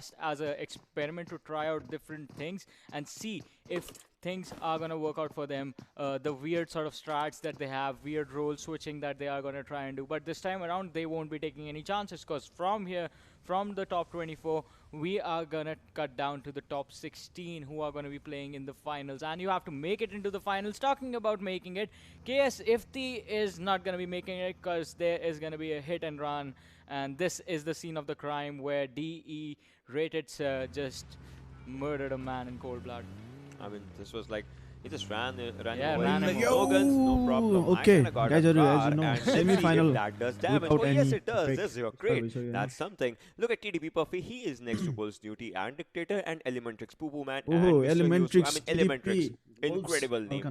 just as an experiment to try out different things and see if things are going to work out for them. The weird sort of strats that they have, weird role switching that they are going to try and do. But this time around, they won't be taking any chances, because from here, from the top 24, we are going to cut down to the top 16 who are going to be playing in the finals. And you have to make it into the finals. Talking about making it, KS Ifti is not going to be making it, because there is going to be a hit and run. And this is the scene of the crime where DE rated just murdered a man in cold blood. I mean, this was like, he just ran Yeah, away. ran Like, him no guns, no problem. Okay, I kinda got guys, a as car you know, and semi-final that does damage. without Oh, yes, any it does. break. This is Sorry, great. That's something. Look at TDP Puffy. He is next to Pulse Duty and Dictator and Elementrix. Poo Man and Oh, Mr. Elementrix, I mean, Elementrix. TDP, Incredible Pulse. name.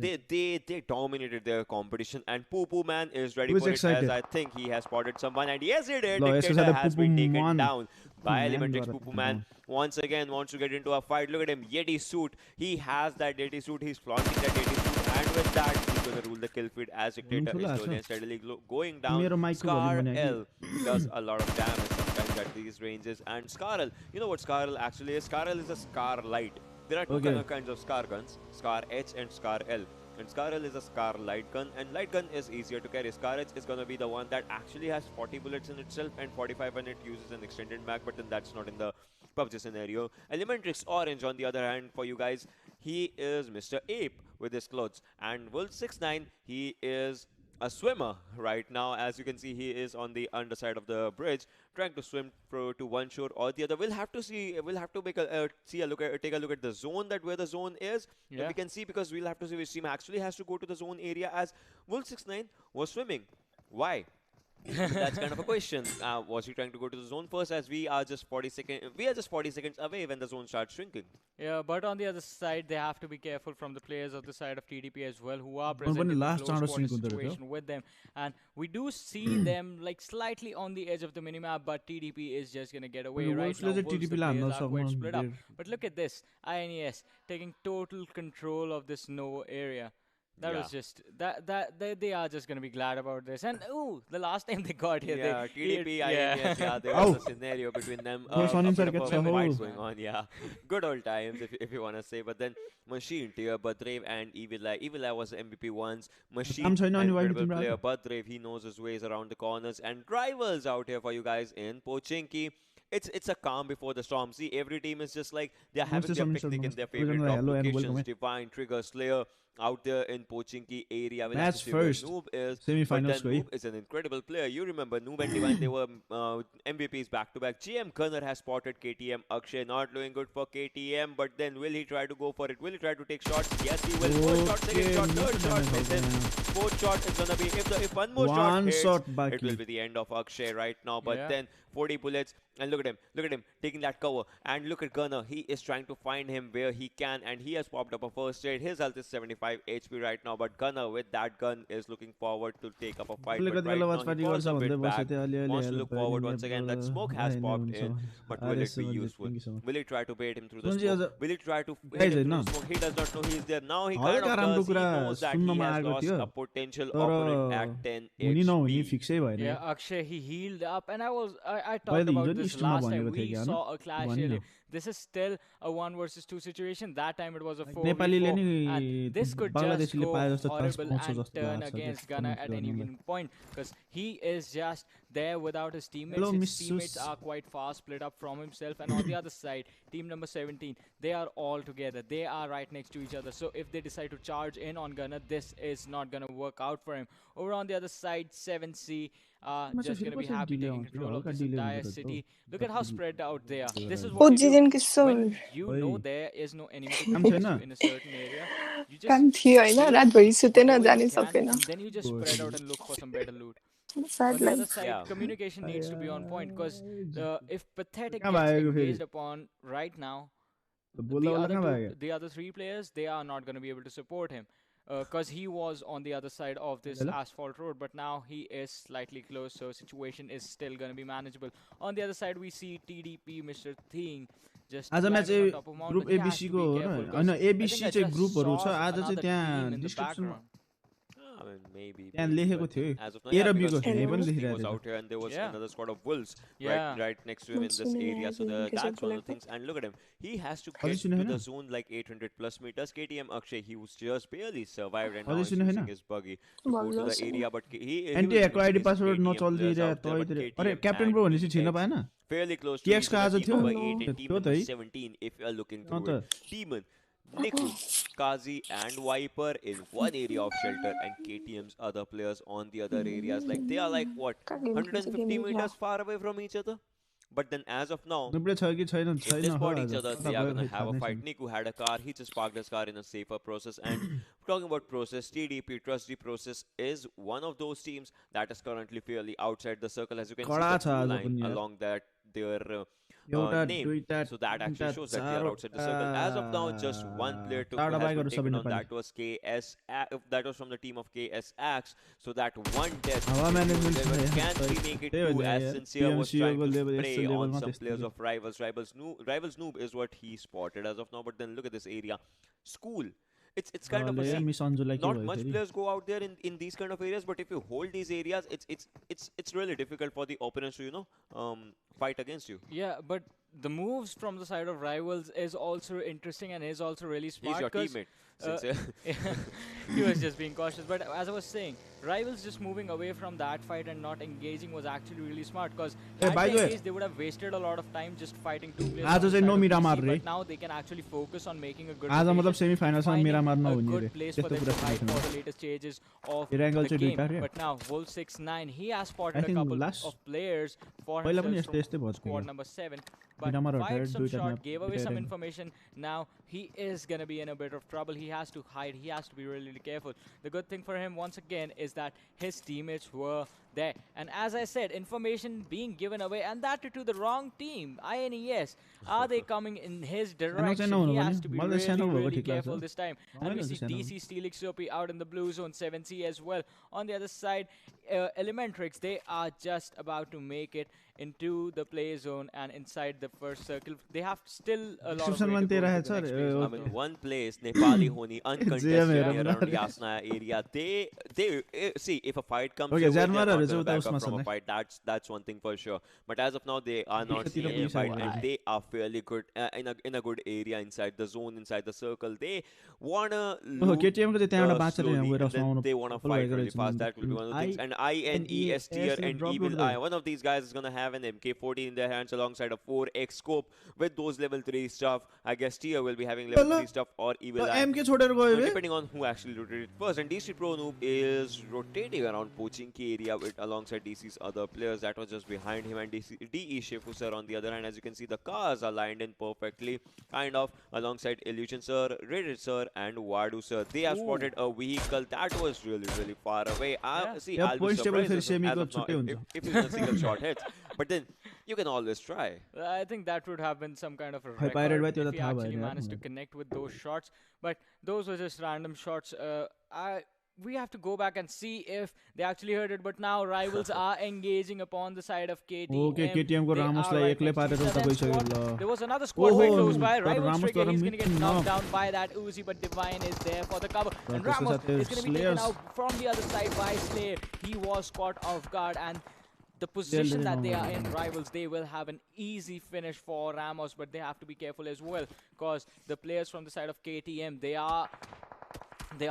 Okay, They dominated their competition, and Poo Man is ready Who is for excited? it, as I think he has spotted someone, and yes, he did. No, Dictator has been taken man. down by Man Elementrix. got Poo Man once again wants to get into a fight. Look at him, Yeti suit. He has that Yeti suit. He's flaunting that Yeti suit, and with that, he's going to rule the kill feed as Dictator is slowly and steadily going down. Scar L does a lot of damage sometimes at these ranges, and Scar L, you know what Scar L actually is? Scar L is a Scar Light. There are two kinds of Scar guns, Scar H and Scar L. And Scar L is a Scar light gun, and light gun is easier to carry. Scar H is going to be the one that actually has 40 bullets in itself and 45 when it uses an extended mag, but then that's not in the PUBG scenario. Elementrix Orange, on the other hand, for you guys, he is Mr. Ape with his clothes. And Wolf69, he is a swimmer right now. As you can see, he is on the underside of the bridge, trying to swim to one shore or the other. We'll have to see. We'll have to make a take a look at the zone, that where the zone is. Yeah. We can see, because we'll have to see which team actually has to go to the zone area, as Wolf69 was swimming. Why? That's kind of a question. Was he trying to go to the zone first, as we are just 40 seconds away when the zone starts shrinking? Yeah, but on the other side, they have to be careful from the players of the side of TDP as well, who are present in the close quarter situation with them. And we do see them like slightly on the edge of the minimap, but TDP is just going to get away right now. Wolves, the players are quite split up. But look at this, INES taking total control of this Novo area. That was just they are just gonna be glad about this. And the last time they got here, TDP, INES, there was a scenario between them. A bit of a fight going on, good old times, if you wanna say. But then Machine, Tier, Badrev, and Evil Eye was MVP once. Machine, an incredible player. Badrev, he knows his ways around the corners. And Rivals out here for you guys in Pochinki. It's a calm before the storm. See, every team is just like they're having their picnic in their favorite top locations. Divine, Trigger, Slayer out there in Pochinki area. That's first. Noob is, semi-finals. Noob is an incredible player. You remember Noob and Divine, they were MVPs back to back. GM Gunner has spotted KTM. Akshay not doing good for KTM, but then will he try to go for it? Will he try to take shots? Yes, he will. First shot, second shot, third shot misses. Fourth shot is gonna be, if one more shot hits, it will be the end of Akshay right now. But then 40 bullets, and look at him taking that cover. And look at Gunner, he is trying to find him where he can, and he has popped up a first aid. His health is 75 HP right now, but Gunner with that gun is looking forward to take up a fight. But right now he falls a bit back, wants to look forward once again. That smoke has popped in, but will it be useful? Will he try to bait him through the smoke? Will he try to hit him through the smoke? He does not know he is there. Now he kind of does. He knows that he has lost a potential opponent at 10 HP. Yeah, Akshay, he healed up, and I talked about this last time. We saw a clash earlier. This is still a 1 versus 2 situation. That time it was a 4v4, and this could just go horrible and turn against Gunner at any given point, because he is just there without his teammates. His teammates are quite far split up from himself, and on the other side, team number 17, they are all together. They are right next to each other. So if they decide to charge in on Gunner, this is not going to work out for him. Over on the other side, 7C just going to be happy taking control of this entire city. Look at how spread out they are. This is what you do. When you know there is no enemy to push you in a certain area, you just and then you just spread out and look for some better loot. On the other side, communication needs to be on point, because if Pathetic gets engaged upon right now, the other 3 players, they are not going to be able to support him. Because he was on the other side of this asphalt road, but now he is slightly close, so situation is still going to be manageable. On the other side, we see TDP, Mr. Thing, just आज match group ABC को हैन ABC चाहिँ ग्रुपहरु छ आज चाहिँ त्यहाँ डिस्क्रिप्सनमा I mean, maybe. And as of now, yeah, because he was out here and there was another squad of wolves right next to him in this area. So that's one of the things. And look at him. He has to get to the zone like 800 plus meters. KTM Akshay, he was just barely survived and now he's using his buggy to go to the area. But he ID password no Captain Bro fairly close to number 8 and team number 17 if you are looking through it. Demon, Niku, Kazi and Viper in one area of shelter and KTM's other players on the other areas. Like they are like what, 150 meters far away from each other? But then as of now, if they spot each other, they are going to have a fight. Niku had a car, he just parked his car in a safer process. And talking about process, TDP, Trusty Process is one of those teams that is currently fairly outside the circle. As you can see the line along that their name. So that actually shows that they are outside the circle. As of now, just one player has been taken on. That was KS. That was from the team of KS Axe. So that one death can we make it two, as Sincere was trying to spray on some players of Rivals. Rivals noob is what he spotted as of now. But then look at this area. School. It's kind of a not much players go out there in these kind of areas, but if you hold these areas, it's really difficult for the opponents to fight against you. Yeah, but the moves from the side of Rivals is also interesting and is also really smart. He's your teammate. He was just being cautious, but as I was saying, Rivals just moving away from that fight and not engaging was actually really smart, because they would have wasted a lot of time just fighting two players. But now they can actually focus on making a good place for them to fight for the later stages of the game. But now Wolf 6-9, he has spotted a couple of players for himself from squad number 7. But fired some shot, gave away some information. Now he is going to be in a bit of trouble. He has to hide. He has to be really, really careful. The good thing for him, once again, is that his teammates were there. And as I said, information being given away, and that to the wrong team, INES. Are they coming in his direction? He has to be really, really careful this time. And we see DC stealing Soapy out in the blue zone, 7C as well. On the other side, Elementrix, they are just about to make it into the play zone and inside the first circle. They have still a lot of way to go to the next phase. I mean, one place, Nepali Ho Ni, uncontested around Yasna area. They see, if a fight comes your way, they're not going to back up from a fight. That's one thing for sure. But as of now, they are not seeing a fight, and they are fairly good in a good area inside the zone, inside the circle. They wanna loot slowly, and then they wanna fight really fast. That will be one of the things. And INES tier and Evil Eye, one of these guys is gonna have an MK14 in their hands alongside a 4x scope with those level 3 stuff. I guess tier will be having level 3 stuff or Evil Eye, depending on who actually rotated it first. And DC Pro Noob is rotating around Pochinki area with alongside DC's other players. That was just behind him, and DE Shifu sir on the other hand. As you can see, the cars are lined in perfectly, kind of alongside Illusion sir, Reddit sir, and Wadu sir. They have spotted a vehicle that was really, really far away. See, I'll be surprised as of now if a single shot hits. But then you can always try. I think that would have been some kind of a record if he actually managed to connect with those shots. But those were just random shots. We have to go back and see if they actually heard it. But now Rivals are engaging upon the side of KTM. Okay, KTM ko Ramos la ekle paare to koi there was another squad very close by. Rivals trigger, he's going to get knocked down by that Uzi, but Divine is there for the cover. And Ramos is going to be taken out from the other side by Slayer. He was caught off guard, and the position that they are in, Rivals, they will have an easy finish for Ramos, but they have to be careful as well, because the players from the side of KTM, they are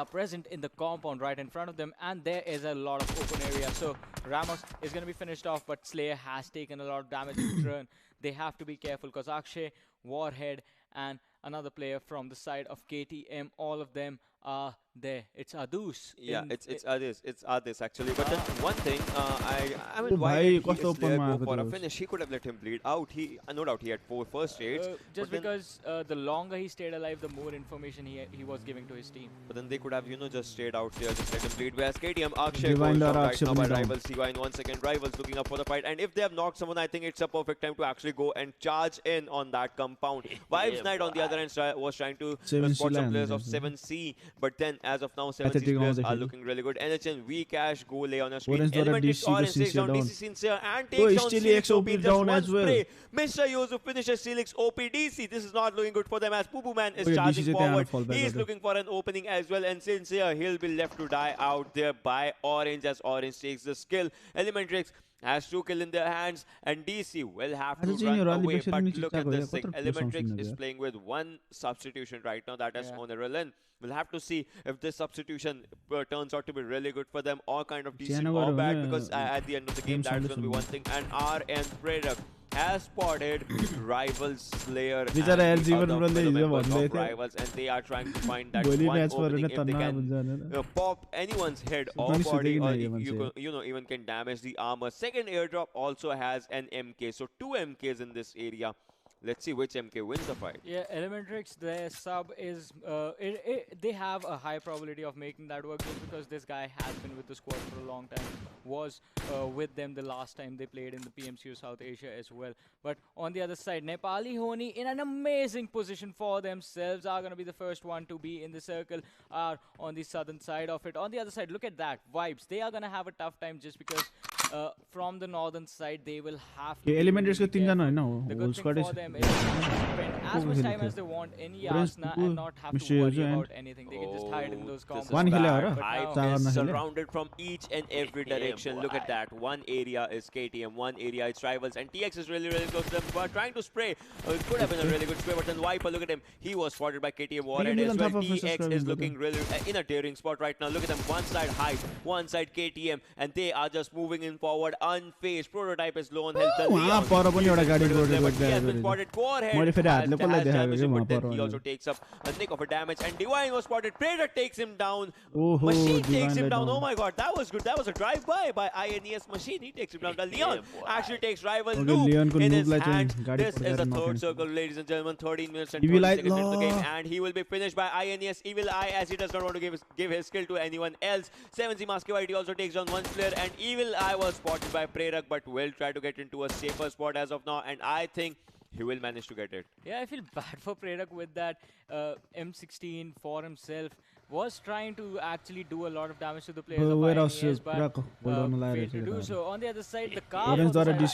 present in the compound right in front of them, and there is a lot of open area. So Ramos is going to be finished off, but Slayer has taken a lot of damage in turn. They have to be careful, because Akshay, Warhead, and another player from the side of KTM, all of them are there. It's Adus. Yeah, it's Adis actually. But then one thing, I mean, why did Slayer go for a finish? He could have let him bleed out. No doubt he had 4 first aids. Just because the longer he stayed alive, the more information he was giving to his team. But then they could have, just stayed out there, just let him bleed. Whereas KTM, Akshay goes down right now by Rivals. Divine 1 second. Rivals looking up for the fight. And if they have knocked someone, I think it's a perfect time to actually go and charge in on that compound. Vibes Knight on the other end was trying to spot some players of 7C, but then as of now 7C players are looking really good. NHN, Vcash, go lay on a screen. Elementrix Orange takes down DC Sincere and takes down Celix OP down as well. Mr. Yuzu finishes Celix OP DC. This is not looking good for them as Poo Man is charging forward. He is looking for an opening as well, and Sincere, he'll be left to die out there by Orange as Orange takes the skill. Elementrix has 2 kills in their hands, and DC will have to run away. But look at this thing. Elementrix is playing with 1 substitution right now, that is Oneralin. We'll have to see if this substitution turns out to be really good for them or kind of decent or bad, because at the end of the game, that's going to be one thing. And RN Predak has spotted Rivals Slayer and Rivals, and they are trying to find that one opening if they can pop anyone's head or body, or even can damage the armor. Second airdrop also has an MK, so 2 MKs in this area. Let's see which MK wins the fight. Yeah, Elementrix, their sub is, they have a high probability of making that work, just because this guy has been with the squad for a long time, was with them the last time they played in the PMCO South Asia as well. But on the other side, Nepali Ho Ni in an amazing position for themselves, are going to be the first one to be in the circle, are on the southern side of it. On the other side, look at that, Vibes. They are going to have a tough time just because from the northern side, they will have to Elementrix ko 3 jana haina the good thing for them is spend as much time as they want in Yasna and not have to worry about anything. They can just hide in those combos. One is surrounded from each and every direction. Look at that. One area is KTM, one area is Rivals, and TX is really close to them. But trying to spray. It could have been a really good spray, but then Viper, look at him. He was spotted by KTM Warhead as well. TX is looking really in a daring spot right now. Look at them. One side Hype, one side KTM, and they are just moving in forward unfazed. Prototype is low on health. He has been spotted. Warhead he also takes up a nick of a damage, and Divine was spotted. Predator takes him down. Machine takes him down. Oh my god, that was good. That was a drive-by by INES Machine. He takes him down. The Leon actually takes Rival Noob in his hand. This is the third circle, ladies and gentlemen. 13 minutes and 20 seconds into the game, and he will be finished by INES Evil Eye, as he does not want to give his skill to anyone else. 7Z Muscovite also takes down one player, and Evil Eye was spotted by Predak, but will try to get into a safer spot as of now, and I think he will manage to get it. Yeah, I feel bad for Predak with that M16 for himself. Was trying to actually do a lot of damage to the players of INES, but failed to do so. On the other side, the car has already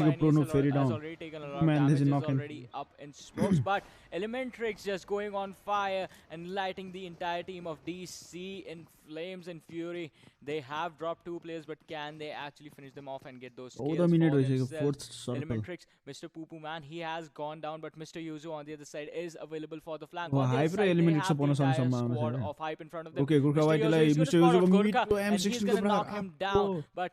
taken a lot of damage, is already up in smokes, but Elementrix just going on fire and lighting the entire team of DC in flames and fury. They have dropped 2 players, but can they actually finish them off and get those kills for themselves? Elementrix, Mr. Poo Man, he has gone down, but Mr. Yuzu on the other side is available for the flank. On the other side, they have the entire squad of Hype in front of them. Okay, Mr. Yuzu and he's going to knock him down, but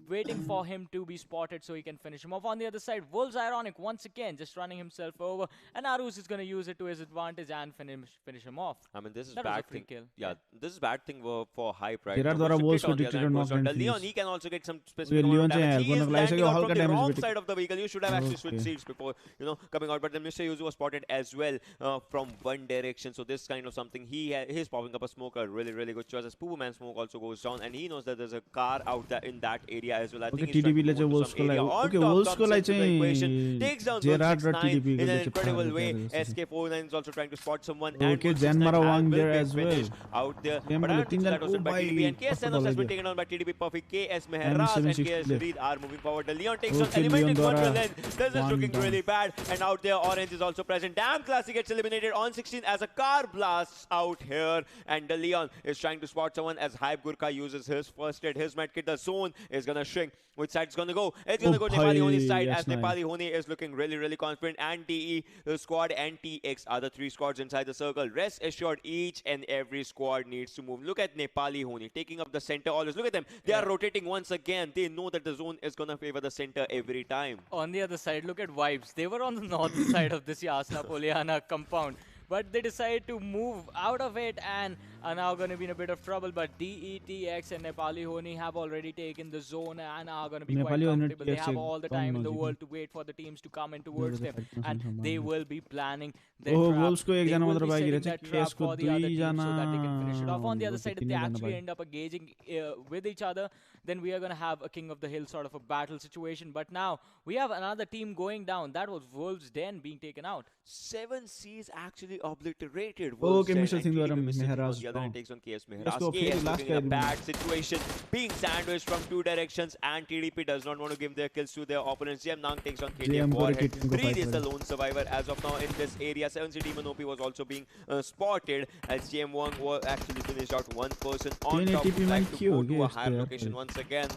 waiting for him to be spotted so he can finish him off. On the other side, Wolves Ironic once again just running himself over, and Arus is going to use it to his advantage and finish him off. I mean, this is bad thing. Kill. Yeah, this is bad thing for Hype, right? Leon, he can also get some specific damage. He is landing out from the wrong side of the vehicle. You should have actually switched seats before, coming out. But then Mr. Yuzu was spotted as well from one direction. So this kind of something, he's popping up a smoke, a really good choice. As Poo Man smoke also goes down, and he knows that there's a car out there in that area as well. I think he's trying to move to some area. On top comes into the equation, takes down Gerard 9 in an incredible way. SK49 is also trying to spot someone, and Jyanmaara Wang there as well. Out there, but I don't think that was done by TDP, and KS Sanhok has been taken down by TDP Perfect. KS Mehrraz and KS Reed are moving forward. The Leon takes on Elementrix Wonderland. This is looking really bad, and out there Orange is also present. Damn Classic gets eliminated on 16 as a car blasts out here, and the Leon is trying to spot someone as Hype Gurkha uses his first aid, his medkit. The zone is gonna shrink. Which side is gonna go? It's gonna go Nepali Ho Ni's side, as Nepali Ho Ni is looking really confident, and TE squad and TX are the 3 squads inside the circle. Rest assured, each and every squad needs to move. Look at Nepali Ho Ni taking up the center always. Look at them. They are rotating once again. They know that the zone is gonna favor the center every time. On the other side, look at Vibes. They were on the northern side of this Yasna Poliana compound, but they decided to move out of it, and are now going to be in a bit of trouble, but DETX and Nepali Ho Ni have already taken the zone and are going to be quite comfortable. They have all the time in the world to wait for the teams to come in towards them, and they will be planning their trap. They will be setting that trap for the other team so that they can finish it off. On the other side, if they actually end up engaging with each other, then we are going to have a King of the Hill sort of a battle situation. But now we have another team going down. That was Wolves Den being taken out. 7C is actually obliterated. Okay, Mr. Singh, Mehraj. The other takes on KS Mehraj. KS looking in a bad situation, being sandwiched from two directions, and TDP does not want to give their kills to their opponents. Jyanmaara takes on KTF Warhead. Breeze is the lone survivor as of now in this area. 7C Demon OP was also being spotted as JM1 was actually finished out one person on top. Like to go to a higher location once again,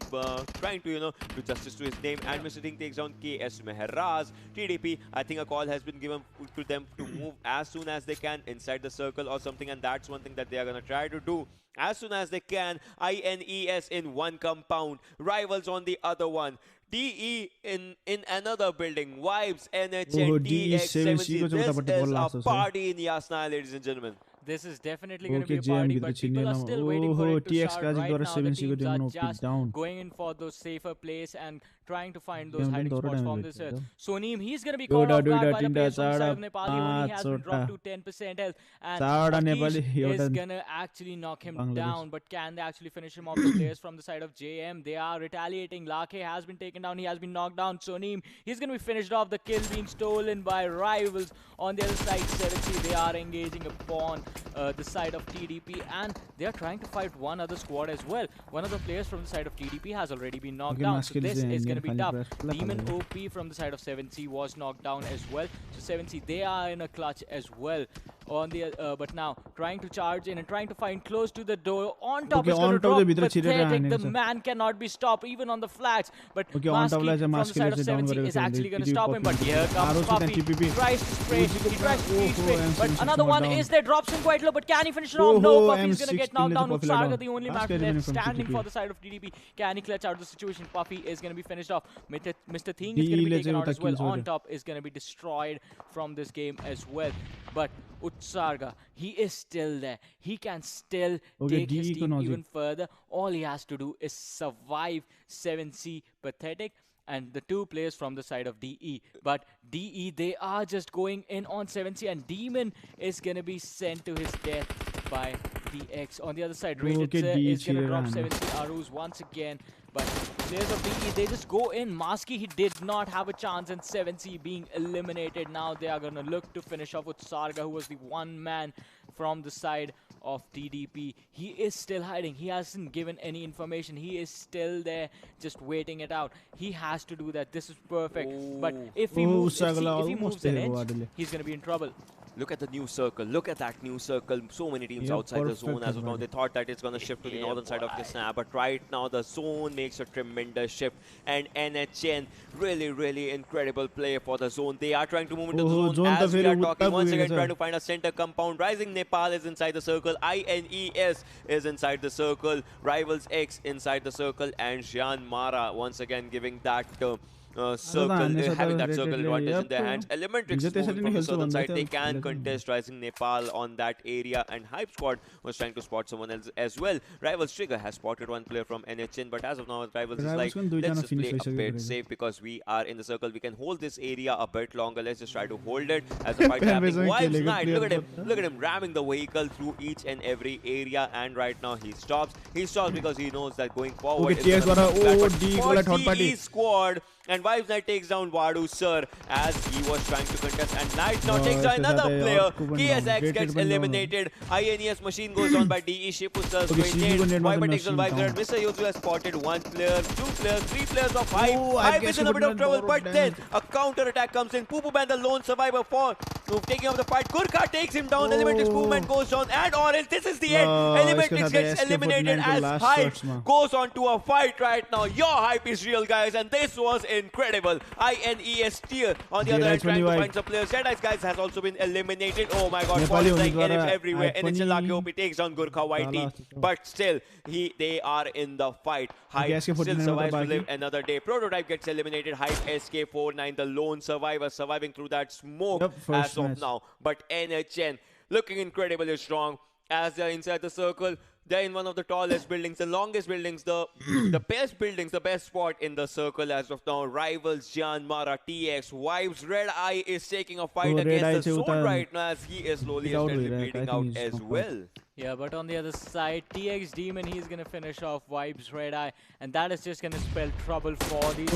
trying to do justice to his name. And Mr. Singh takes down KS Mehraj. TDP, I think a call has been given to them to move as soon as they can inside the circle or something, and that's one thing that they are going to try to do as soon as they can. INES in one compound, Rivals on the other one. DE in another building. Vibes, NHN, TX70. This is a party in Yasna, ladies and gentlemen. This is definitely going to be a party, but people are still waiting for it to start. Right now, the teams are just going in for those safer place and trying to find those hiding spots from this earth. Soneem, he's going to be caught off guard by the players from the side of Nepali Ho Ni. He has been dropped to 10% health, and Akish is going to actually knock him down, but can they actually finish him off? The players from the side of JM, they are retaliating. Lake has been taken down, he has been knocked down. Soneem, he's going to be finished off. The kill being stolen by Rivals. On the other side, 7C, they are engaging upon the side of TDP, and they are trying to fight one other squad as well. One of the players from the side of TDP has already been knocked down, so this is going to be tough. Demon OP from the side of 7C was knocked down as well, so 7C, they are in a clutch as well. On the but now trying to charge in and trying to find close to the door. On top is going to drop pathetic. The man cannot be stopped even on the flats, but Maski from the side of 7C is actually going to stop him. But here comes Puppy. He tries to spray, he tries to spray, but another one is there, drops him quite low, but can he finish it off? No, Puffy is going to get knocked down. Utsarga, the only man left standing for the side of TDP. Can he clutch out the situation? Puffy is going to be finished off. Mr. Thing is going to be taken out as well. On top is going to be destroyed from this game as well. But Utsarga, he is still there. He can still take his team even further. All he has to do is survive 7C pathetic and the two players from the side of DE. But DE, they are just going in on 7C, and Demon is going to be sent to his death by DX. On the other side, Rated is going to drop 7C Arus once again. But players of DE, they just go in. Maski, he did not have a chance, and 7C being eliminated. Now they are going to look to finish off with Sarga, who was the one man from the side of TDP. He is still hiding. He hasn't given any information. He is still there, just waiting it out. He has to do that. This is perfect. But if he moves, if he moves an inch, he's going to be in trouble. Look at the new circle. Look at that new circle. So many teams outside the zone as of now. They thought that it's going to shift to the northern side of the snap. But right now, the zone makes a tremendous shift. And NHN, really incredible play for the zone. They are trying to move into the zone as we are talking. Once again, trying to find a center compound. Rising Nepal is inside the circle. INES is inside the circle. Rivals X inside the circle. And Jyanmaara once again giving that circle, having that circle advantage in their hands. Elementrix moving from the southern side. They can contest Rising Nepal on that area, and Hype Squad was trying to spot someone else as well. Rivals Trigger has spotted one player from NHN, but as of now, Rivals is like, let's just play a bit safe because we are in the circle. We can hold this area a bit longer. Let's just try to hold it as the fight happening. Vibes Knight, look at him ramming the vehicle through each and every area, and right now he stops. He stops because he knows that going forward is for DE squad. And Vibes Knight takes down Vadu Sir as he was trying to contest, and Knight now takes down another player. KSX gets eliminated. INES machine goes on by DE. Shipu Sir's grenade. Viper takes on Vibes Knight. Mr. Yozu has spotted one player, two players, three players of Hype. Hype is in a bit of trouble, but then a counter attack comes in. Poo Poo Man, the lone survivor, for taking up the fight. Gurkha takes him down. Elementrix movement goes down, and Orange, this is the end. Elementrix gets eliminated as Hype goes on to a fight right now. Your hype is real, guys, and this was incredible. INES tier on the other hand, trying to find some players. Deadeyes Guy has also been eliminated. Oh my god, falling like NF everywhere. NHL Laki takes down Gurkha YT, but still, they are in the fight. Hype still survives to live another day. Prototype gets eliminated. Hype SK49, the lone survivor, surviving through that smoke as of now. But NHN looking incredibly strong. as they're inside the circle. They're in one of the tallest buildings, the longest buildings, the best buildings, the best spot in the circle as of now. Rivals Jyanmaara, TX, Vibes, Red Eye is taking a fight against the Zone right now as he is slowly and steadily bleeding out as well. Yeah, but on the other side, TX Demon, he's going to finish off Vibes Red Eye, and that is just going to spell trouble for these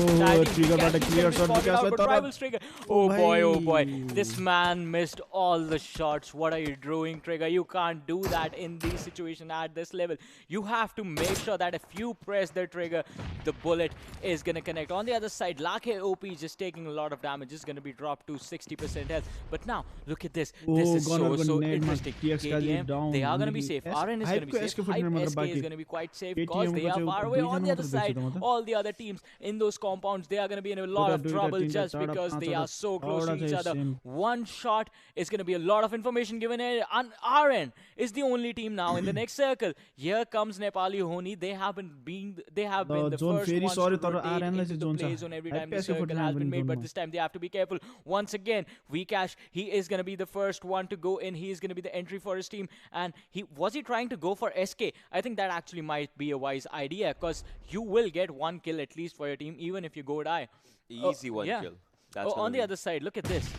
Trigger. Oh boy, this man missed all the shots. What are you doing, Trigger? You can't do that in this situation at this level. You have to make sure that if you press the trigger, the bullet is going to connect. On the other side, Lanka OP just taking a lot of damage. Is going to be dropped to 60% health. But now, look at this. This is so interesting. KTM, they are going to be safe. RN is going to be safe. Hype SK is going to be quite safe because they are far away. On the other side, all the other teams in those compounds, they are going to be in a lot of trouble just because they are so close to each other. One shot is going to be a lot of information given here. And RN is the only team now in the next circle. Here comes Nepali Ho Ni. They have been the first ones to rotate into the play zone every time the circle has been made. But this time they have to be careful. Once again, Vikash, he is going to be the first one to go in. He is going to be the entry for his team. And was he trying to go for SK? I think that actually might be a wise idea because you will get one kill at least for your team even if you go die. Easy one kill. That's on the other side, look at this.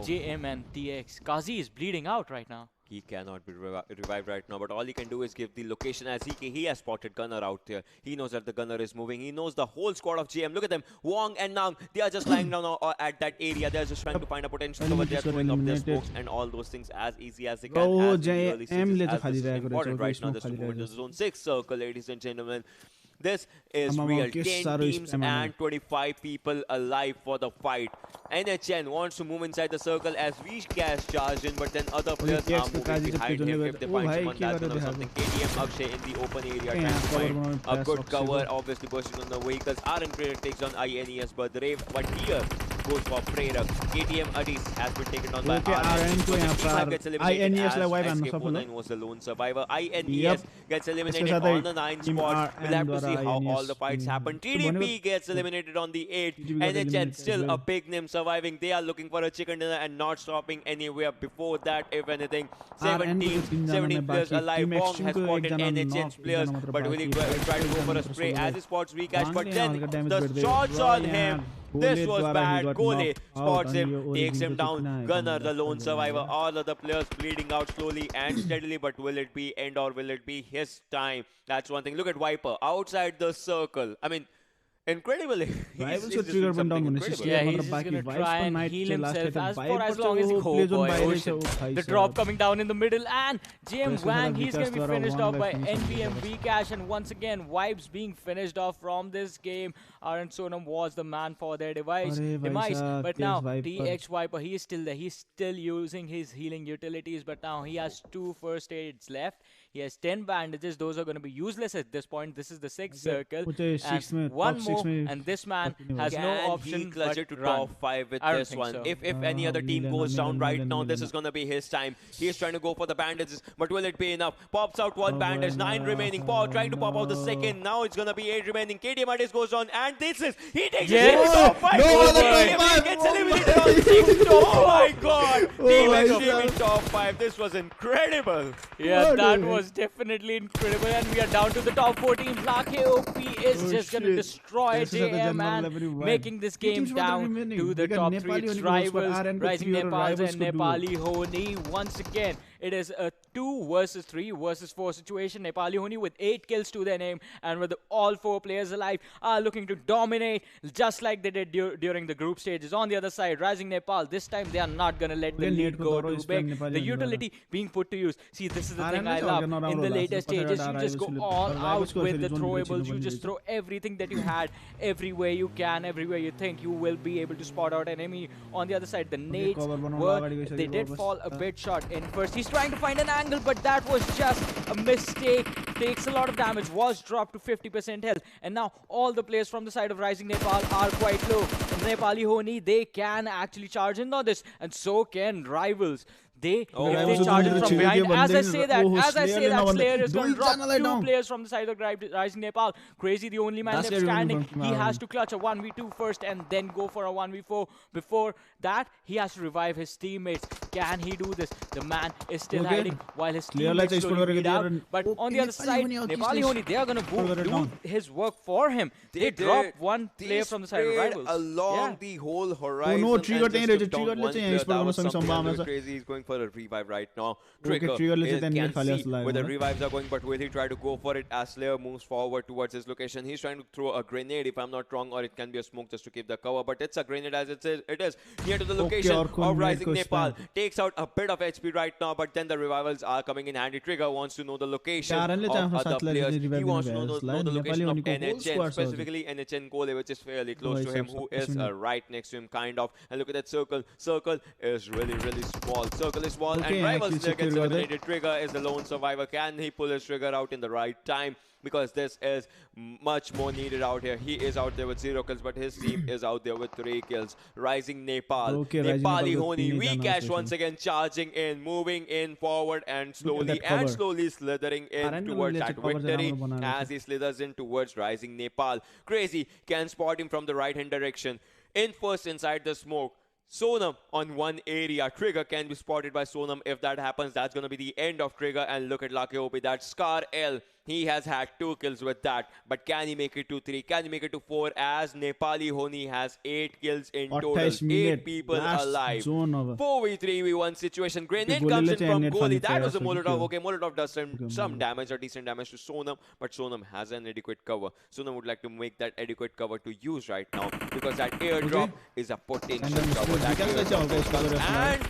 JM and TX. Kazi is bleeding out right now. He cannot be revived right now, but all he can do is give the location as he has spotted Gunner out there. He knows that the Gunner is moving. He knows the whole squad of JM. Look at them. Wong and Nang, they are just lying down at that area. They are just trying to find a potential cover. They are throwing up their smokes and all those things as easy as they can. Oh, JM is important right now. This is moving to the Zone 6 circle, ladies and gentlemen. This is real. 10 teams and 25 people alive for the fight. NHN wants to move inside the circle as Vikendi charged in, but then other players are moving behind him. If they find someone, that's going to be something. KTM Akshay in the open area trying to find a good cover. Obviously pushing on the vehicles. RN Prayer takes on INES Badreve, but here goes for Prerak. KTM Adis has been taken on by RN. INES SK49 was the lone survivor. INES gets eliminated on the 9th spot. We'll have to see how all the fights happen. TDP gets eliminated on the 8th. NHN still a big name surviving. They are looking for a chicken dinner and not stopping anywhere before that, if anything. 17 players alive. Wong has spotted NHN's players, but will he try to go for a spray as he spots Vikash, but then the shots on him. This was bad. Gole spots him, takes him down. Gunner, the lone survivor. All other players bleeding out slowly and steadily. But will it be end or will it be his time? That's one thing. Look at Viper outside the circle. I mean, incredibly. Yeah, he's just going to try and heal himself for as long as he goes. The drop coming down in the middle, and James Wang, he's going to be finished off by NVM Vikash, and once again, Vibes being finished off from this game. Arun Sonam was the man for their demise, but now TX Viper, he is still there. He's still using his healing utilities, but now he has 2 first aids left. He has 10 bandages. Those are going to be useless at this point. This is the 6th circle. And one more, and this man has no option but to top 5 with this one. So. If any other team goes down right now, this is going to be his time. He is trying to go for the bandages, but will it be enough? Pops out 1 bandage, 9 remaining. Trying to pop out the 2nd. Now it's going to be 8 remaining. KTM Adis goes on, and this is, he takes it top 5. Gets eliminated on 6. Oh my god. Team Xtreme in top 5. This was incredible. Yeah, that was definitely incredible, and we are down to the top 4 teams. Lanka OP is just going to destroy JM and making this game down to the top 3. Its rivals, Rising Nepal and Nepali Ho Ni. Once again, it is a 2 versus 3 versus 4 situation. Nepali Ho Ni with 8 kills to their name, and with all 4 players alive, are looking to dominate just like they did during the group stages. On the other side, Rising Nepal, this time they are not going to let the lead go too big. The utility being put to use. See, this is the thing I love. In the later stages, you just go all out with the throwables. You just throw everything that you had, everywhere you can, everywhere you think you will be able to spot out an enemy. On the other side, the nades they did fall a bit short in first. He's trying to find an angle, but that was just a mistake. Takes a lot of damage, was dropped to 50% health, and now all the players from the side of Rising Nepal are quite low. Nepali Ho Ni, they can actually charge in on this, and so can rivals. they charge it from behind. As I say that, Slayer is going to drop 2 players from the side of Rising Nepal. Crazy, the only man left standing. He has to clutch a 1v2 first and then go for a 1v4. Before that, he has to revive his teammates. Can he do this? The man is still hiding while his teammates slowly bleed out. But on the other side, Nepali Ho Ni, they are going to do his work for him. They drop 1 player from the side of rivals. Along the whole horizon. Oh no, trigger Crazy is going for a revive right now. Trigger can see where the revives are going, but will he try to go for it as Slayer moves forward towards his location? He's trying to throw a grenade, if I'm not wrong, or it can be a smoke just to keep the cover, but it's a grenade as it is near to the location of Rising Nepal. Takes out a bit of HP right now, but then the revivals are coming in handy. Trigger wants to know the location of other players. He wants to know the location of NHN, specifically NHN Gole, which is fairly close to him, who is right next to him, kind of. And look at that circle. Circle is really small. Circle is small, and Rivals there gets eliminated. Trigger is the lone survivor. Can he pull his trigger out in the right time? Because this is much more needed out here. He is out there with 0 kills, but his team is out there with 3 kills. Rising Nepal. Nepali Ho Ni, Vikendi once again charging in, moving in forward and slowly slithering in towards that victory as he slithers in towards Rising Nepal. Crazy can spot him from the right hand direction. In first inside the smoke. Sonam on one area. Trigger can be spotted by Sonam. If that happens, that's going to be the end of Trigger. And look at Lucky OP. That Scar L. He has had 2 kills with that. But can he make it to 3? Can he make it to 4? As Nepali Ho Ni has 8 kills in total. 8 people alive. 4v3v1 situation. Grenade comes in from Goli. That was a Molotov. Okay, Molotov does some damage or decent damage to Sonam. But Sonam has an adequate cover. Sonam would like to make that adequate cover to use right now. Because that airdrop is a potential cover. That and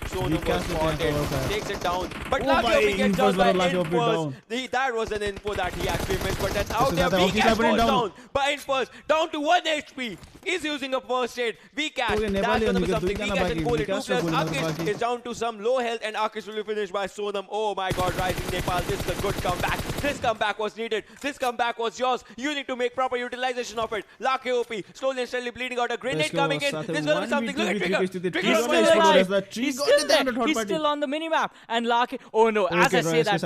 Sonam was spotted. Takes it down. But Lucky gets down by infos. That was an info that he actually missed, but that's out there. Vikendi goes down by infos, down to 1 HP. He's using a first aid. Vikendi, that's gonna be something. Vikendi and Goli 2 players. Akish is down to some low health, and Akish will be finished by Sonam. Oh my god, Rising Nepal, this is a good comeback. This comeback was needed. This comeback was yours. You need to make proper utilization of it. Lucky OP, slowly and steadily bleeding out. A grenade coming in. There's gonna be something. Look at Trigger. Trigger is still alive. He's still there. He's still on the minimap. And Lucky, oh no, as I say that,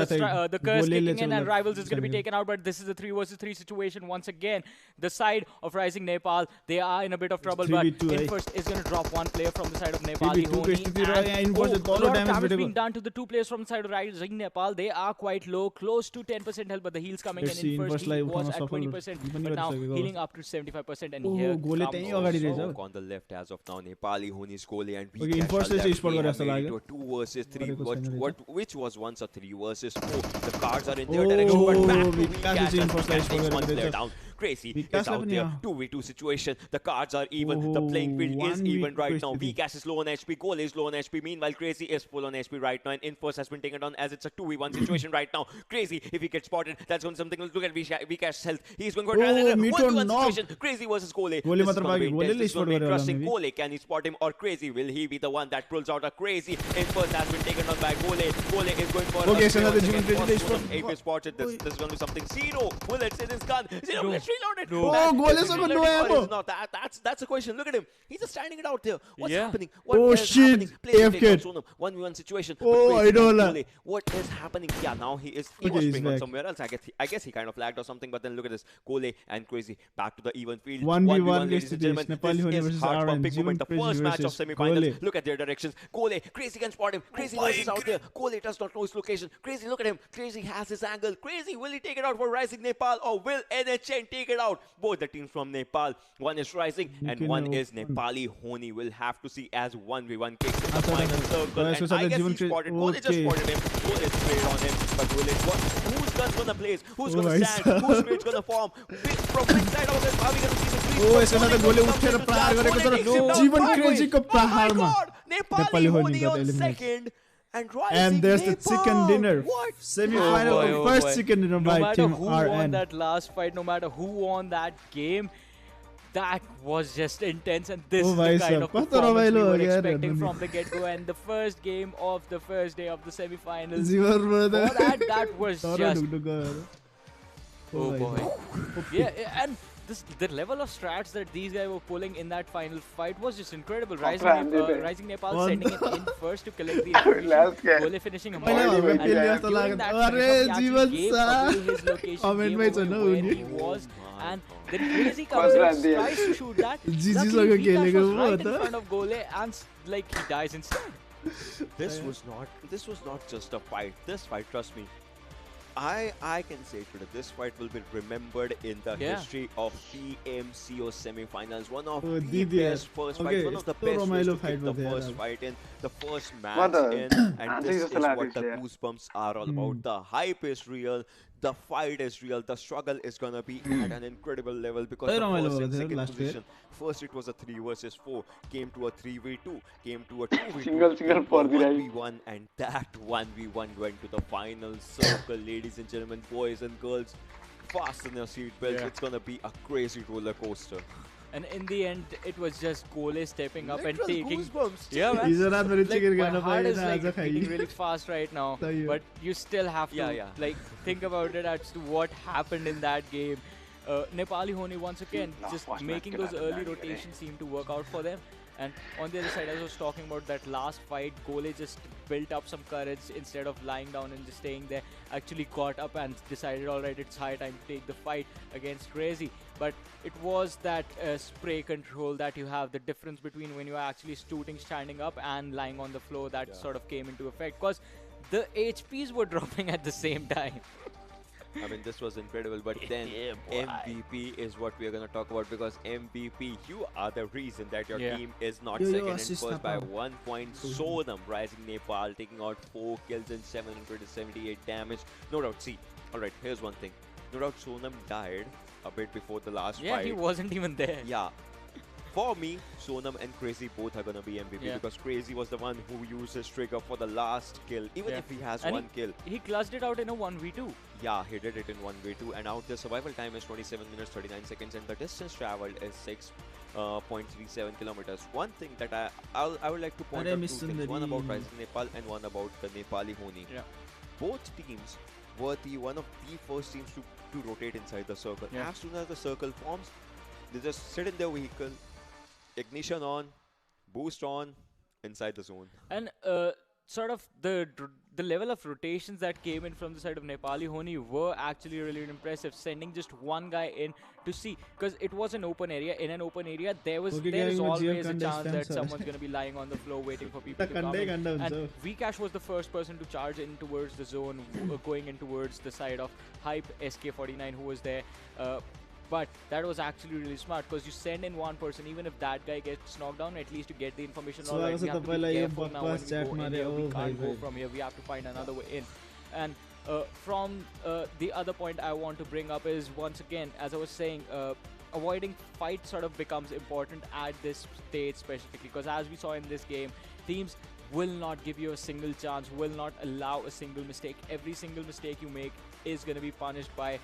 the curse kicking in and Rivals is going to be taken out, but this is a 3 versus 3 situation once again. The side of Rising Nepal, they are in a bit of trouble, but Infirst is going to drop 1 player from the side of Nepali Ho Ni. And a lot of damage being done to the 2 players from the side of Rising Nepal. They are quite low, close to 10% health, but the heals coming in. Infirst he was at 20%, but now healing up to 75%, and here comes on the left as of now. Nepali Ho Ni's Goli and Vikendi to 2 versus 3, which was once a 3 versus 4. The cards are in their direction, but back to Vikendi takes 1 player down. Crazy is out there. 2v2 situation. The cards are even. The playing field is even right now. Vikendi is low on HP. Goli is low on HP. Meanwhile, Crazy is full on HP right now. And Infos has been taken down as it's a 2v1 situation right now. Crazy, if he gets spotted, that's going to something. Look at Vikash's health. He's going for a 1v1 situation. Crazy versus Goli. This is going to be interesting. Goli, can he spot him, or Crazy, will he be the one that pulls out a Crazy? Infos has been taken down by Goli. Goli is going for a AP spotted. This is going to be something. 0 bullets in his gun. 0 bullets reloaded. Oh, Goli is no ammo. No, that's a question. Look at him. He's just standing it out there. What's happening? Oh shit. AFK. 1v1 situation. Oh, I know. What is happening? Yeah, now he was playing on somewhere else. I guess he kind of lagged or something, but then look at this. Goli and Crazy back to the even field. 1v1, ladies and gentlemen. This is heart pumping moment. The first match of semi-finals. Look at their directions. Goli, Crazy can spot him. Crazy is out there. Goli does not know his location. Crazy, look at him. Crazy has his angle. Crazy, will he take it out for Rising Nepal, or will NHN take it out? Both the teams from Nepal. One is Rising and one is Nepali Ho Ni. We'll have to see as 1v1 kicks in the final circle. And I guess he spotted. Goli just spotted him. Goli sprayed on him. But will it work? Whose gun's gonna blaze? Who's gonna stand? Whose spade's gonna form? From which side of this are we gonna see the three? Oh, यसको त गोले उठेर प्रहार गरेको छ जीवन क्रेजीको प्रहारमा Nepali Ho Ni on second. And there's the chicken dinner. Semi-final, first chicken dinner by Team RN. No matter who won that last fight, no matter who won that game, that was just intense. And this is the kind of performance we were expecting from the get-go. And the first game of the first day of the semi-finals, that was just... Oh boy. Yeah, and the level of strats that these guys were pulling in that final fight was just incredible. Rising Nepal sending it in first to collect the information, Gole finishing him off, and during that finish, he actually gave away his location, gave away where he was, and then Crazy comes in, tries to shoot that. Luckily, Vikash was right in front of Gole, and like he dies instead. This was not just a fight. This fight, trust me, I can say today, this fight will be remembered in the history of PMCO semi-finals. One of the best first fights, one of the best ways to get the first fight in, the first match in, and this is what the goosebumps are all about. The hype is real, the fight is real, the struggle is gonna be at an incredible level because the first and second position, first it was a 3 versus 4, came to a 3v2, came to a 2v2, single 1v1, and that 1v1 went to the final circle. Ladies and gentlemen, boys and girls, fasten your seatbelts. It's gonna be a crazy roller coaster. And in the end, it was just Gole stepping up and taking. Goosebumps. Yeah, man. My heart is like beating really fast right now, but you still have to like think about it as to what happened in that game. Nepali Ho Ni once again just making those early rotations seem to work out for them. And on the other side, as I was talking about that last fight, Gole just built up some courage instead of lying down and just staying there. Actually got up and decided, alright, it's high time to take the fight against Crazy. But it was that spray control that you have, the difference between when you are actually shooting standing up and lying on the floor, that sort of came into effect. Because the HPs were dropping at the same time. I mean, this was incredible, but then MVP is what we are going to talk about, because MVP, you are the reason that your team is not second and first by 1 point. Sonam, Rising Nepal, taking out 4 kills and 778 damage. No doubt, see, alright, here's one thing. No doubt Sonam died a bit before the last fight. Yeah, he wasn't even there. Yeah. For me, Sonam and Crazy both are gonna be MVP because Crazy was the one who used his trigger for the last kill, even if he has one kill. He clutched it out in a 1v2. Yeah, he did it in 1v2, and out the survival time is 27 minutes 39 seconds, and the distance traveled is 6.37 kilometers. One thing that I would like to point out, 2 things. One about Rising Nepal and one about the Nepali Ho Ni. Both teams were one of the first teams to rotate inside the circle. As soon as the circle forms, they just sit in their vehicle, ignition on, boost on, inside the zone. And sort of the level of rotations that came in from the side of Nepali Ho Ni were actually really impressive, sending just one guy in to see, because it was an open area. In an open area, there is always a chance that someone's going to be lying on the floor waiting for people to come in. And Vikash was the first person to charge in towards the zone, going in towards the side of Hype, SK49, who was there. But that was actually really smart, because you send in one person, even if that guy gets knocked down, at least you get the information. All right, we have to be careful now when we go in here. We can't go from here. We have to find another way in. And from the other point I want to bring up is, once again, as I was saying, avoiding fight sort of becomes important at this stage specifically, because as we saw in this game, teams will not give you a single chance, will not allow a single mistake. Every single mistake you make is going to be punished by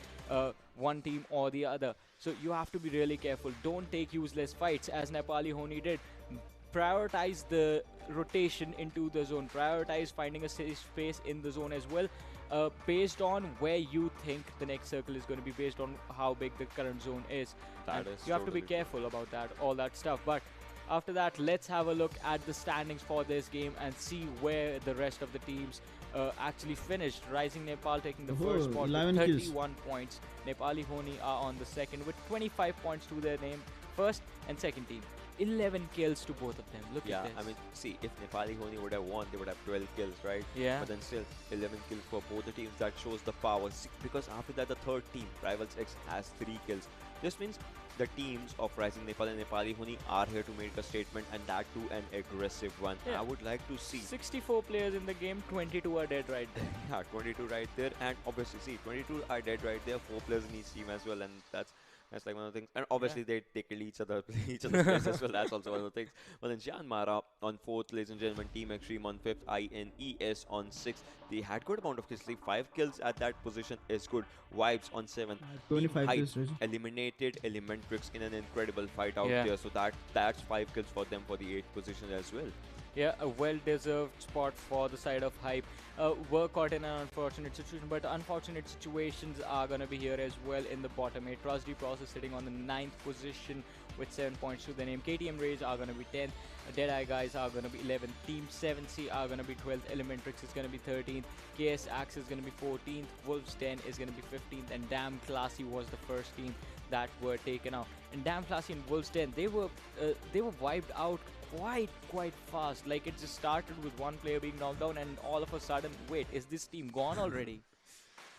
one team or the other. So you have to be really careful. Don't take useless fights, as Nepali Ho Ni did. Prioritize the rotation into the zone. Prioritize finding a safe space in the zone as well, based on where you think the next circle is going to be, based on how big the current zone is. You have to be careful about that, all that stuff. But after that, let's have a look at the standings for this game and see where the rest of the teams actually finished. Rising Nepal taking the first spot with 31 points. Nepali Ho Ni are on the second with 25 points to their name. First and second team, 11 kills to both of them. Look at this. I mean, see, if Nepali Ho Ni would have won, they would have 12 kills, right? Yeah. But then still, 11 kills for both the teams. That shows the power. Because after that, the third team, Rivals X, has 3 kills. This means the teams of Rising Nepal and Nepali Ho Ni are here to make a statement, and that too an aggressive one. I would like to see 64 players in the game, 22 are dead right there. Yeah, 22 right there, and obviously, see, 22 are dead right there, 4 players in each team as well, and that's like one of the things. And obviously they kill each other players as well. That's also one of the things. But then Jyanmaara on 4th, ladies and gentlemen. Team Xtreme on 5th. INES on 6th. They had good amount of kills. 5 kills at that position is good. Vibes on 7th. 25 kills. Eliminated Elementrix in an incredible fight out there. So that's 5 kills for them for the 8th position as well. Yeah, a well-deserved spot for the side of Hype. Were caught in an unfortunate situation, but unfortunate situations are going to be here as well in the bottom 8. Trusty Process sitting on the 9th position with 7 points to the name. KTM Rage are going to be 10th. Deadeye Guys are going to be 11th. Team 7C are going to be 12th. Elementrix is going to be 13th. KS Axe is going to be 14th. Wolves 10 is going to be 15th. And Damn Classy was the first team that were taken out. And Damn Classy and Wolves 10, they were wiped out quite fast. Like, it just started with one player being knocked down, and all of a sudden, wait, is this team gone already?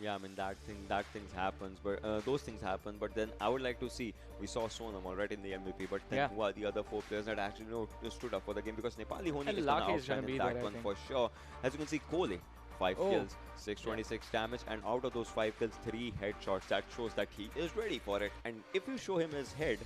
Yeah, I mean that things happens, but those things happen. But then I would like to see, we saw Sonam already in the MVP, but then who are the other 4 players that actually stood up for the game? Because Nepali Ho Ni is going to outshine in that one for sure. As you can see, Kole, 5 kills, 626 damage, and out of those 5 kills, 3 headshots. That shows that he is ready for it. And if you show him his head,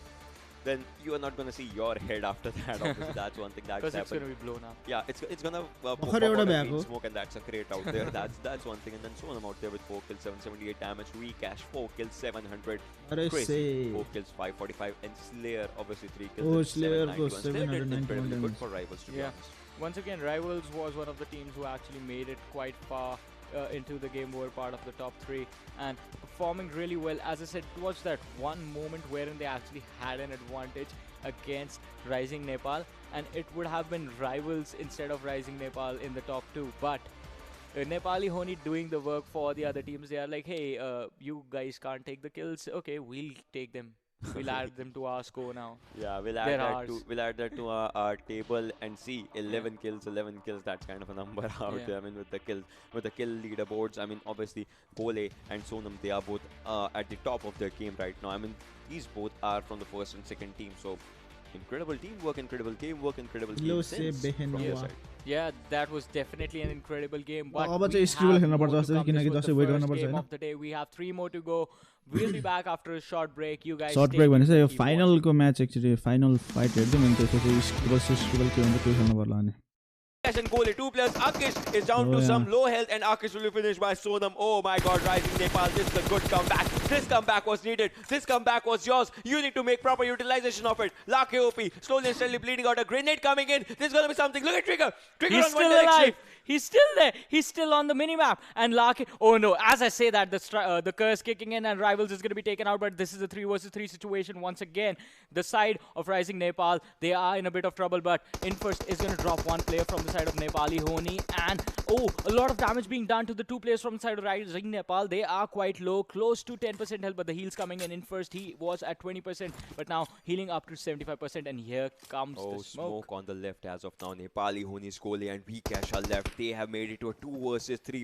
then you are not going to see your head after that. Obviously, that's one thing that's happened. Because it's going to be blown up. Yeah, it's going to pop out of smoke, and that's a crate out there. That's one thing. And then Sonam out there with 4 kills, 778 damage. Recash, 4 kills, 700. Crazy. 4 kills, 545. And Slayer, obviously 3 kills. Oh, Slayer goes 791. Good for Rivals, to be honest. Once again, Rivals was one of the teams who actually made it quite far into the game, were part of the top 3 and performing really well. As I said, it was that one moment wherein they actually had an advantage against Rising Nepal, and it would have been Rivals instead of Rising Nepal in the top 2. But Nepali Ho Ni doing the work for the other teams. They are like, hey, you guys can't take the kills. Okay, we'll take them. We'll add them to our score now. Yeah, we'll add that to our table and see 11 kills. That's kind of a number out there. I mean, with the kill leaderboards. I mean, obviously Kole and Sonam, they are both at the top of their game right now. I mean, these both are from the first and second team. So incredible teamwork, incredible gamework, incredible game sense from their side. Yeah, that was definitely an incredible game. But game of the day. We have 3 more to go. We'll be back after a short break. You guys short break भनेपछि यो फाइनलको match actually final fight हेर्दै मैले त्यसपछि scribble के हुन्छ त्यो खेल्नु पर्ला अनि And Kole, 2 players. Akish is down to some low health, and Akish will be finished by Sonam. Oh my god, Rising Nepal, this is a good comeback. This comeback was needed. This comeback was yours. You need to make proper utilization of it. Lake OP, slowly and steadily bleeding out. A grenade coming in. This is going to be something. Look at Trigger. Trigger on one direction. Alive. He's still there. He's still on the minimap. And Lake, oh no, as I say that, the curse kicking in and Rivals is going to be taken out. But this is a 3 versus 3 situation once again. The side of Rising Nepal, they are in a bit of trouble. But in first is going to drop 1 player from the side of Nepali Ho Ni. And a lot of damage being done to the 2 players from the side of Rising Nepal. They are quite low, close to 10% health. But the heals coming in first, he was at 20%. But now healing up to 75%. And here comes the smoke. On the left as of now. Nepali Ho Ni, Kole and Vikesh are left. They have made it to a 2 versus 3,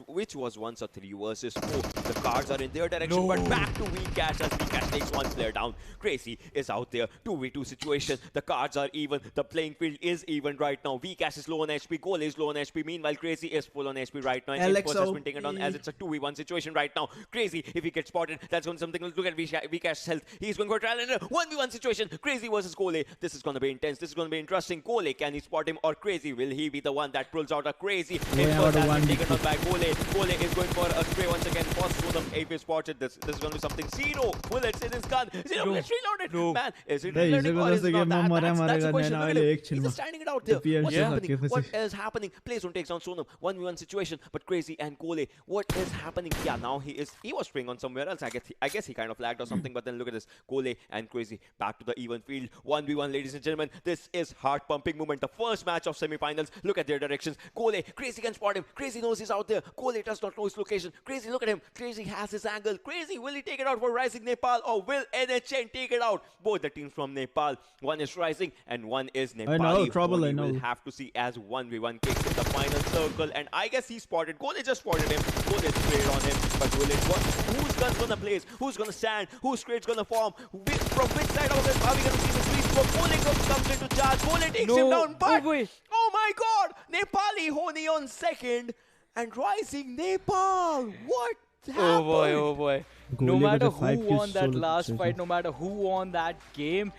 which was once a 3 versus 4. The cards are in their direction, but back to Vikesh as Vikesh takes 1 player down. Crazy is out there, 2v2 situation. The cards are even, the playing field is even right now. Vikesh is low on HP, Kole is low on HP. Meanwhile, Crazy is full on HP right now. And first has been taken on as it's a 2v1 situation right now. Crazy, if he gets spotted, that's going to be something. Look at Vikash's health. He's going for a trial and a 1v1 situation. Crazy versus Kole. This is going to be intense. This is going to be interesting. Kole, can he spot him, or Crazy? Will he be the one that pulls out a Crazy? It first has been taken on by Kole. Kole is going for a spray once again. First Sonam, if he spotted this is going to be something. 0 bullets in his gun. 0 bullets reloaded. Man, is it reloading or is it not that? That's the question. Look at him. He's just standing it out there. What's happening? What is happening? Playzone takes down Sonam. 1v1 situation. But Crazy and Kole, what is happening? Yeah, now he was spraying on somewhere else. I guess he kind of lagged or something. But then look at this. Kole and Crazy back to the even field. 1v1, ladies and gentlemen. This is heart-pumping moment. The first match of semi-finals. Look at their directions. Kole, Crazy can spot him. Crazy knows he's out there. Kole does not know his location. Crazy, look at him. Crazy has his angle. Crazy, will he take it out for Rising Nepal, or will NHN take it out? Both the teams from Nepal. One is Rising and one is Nepali. I know, trouble, I know. We'll have to see as 1v1 kicks in the final circle. And I guess he spotted. Kole just spotted him. Kole sprayed on him. But will it work? Whose gun's gonna blaze? Who's gonna stand? Whose crate's gonna form? From which side of this are we gonna see this lead smoke? Kole comes into charge. Kole takes him down. But oh my god! Nepali Ho Ni on second. And Rising Nepal. What happened? Oh boy. No matter who won that last fight, no matter who won that game.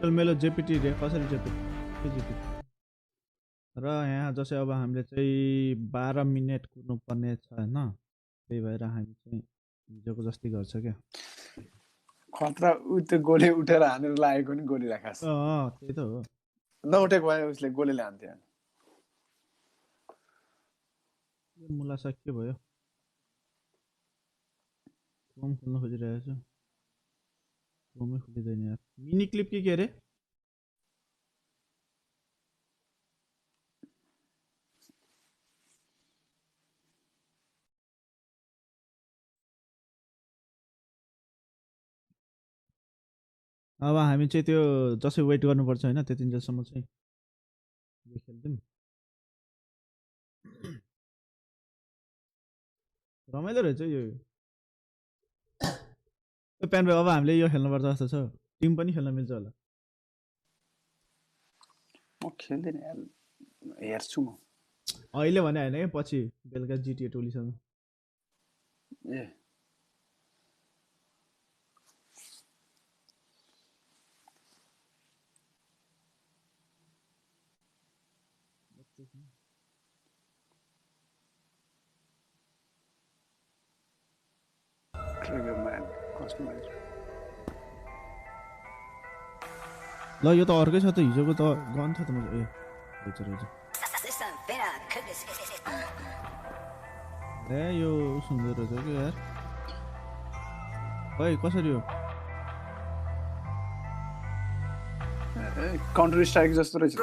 मेरो GPT रे कसरी GPT र यहाँ जसै अब हामीले चाहिँ 12 minute कुर्नु पर्ने छ हैन त्यही भएर हामी चाहिँ हिजोको जस्ती गर्छ के खतरा त्यो गोली उठेर हानेर लागेको नि गोली राखास त्यही त हो नउठेको भए उसले गोलीले हान्थ्यो मुला सक्यो भयो क्रोम खोल्न खोजिरहेको छु क्रोमै खोलिँदैन यार मिनी क्लिप के अरे अब हामी चाहिँ त्यो जसै वेट गर्नुपर्छ होइन त्यतिन्जेलसम्म चाहिँ खेल्छौँ रमाइलो रहेछ यो प्यान भाइ अब हामीले यो खेल्नुपर्छ जस्तो छ टिम पनि खेल्न मिल्छ होला म खेल्दैन यार हेर्छु म अहिले भने हैन के पछि बेलुका जिटिए टोलीसँग ए ट्रिगर म्यान कस्टमाइज ल यो त अर्कै छ त हिजोको त गन थियो त म ए रहेछ ए यो सुन्दर रहेछ के यार भाइ कसरी हो काउन्टर स्ट्राइक जस्तो रहेछ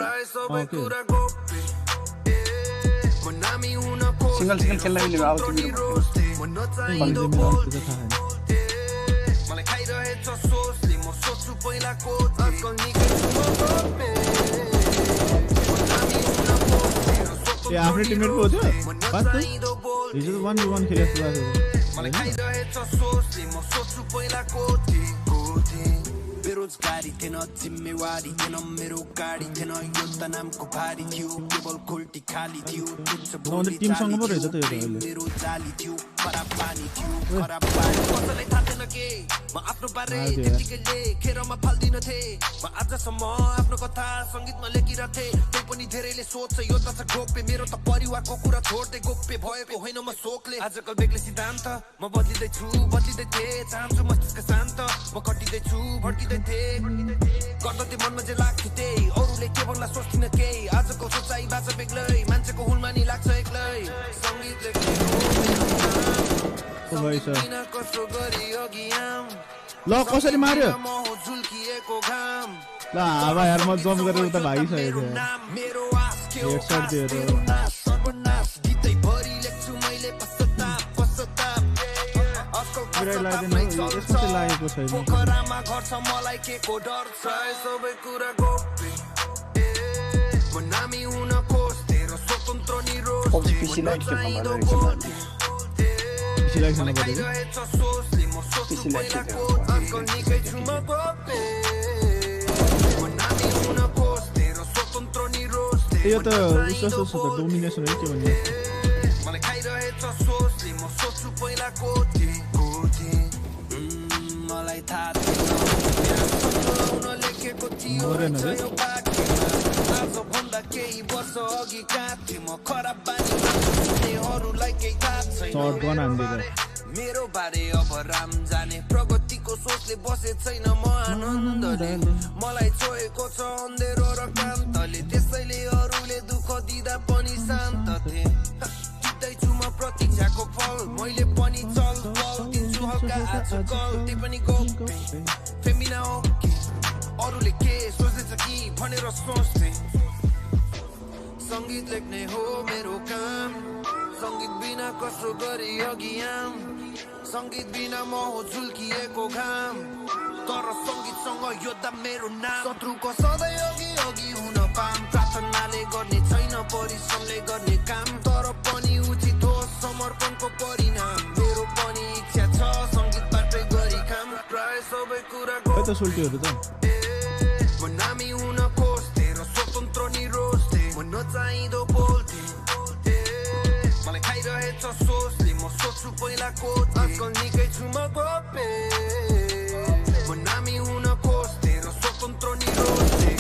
सिंगल खेल्न मिल्ने अब आफ्नै टिममेट पो थियो हिजो त 1v1 खेलेको बेरोजगारी थिएन जिम्मेवारी थिएन मेरो गाडी थिएन यो त नामको भारी थियो केवल कोल्टी खाली थियो टिमसँग पो रहेछ त यो मेरो जाली थियो खराब पानी थियो खराब पानी कसैलाई थाहा थिएन के म आफ्नो बारे त्यतिकै लेखेरमा फाल्दिन थिएँ म आजसम्म आफ्नो कथा सङ्गीतमा लेखिरहेथे त्यही पनि धेरैले सोध्छ यो त छ गोप्य मेरो त परिवारको कुरा छोड्दै गोप्य भएको होइन म शोकले आजकल बेग्लै सिद्धान्त म बदलिँदैछु बदलिँदै थिएँ चाहन्छु मस्तिष्क शान्त म कटिँदैछु भड्किँदै गर्दै मनमा जे लाग्थ्यो त्यही अरूले के भन्ला सोच्थिन केही आजको सोचाइ बाजा बेग्लै मान्छेको हुलमा नि लाग्छ एक्लै सङ्गीतले कसो गरी अघि आम ल कसरी मार्यो झुल्किएको घाम ल हावा यार म जम्प गरेर उता भागिसकेको मेरो आस के सर्वनाश गीतै भरि लेख्छु मैले पश्चाताप लागेको छैन पोखरामा घर छ मलाई के को डर छ सबै कुरा गोप्य म नामी हुन खोज्थे र स्वतन्त्र निरोध यो त उसो छ त डोमिनेसन है के भन्ने मलाई खाइरहेछ सोचले म सोच्छु पहिला कोथे मलाई थाहा थिएन लेखेको थियो आजभन्दा केही वर्ष अघि काथे म खराब बानीहरूलाई केही थाहा छैन मेरो बारे अब राम जाने प्रगतिको सोचले बसे छैन म आनन्दले मलाई छोएको छ अँधेरो र कान्तले त्यसैले अरूले दुःख दिँदा पनि शान्त थिएँ दिँदैछु म प्रतीक्षाको फल मैले पनि चल दिन्छु हल्का आजकल त्यही पनि गोप्य फेमिना हो कि अरूले के सोच्दैछ कि भनेर सोच्थे सङ्गीत लेख्ने हो मेरो काम सङ्गीत बिना कसो गरी अघि आम सङ्गीत बिना म हो झुल्किएको घाम तर सङ्गीतसँग योद्धा मेरो नाम शत्रुको सधैँ अघि अघि हुन पाम प्रार्थनाले गर्ने छैन परिश्रमले गर्ने काम तर पनि उचित होस् समर्पणको परिणाम मेरो पनि इच्छा छ सङ्गीतबाटै गरी काम प्राय सबै कुरा म नामी हुन खोज्थे र स्वतन्त्र निरोज्थे म नचाहिँदो बोल्थे मलाई खाइरहेछ सोचले म सोच्छु पहिला कोथे आजकल निकै छु म गोप्य म नामी हुन खोज्थे र स्वतन्त्र निरोज्थे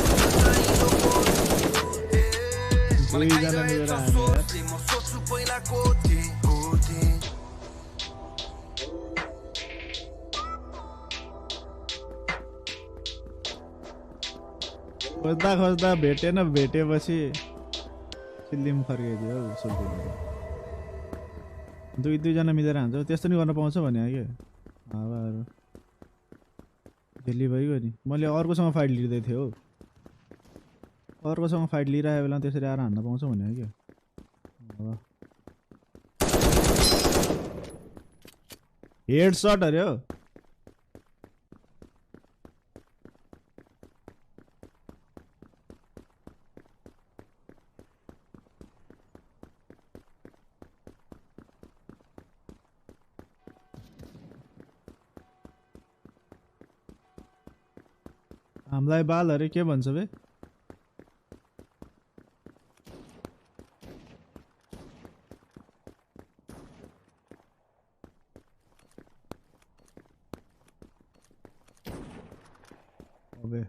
मलाई खाइरहेछ सोचले म सोच्छु पहिला कोथे खोज्दा भेटेन भेटेपछि सिल्लिम फर्काइदियो सोल्टिलो दुई जना मिलेर हान्छ त्यस्तो नि गर्न पाउँछ भने के हावाहरु झेली भइगयो नि मैले अर्कोसँग फाइट लिँदै थिएँ हो अर्कोसँग फाइट लिइरहेको बेला त्यसरी आएर हान्न पाउँछ भने के हेडशट अरे हो हामीलाई बालहरु के भन्छ बे अबे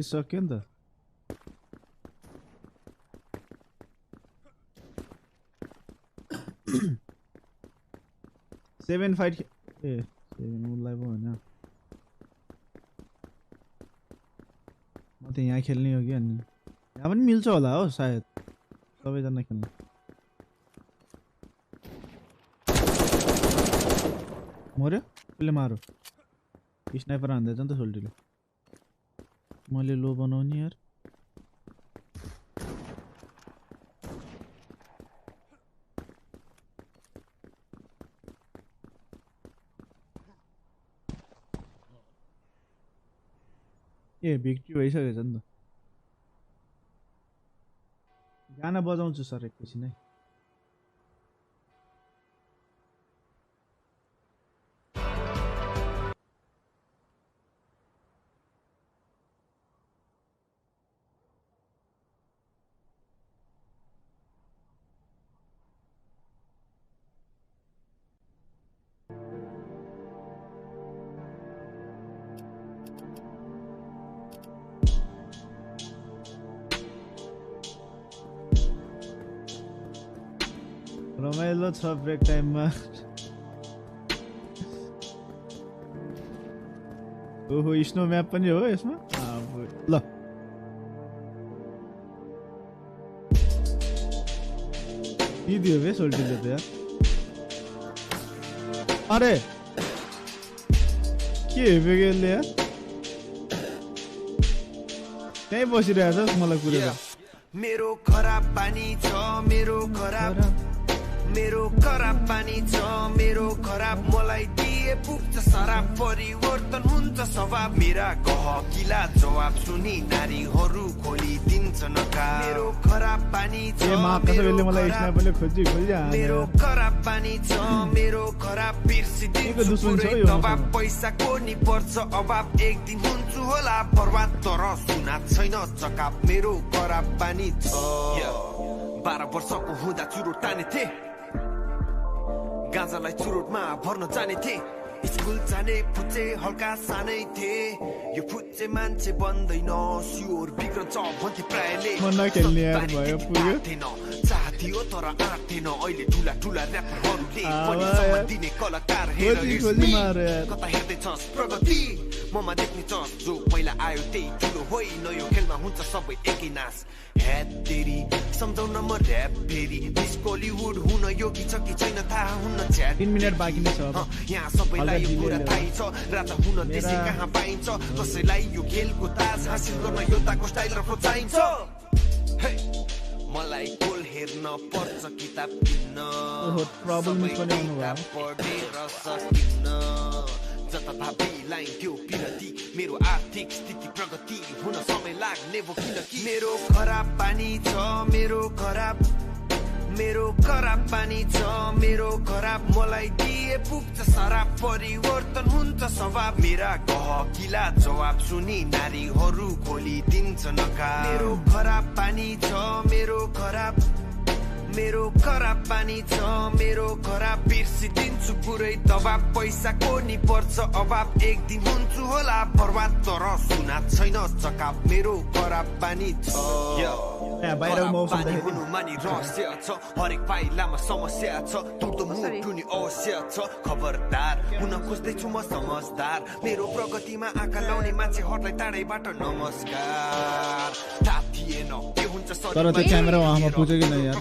सक्यो नि त सेभेन फाइट ए सेभेन उसलाई पो होइन म त यहाँ खेल्ने हो कि अनि यहाँ पनि मिल्छ होला हो सायद सबैजना खेल्ने मर्यो कसले मारो स्नाइपर हान्दैछ नि त सोल्टीले मैले लो बनाउने यार ए भिक्ट्री भइसकेछ नि त गाना बजाउँछु सर एकैछिन है रमाइलो छ ब्रेक टाइममा ओहो स्नो म्याप पनि हो यसमा ल दिदियो बे सोल्टीले त यार अरे के हेबे गेलले यार त्यही बसिरहेछ मलाई कुरेर मेरो खराब पानी छ मेरो खराब पानी छ मेरो खराब मलाई दिए पुग्छ शराब परिवर्तन हुन्छ स्वभाव मेरा गहकिला जवाब सुनि नारीहरू खोली दिन्छ नकाब मेरो खराब पानी छ मेरो खराब पानी छ मेरो खराब बिर्सिदिन्छु दबाब पैसाको नि पर्छ अभाव एक दिन हुन्छु होला बर्बाद तर सुना छैन चकाप मेरो खराब पानी छ 12 वर्षको हुँदा चुरोट ताने थिए गाजालाई चुरोटमा भर्न जाने थिए स्कुल जाने फुच्चे हल्का सानै थिए यो फुच्चे मान्छे बन्दैन स्योर बिग्रन्छ भन्थे प्रायले चाहथियो तर आँटेन अहिले ठुला ऱ्यापरहरूले पनि सम्मान दिने कलाकार कता हेर्दैछस् प्रगति ममा देख्नेछस् जो पहिला आयो त्यही ठुलो होइन यो खेलमा हुन्छ सबै एकै नाश हेतेरी सम्झाउन म ऱ्याप फेरि मिस कोलीवुड हुन योगी छ कि छैन थाहा हुन च्याट 3 मिनेट बाँकी नै छ यहाँ सबैलाई यो कुरा थाहै छ राजा हुन देशै कहाँ पाइन्छ कसैलाई यो खेलको ताज हासिल गर्न योद्धाको स्टाइल र फ्लो चाहिन्छ मलाई गोल हेर्न पर्छ किताब किन्न पढेर सकिन्न जता भाबीलाई त्यो पिरती मेरो आर्थिक स्थिति प्रगति हुन समय लाग्ने भो किनकि मेरो खराब पानी छ मेरो खराब मेरो खराब पानी छ मेरो खराब मलाई दिए पुग्छ शराब परिवर्तन हुन्छ स्वभाव मेरा गहकिला जवाब सुनि नारीहरू खोलिदिन्छ नकाब मेरो खराब पानी छ मेरो खराब पानी छ मेरो खराब बिर्सिदिन्छु पुरै दबाब पैसाको नि पर्छ अभाव एक दिन हुन्छु होला बर्बाद तर सुना छैन चकाप मेरो खराब पानी छ मानी रहस्य छ हरेक पाइलामा समस्या छ तुर्दो मुटु नि अवश्य छ खबरदार हुन खोज्दैछु म समझदार मेरो प्रगतिमा आँखा लाउने मान्छेहरूलाई टाढैबाट नमस्कार थाहा थिएन के हुन्छ तर त्यो क्यामेरा वहाँमा पुग्यो कि नहीं यार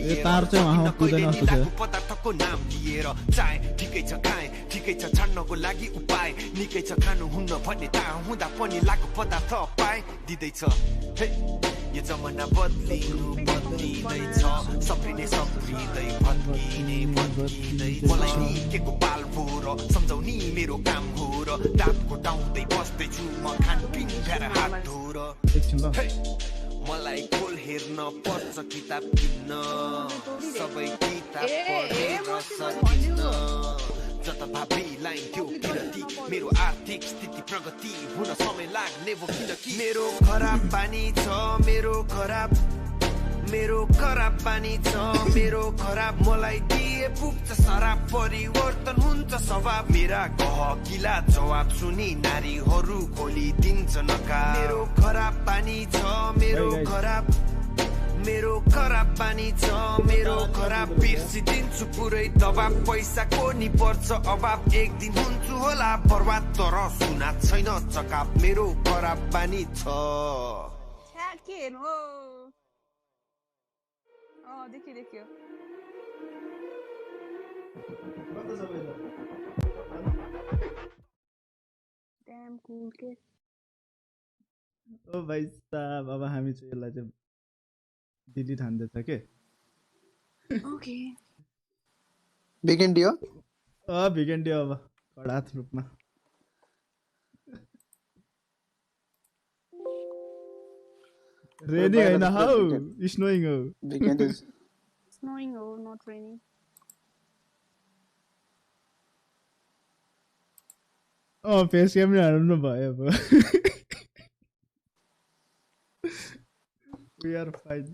यो तार चाहिँ वहाँमा पुग्दैन जस्तो छ पदार्थको नाम लिएर चाहे ठिकै छ खाए ठिकै छ छाड्नको लागि उपाय निकै छ खानु हुन्न भन्ने थाहा हुँदा पनि लागु पदार्थ पाए दिँदैछ यो जमाना बदलिँदैछ सप्रिँदै भत्किँदै मलाई नि के को पाल हो र सम्झाउनी मेरो काम हो र दाँत घोटाउँदै बस्दैछु म खानपिन खाएर हात धोर मलाई खोल हेर्न पर्छ किताब किन्न सबै किताब पढेर सकिन्न जत भावी लाइन थियो विरति मेरो आर्थिक स्थिति प्रगति हुन समय लाग्ने भो किनकि मेरो खराब पानी छ मेरो खराब पानी छ मेरो खराब मलाई दिए पुग्छ शराब परिवर्तन हुन्छ स्वभाव मेरा गहकिला जवाब सुनि नारीहरू खोलिदिन्छ नकाब मेरो खराब पानी छ मेरो खराब पानी छ मेरो खराब बिर्सिदिन्छु पुरै दबाब पैसाको नि पर्छ अभाव एक दिन हुन्छु होला बर्बाद तर सुना छैन चकाप मेरो खराब पानी छ देखियो Damn cool kid. ओ भाइ साहब अब हामी चाहिँ यसलाई चाहिँ डिलिट हान्दैछ के ओके वीकेन्डी हो वीकेन्डी अब कडा रूपमा रेनी हैन हाउ स्नोइङ हो वीकेन्डी snowing or not raining face camera हाल्नु भयो अब we are fine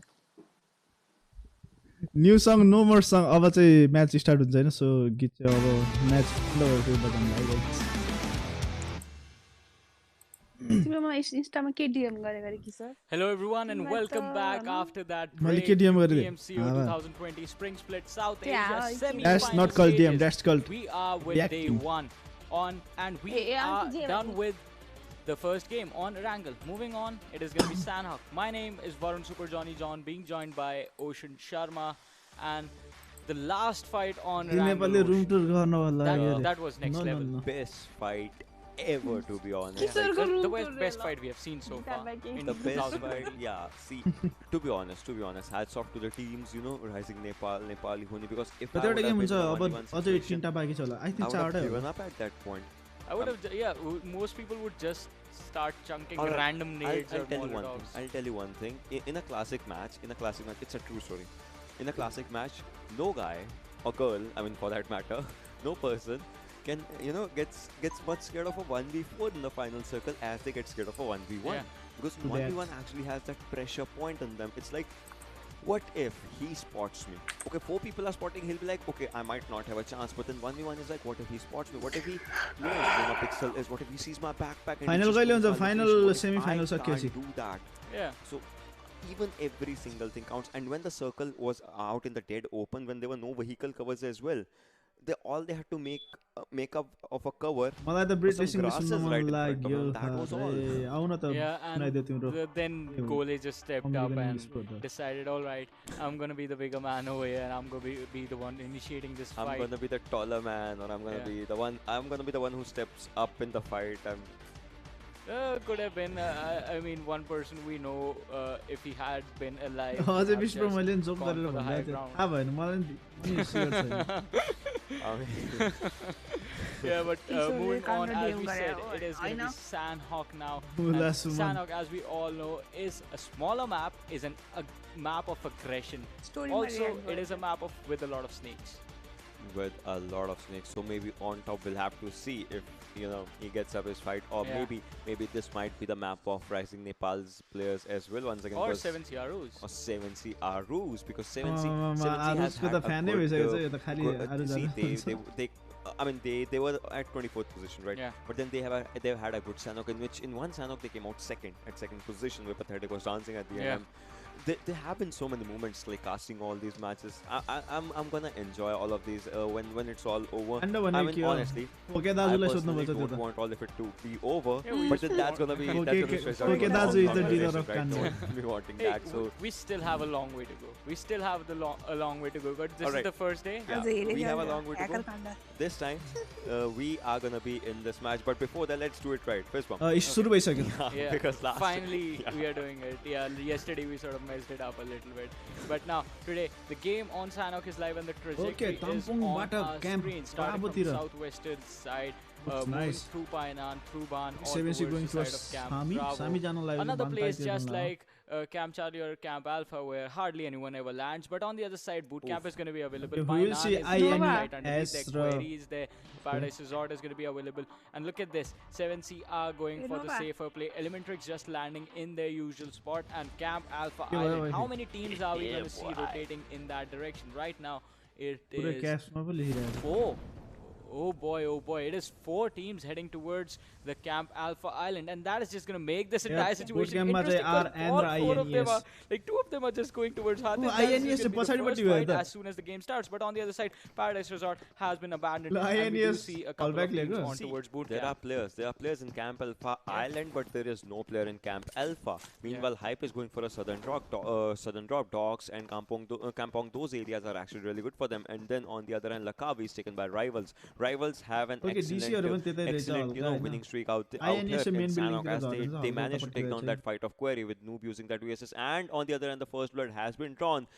new song no more song अब चाहिँ म्याच स्टार्ट हुन्छ हैन सो गीत चाहिँ अब म्याच फ्लो बजाउनु आइरहेको छ Hello everyone and welcome back after that break. PMCO 2020 Spring Split South Asia semi-finals. That's not called DM, that's called we are with day 1 on and we are done with the first game on Erangel. Moving on, it is going to be Sanhok. My name is Varun Super Johnny John, being joined by Ocean Sharma, and the last fight on Erangel, that was next level. Best fight ever, to be honest. The best fight we have seen so far. In the best fight, yeah. See, to be honest, hats off to the teams, you know, Rising Nepali Ho Ni, because if I would have been given up at that point. I would have, most people would just start chunking random nades or molotovs. I'll tell you one thing. In a classic match, it's a true story. In a classic match, no guy or girl, I mean for that matter, no person can, gets much scared of a 1v4 in the final circle as they get scared of a 1v1. Yeah. Because 1v1 actually has that pressure point on them. It's like, what if he spots me? Okay, 4 people are spotting, he'll be like, okay, I might not have a chance. But then 1v1 is like, what if he spots me? What if he knows where my pixel is? What if he sees my backpack? And final semi-finals I can't do that. Yeah. So even every single thing counts. And when the circle was out in the dead open, when there were no vehicle covers as well, all they had to make up of a cover. That was all. Yeah, and then Gole just stepped up and decided, all right, I'm gonna be the bigger man over here, and I'm gonna be the one initiating this fight. I'm gonna be the taller man, or I'm gonna be the one. I'm gonna be the one who steps up in the fight. Could have been. I mean, one person we know, if he had been alive. Yeah, but moving on, as we said, it is going to be Sanhok now. Sanhok, as we all know, is a smaller map, is a map of aggression. Also, it is a map with a lot of snakes. With a lot of snakes, so maybe on top we'll have to see if he gets up his fight, or maybe this might be the map of Rising Nepal's players as well once again. Or 7CRUs. Or 7CRUs, because 7C has had a good, they were at 24th position, right? Yeah. But then they've had a good Sanhok, in which in one Sanhok they came out second position, where Pathetic was dancing at the end. There have been so many moments like casting all these matches. I'm gonna enjoy all of these when it's all over. I mean, honestly, I personally don't want all of it to be over, but then that's gonna be stressed out. Be wanting that. So we still have a long way to go. We still have a long way to go. But this is the first day. Yeah, we have a long way to go. This time, we are gonna be in this match. But before that, let's do it right. First one. Yeah, because finally we are doing it. Yeah, yesterday we sort of messed it up a little bit. But now, today, the game on Sanhok is live and the trajectory is on our screen. Starting from the southwestern side, moving through Painan, through Ban, all towards the side of Camp Bravo. Another place just like Camp Charlie or Camp Alpha, where hardly anyone ever lands. But on the other side, boot camp is going to be available. We will see right underneath their queries. The Paradise Resort is going to be available. And look at this, 7C are going for the safer play. Elementrix just landing in their usual spot, and Camp Alpha Island. How many teams are we going to see rotating in that direction? Right now, it is 4. Oh boy, it is 4 teams heading towards the Camp Alpha Island, and that is just going to make this entire situation interesting. All 4 of them are, like 2 of them are just going towards Hath. As soon as the game starts. But on the other side, Paradise Resort has been abandoned. And we do see a couple of teams on towards boot camp. There are players in Camp Alpha Island, but there is no player in Camp Alpha. Meanwhile, Hype is going for a southern drop. Docks and Kampong, those areas are actually really good for them. And then on the other hand, Lakavi is taken by Rivals. Rivals have an excellent winning streak out there in Sanhok, as they managed to take down that fight of Query with Noob using that VSS. And on the other hand, the first blood has been drawn.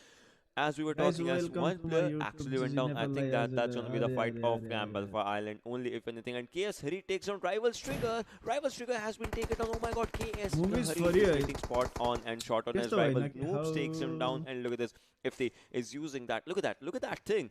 As we were talking, as one player actually went down, I think that's going to be the fight of Camp Alpha Island, only if anything. And KS Hari takes down Rivals Trigger. Rivals Trigger has been taken down. Oh my god, KS Hari is getting spot on and shot on his rival. Noobs takes him down, and look at this. If they is using that, look at that thing.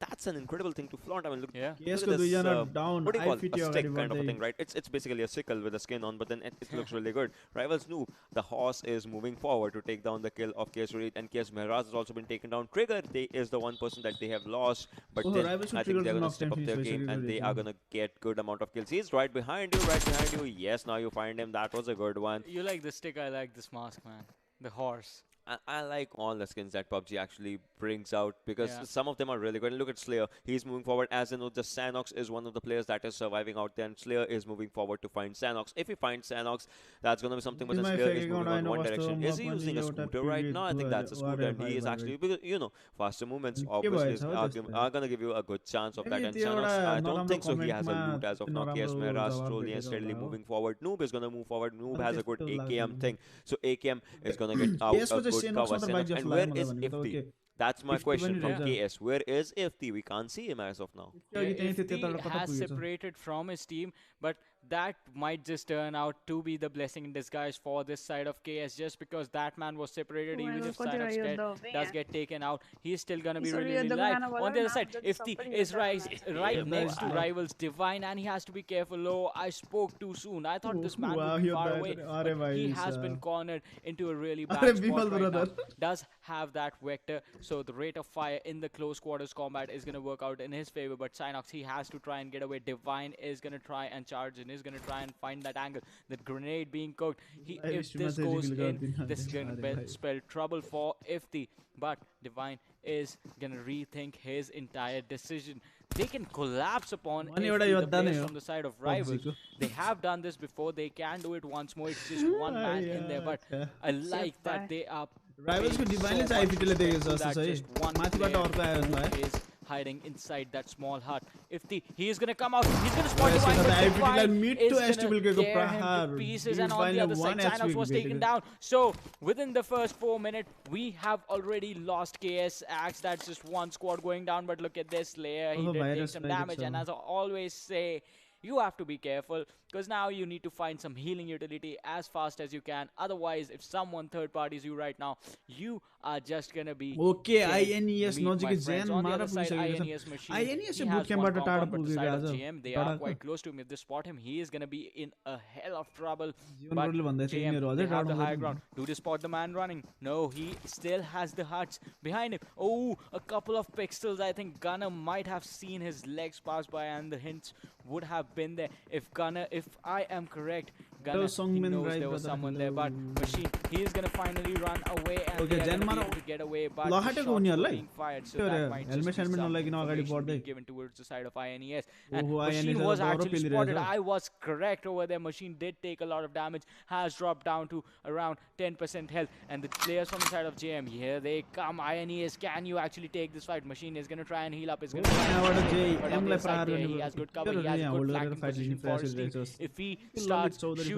That's an incredible thing to flaunt. I mean, look at this. What do you call it? A stick kind of a thing, right? It's basically a sickle with a skin on, but then it looks really good. Rivals Noob, the horse is moving forward to take down the kill of KS Hari, and KS Mehraj has also been taken down. Trigger is the one person that they have lost, but then I think they're going to step up their game and they are going to get good amount of kills. He's right behind you. Yes, now you find him. That was a good one. You like the stick, I like this mask, man. The horse. I like all the skins that PUBG actually brings out, because some of them are really good. And look at Slayer. He's moving forward. As you know, the Sanox is one of the players that is surviving out there, and Slayer is moving forward to find Sanox. If he finds Sanox, that's going to be something, but the Slayer is moving on one direction. Is he using a scooter right now? I think that's a scooter, and he is actually, because, faster movements obviously are going to give you a good chance of that. And Sanox, I don't think so. He has a loot as of now. KS Mehraj slowly and steadily moving forward. Noob is going to move forward. Noob has a good AKM thing. So AKM is going to get out a good cover. And where is Ifti? That's my question from KS. Where is Ifti? We can't see him as of now. Ifti has separated from his team, but that might just turn out to be the blessing in disguise for this side of KS, just because that man was separated. Even if Sanhok does get taken out, he's still gonna be really live. On the other side, Ifti is right next to Rivals Divine, and he has to be careful. Oh, I spoke too soon. I thought this man would be far away, but he has been cornered into a really bad spot right now. Does have that vector, so the rate of fire in the close quarters combat is gonna work out in his favor. But Synox, he has to try and get away. Divine is gonna try and charge in, is going to try and find that angle. That grenade being cooked. If this goes in, this is going to spell trouble for Ifti. But Divine is going to rethink his entire decision. They can collapse upon Ifti, the players from the side of Rivals. They have done this before. They can do it once more. It's just one man in there. But I like that they are... Rivals को Divine चाहिए फिटले देखेको जस्तो छ है. माथिबाट अर्को आयो जस्तो है. hiding inside that small hut. If he is gonna come out, he's gonna spot the Vine, but the Vine is gonna tear him to pieces. And on the other side, Sanhok was taken down. So within the first 4 minutes, we have already lost KS Axe. That's just one squad going down. But look at this Slayer. He did take some damage. And as I always say, you have to be careful, because now you need to find some healing utility as fast as you can. Otherwise, if someone third parties you right now, you are just gonna be okay. INES नजिकै Jyanmaara पुगिसकेको छ. INES चाहिँ boot camp बाट टाढा पुगेको आज. They are quite close to him. If they spot him, he is gonna be in a hell of trouble. But JM, they have the high ground. Do they spot the man running? No, he still has the huts behind him. Oh, a couple of pixels. I think Gunner might have seen his legs pass by, and the hints would have been there. If I am correct, Gunner, he knows there was someone there, but Machine, he is gonna finally run away, and they are gonna be able to get away, but the shots were being fired, so that might just be some information being given towards the side of INES. And Machine was actually spotted. I was correct over there. Machine did take a lot of damage, has dropped down to around 10% health, and the players from the side of JM, here they come. INES, can you actually take this fight? Machine is gonna try and heal up. He's gonna try and heal, but on the side there, he has good cover. He has good flanking position for his team. If he starts shooting,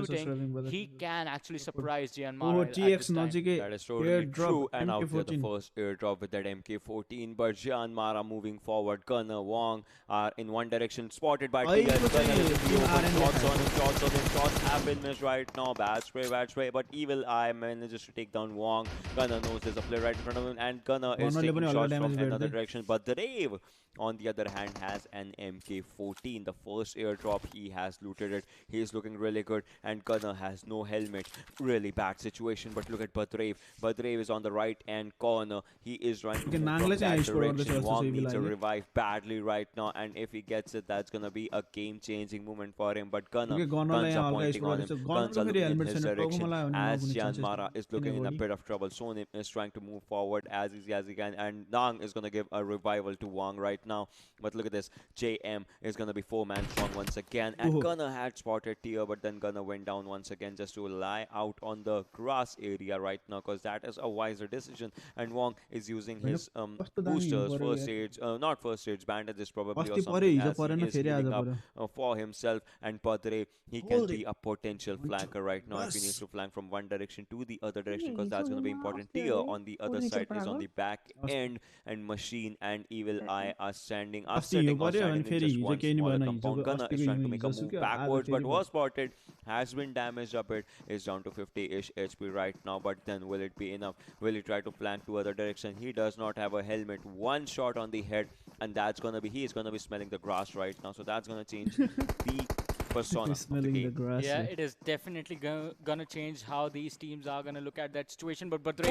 he can actually surprise Jyanmaara. That is totally true, and out here the first airdrop with that MK14, but Jyanmaara moving forward. Gunner, Wong are in one direction, spotted by TS. Gunner is in the open, shots on him, shots have been missed right now. Bad spray, but Evil Eye manages to take down Wong. Gunner knows there's a player right in front of him, and Gunner is taking shots from another direction, but the Rave, on the other hand, has an MK14. The first airdrop, he has looted it. He is looking really good, and Gunner has no helmet. Really bad situation, but look at Badrev. Badrev is on the right-hand corner. He is running from that direction. Wong needs a revive badly right now, and if he gets it, that's going to be a game-changing moment for him. But Gunner, guns are pointing on him. Guns are looking in his direction as Jyanmaara is looking in a bit of trouble. Sonim is trying to move forward as easy as he can, and Nang is going to give a revival to Wong right now. But look at this, JM is going to be 4-man strong once again, and Gunner had spotted Tier, but then Gunner went down once again just to lie out on the grass area right now, because that is a wiser decision. And Wong is using his boosters, first aids, not first aids, bandages probably, or something, as he is healing up for himself. And Padre, he can be a potential flanker right now if he needs to flank from one direction to the other direction, because that's going to be important. Tier on the other side is on the back end, and Machine and Evil Eye are standing in just one smaller compound. Gunner is trying to make a move backwards, but was spotted, has been damaged a bit, is down to 50-ish HP right now, but then will it be enough? Will he try to flank to other direction? He does not have a helmet. One shot on the head, and that's gonna be, he is gonna be smelling the grass right now, so that's gonna change the persona of the game. Yeah, it is definitely gonna change how these teams are gonna look at that situation. But Badrev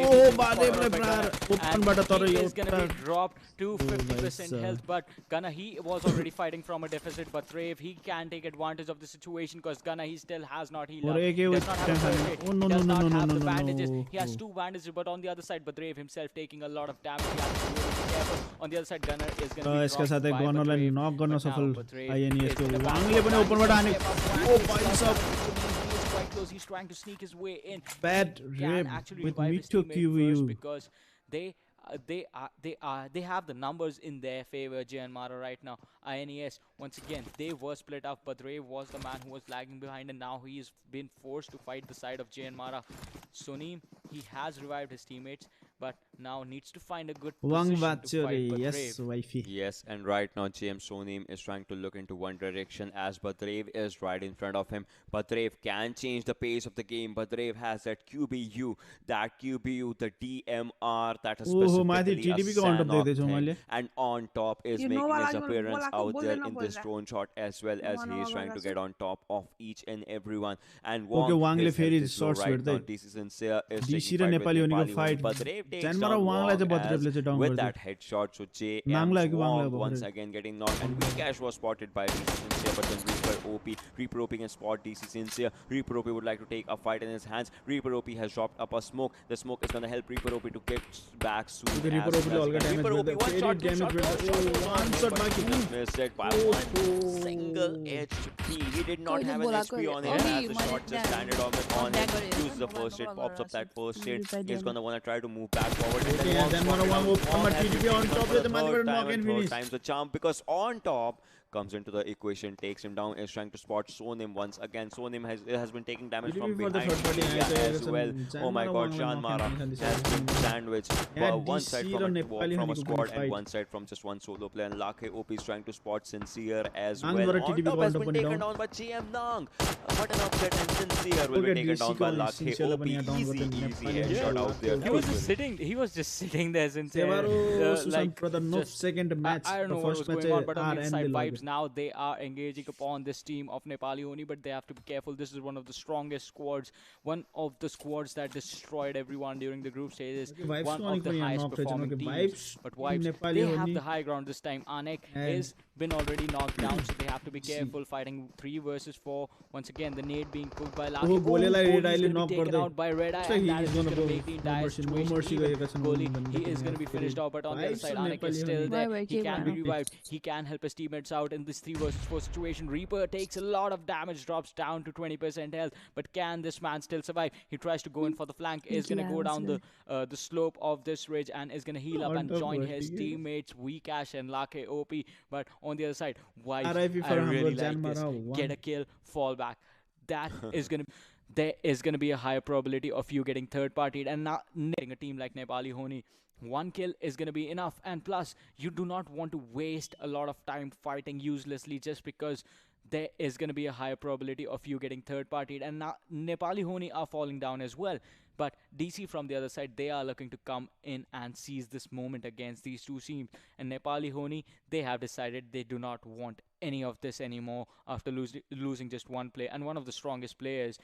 is gonna be dropped to 50% health. But Gunner, he was already fighting from a deficit. But Brave, he can take advantage of the situation, because Gunner, he still has not healed up. He does not have a first aid. He does not have the bandages. He has 2 bandages, but on the other side, Badrev himself taking a lot of damage. He has to be really careful. On the other side, Gunner is going to be dropped by Badrev. Quite close. He's trying to sneak his way in. Bad rib with Mito QU, because they have the numbers in their favor. Jyanmaara right now. INES, once again, they were split up. Badrev was the man who was lagging behind, and now he's been forced to fight the side of Jyanmaara. Sonim, he has revived his teammates, but now needs to find a good position to fight Badrev. Yes, wifey. Yes, and right now James Sonim is trying to look into one direction as Badrev is right in front of him. Badrev can change the pace of the game. Badrev has that QBU, the DMR, that is specifically a Sanhok, and on top is making his appearance out there in this drone shot, as well as he is trying to get on top of each and everyone. And Wong is right now. DC Sincere is taking Nepali Ho Ni fight. Badrev takes down Wong with that headshot. So JM Wong once again getting knocked, and Vikesh was spotted by DC Sincere, but then Reaper OP can spot DC Sincere. Reaper OP would like to take a fight in his hands. Reaper OP has dropped up a smoke. The smoke is going to help Reaper OP to get back soon. Reaper OP one shot, missed it by one single HP. He did not have an HP on him as the shot just landed on him. Uses the first hit, pops up that first hit. He's going to want to try to move back forward. Okay, and then one from a TDP on top with the third time's a charm, because on top comes into the equation, takes him down, is trying to spot Sonim once again. Sonim has been taking damage from behind as well. Oh my god, Jyanmaara has been sandwiched. One side from a squad and one side from just one solo player. And Lakhe OP is trying to spot Sincere as well. On top has been taken down by GM Nang. What an upset, and Sincere will be taken down by Lakhe OP. Easy headshot out there. He was just sitting there, Sincere. Like for the second match. I don't know what was going on, but on the inside vibes now they are engaging upon this team of Nepali Ho Ni, but they have to be careful. This is one of the strongest squads, one of the squads that destroyed everyone during the group stages, one of the highest performing teams. But Vibes, they have the high ground this time. Anek has been already knocked down, so they have to be careful fighting 3 versus 4. Once again, the nade being cooked by Lucky. He's going to be taken out by Red Eye, and that is going to make the entire situation. He is going to be finished off, but on the other side, Anek is still there. He can be revived. He can help his teammates out in this 3 versus 4 situation. Reaper takes a lot of damage, drops down to 20% health, but can this man still survive? He tries to go in for the flank, is going to go down the slope of this ridge and is going to heal up and join his teammates Vikash and Lakhe OP. But on the other side, Wise, I really like this. Get a kill, fall back. That is going to... There is going to be a higher probability of you getting third-partied, and not getting a team like Nepali Ho Ni. 1 kill is going to be enough, and plus you do not want to waste a lot of time fighting uselessly just because there is going to be a higher probability of you getting third-partied. And now Nepali Ho Ni are falling down as well, but DC from the other side, they are looking to come in and seize this moment against these two teams. And Nepali Ho Ni, they have decided they do not want any of this anymore after losing just 1 play. And one of the strongest players,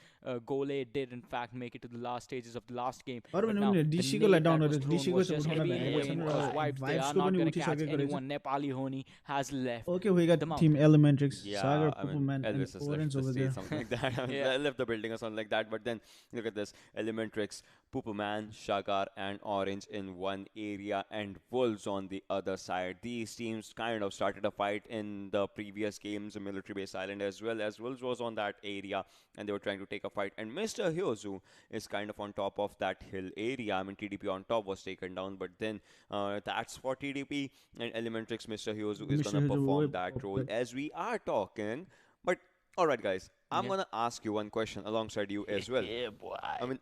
Gole, did in fact make it to the last stages of the last game. But now, the nade that was thrown was just heavy in the lane, because Vibes, they are not going to catch anyone. Nepali Ho Ni has left. Okay, we got Team Elementrix, Sagar, Pupuman, and Orange over there. Something like that. I left the building or something like that, but then look at this. Elementrix, Pupuman, Shagar and Orange in one area and Wolves on the other side. These teams kind of started a fight in the previous games, a military base island, as well as Wolves was on that area and they were trying to take a fight. And Mr. Hyozu is kind of on top of that hill area. I mean, TDP on top was taken down, but then that's for TDP, and Elementrix, Mr. Hyozu is going to perform that role as we are talking. But alright guys, I'm going to ask you one question alongside you as well. Yeah, boy. I mean,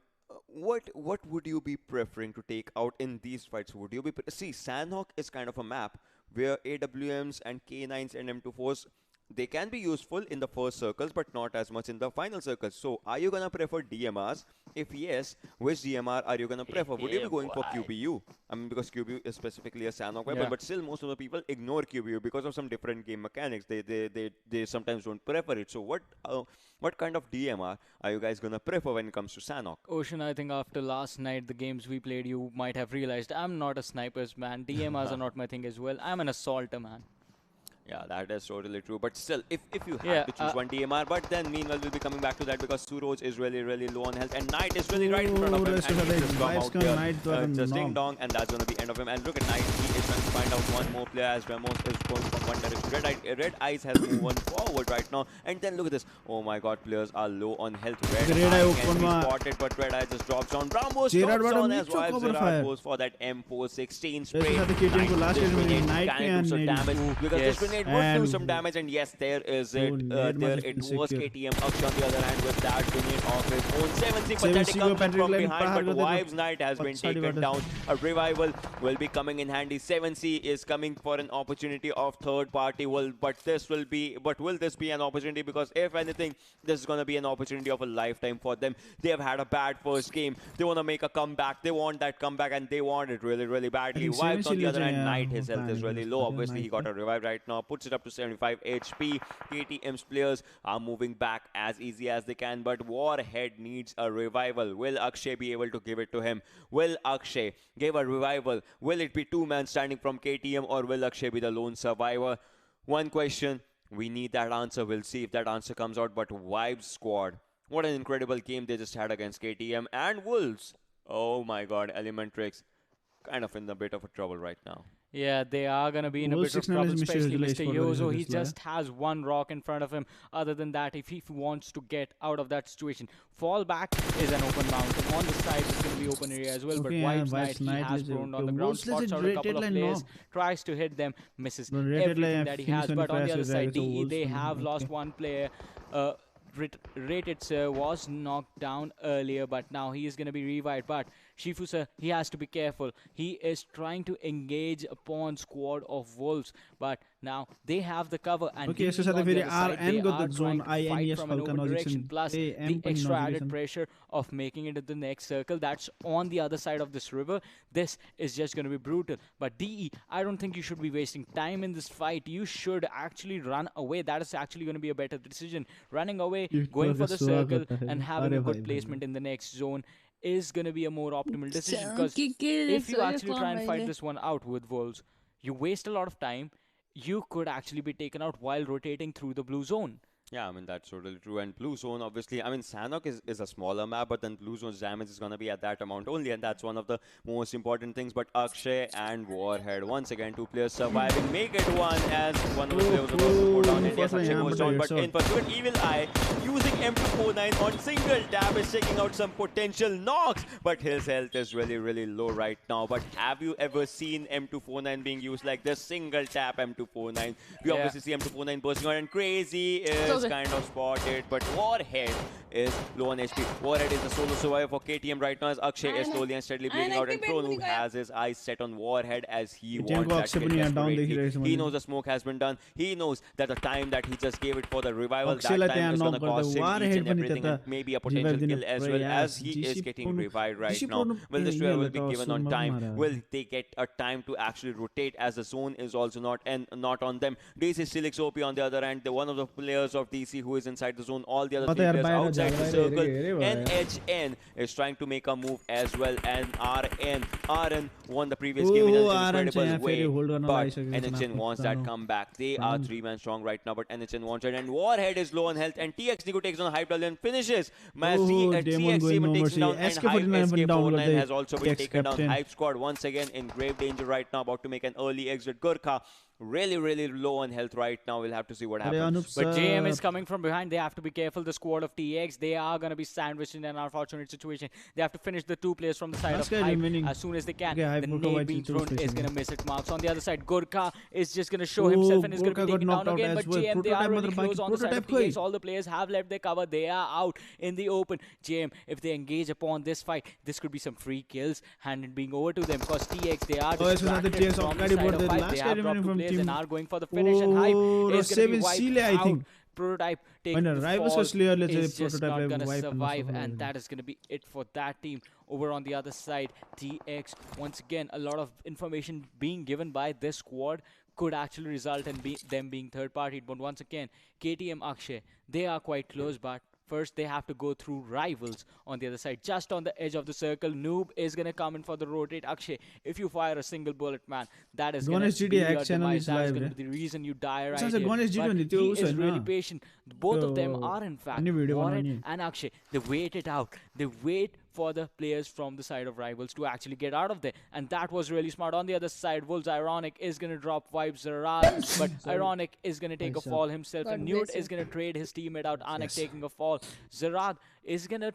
what would you be preferring to take out in these fights? Would you be see, Sanhok is kind of a map where AWMs and K9s and M24s, they can be useful in the first circles but not as much in the final circles. So are you gonna prefer DMRs? If yes, which DMR are you gonna prefer? Would you be going for QBU? I mean, because QBU is specifically a Sanhok weapon, but still most of the people ignore QBU because of some different game mechanics. They sometimes don't prefer it. So what kind of DMR are you guys gonna prefer when it comes to Sanhok? Ocean, I think after last night, the games we played, you might have realized I'm not a snipers man. DMRs are not my thing as well. I'm an assaulter man. Yeah, that is totally true. But still, if you have to choose one DMR, but then meanwhile we'll be coming back to that because Suroj is really low on health and Knight is really right in front of him. And he's just come out here, just ding dong, and that's going to be end of him. And look at Knight, he is trying to find out one more player as Ramos is going from one direction. Red Eyes has moved forward right now. And then look at this. Oh my god, players are low on health. Red Eye can be spotted, but Red Eye just drops down. Ramos drops down as well. Gerard goes for that M416 spray. Knight can do some damage because this grenade would do some damage, and yes, there is it. There it was KTM Akshay on the other hand with that grenade of his own. 7C pathetic comes from behind, but Vibes Knight has been taken down. A revival will be coming in handy. 7C is coming for an opportunity of third party. Will this be an opportunity? Because if anything, this is going to be an opportunity of a lifetime for them. They have had a bad first game. They want to make a comeback. They want that comeback, and they want it really badly. Vibes on the other hand, Knight, his health is really low. Obviously, he got a revive right now. Puts it up to 75 HP. KTM's players are moving back as easy as they can, but Warhead needs a revival. Will Akshay be able to give it to him? Will Akshay give a revival? Will it be 2 men standing from KTM, or will Akshay be the lone survivor? One question. We need that answer. We'll see if that answer comes out. But Vibes squad, what an incredible game they just had against KTM and Wolves. Oh my god, Elementrix kind of in a bit of a trouble right now. Yeah, they are going to be in a bit of trouble, especially Mr. Yozo. He just has one rock in front of him. Other than that, if he wants to get out of that situation, fall back is an open mountain. On the side, it's going to be open area as well. But White's Knight, he has thrown on the ground, spots out a couple of players, tries to hit them, misses everything that he has. But on the other side, DE, they have lost one player. Rated Sir was knocked down earlier, but now he is going to be revived. But Shifu Sir, he has to be careful. He is trying to engage upon squad of wolves, but now they have the cover, and okay, so they are trying to fight from an open direction. Plus the extra added pressure of making it to the next circle that's on the other side of this river. This is just going to be brutal. But DE, I don't think you should be wasting time in this fight. You should actually run away. That is actually going to be a better decision. Running away, going for the circle, and having a good placement in the next zone is going to be a more optimal decision, because if you actually try and fight this one out with wolves, you waste a lot of time. You could actually be taken out while rotating through the blue zone. Yeah, I mean, that's totally true. And Blue Zone, obviously, I mean, Sanhok is a smaller map, but then Blue Zone's damage is going to be at that amount only, and that's one of the most important things. But Akshay and Warhead, once again, two players surviving, make it one as one of the players was about to go down. Yes, Akshay goes down, but in pursuit, Evil Eye using M249 on single tap is checking out some potential knocks, but his health is really, really low right now. But have you ever seen M249 being used like this? Single tap M249. We obviously see M249 bursting out, and Crazy is kind of spotted, but Warhead is low on HP. Warhead is the solo survivor for KTM right now, as Akshay is slowly and steadily bleeding out, and Pronu has his eyes set on Warhead as he wants that kill desperately. He knows the smoke has been done. He knows that the time that he just gave it for the revival, that time is going to cost him each and everything, and maybe a potential kill as well, as he is getting revived right now. Will this duel will be given on time? Will they get a time to actually rotate, as the zone is also not on them? DC still XOP on the other end. One of the players of DC who is inside the zone, all the other three players outside the circle. NHN is trying to make a move as well, and RN won the previous game in an incredible way, but NHN wants that comeback. They are 3-man strong right now, but NHN wants it, and Warhead is low on health, and TX Nico takes on Hype Level and finishes. TX Demon takes him down, and Hype SK49 has also been taken down. Hype squad once again in grave danger right now, about to make an early exit. Gurkha really low on health right now. We'll have to see what happens. But JM is coming from behind. They have to be careful. The squad of TX, they are going to be sandwiched in an unfortunate situation. They have to finish the two players from the side of Hype as soon as they can. The nade being thrown is going to miss it marks. On the other side, Gurkha is just going to show himself and is going to be taken down again. But JM, they are really close on the side of TX. All the players have left their cover. They are out in the open. JM, if they engage upon this fight, this could be some free kills handed being over to them, because TX, they are distracted from the side of Hype. They have dropped two players and are going for the finish, and Hype is going to be wiped out. Prototype taking the fall is just not going to survive, and that is going to be it for that team. Over on the other side, TX, once again, a lot of information being given by this squad could actually result in them being third-partied. But once again, KTM Akshay, they are quite close, but first, they have to go through rivals on the other side. Just on the edge of the circle, Noob is going to come in for the rotate. Akshay, if you fire a single bullet, man, that is going to be your demise. That is going to be the reason you die right here. But he is really patient. Both of them are, in fact, Warren and Akshay. They wait it out. They wait for the players from the side of rivals to actually get out of there, and that was really smart. On the other side, Wolves Ironic is going to drop vibes Zarad, but Ironic is going to take a fall himself, and Newt is going to trade his teammate out. Anik taking a fall. Zarad is going to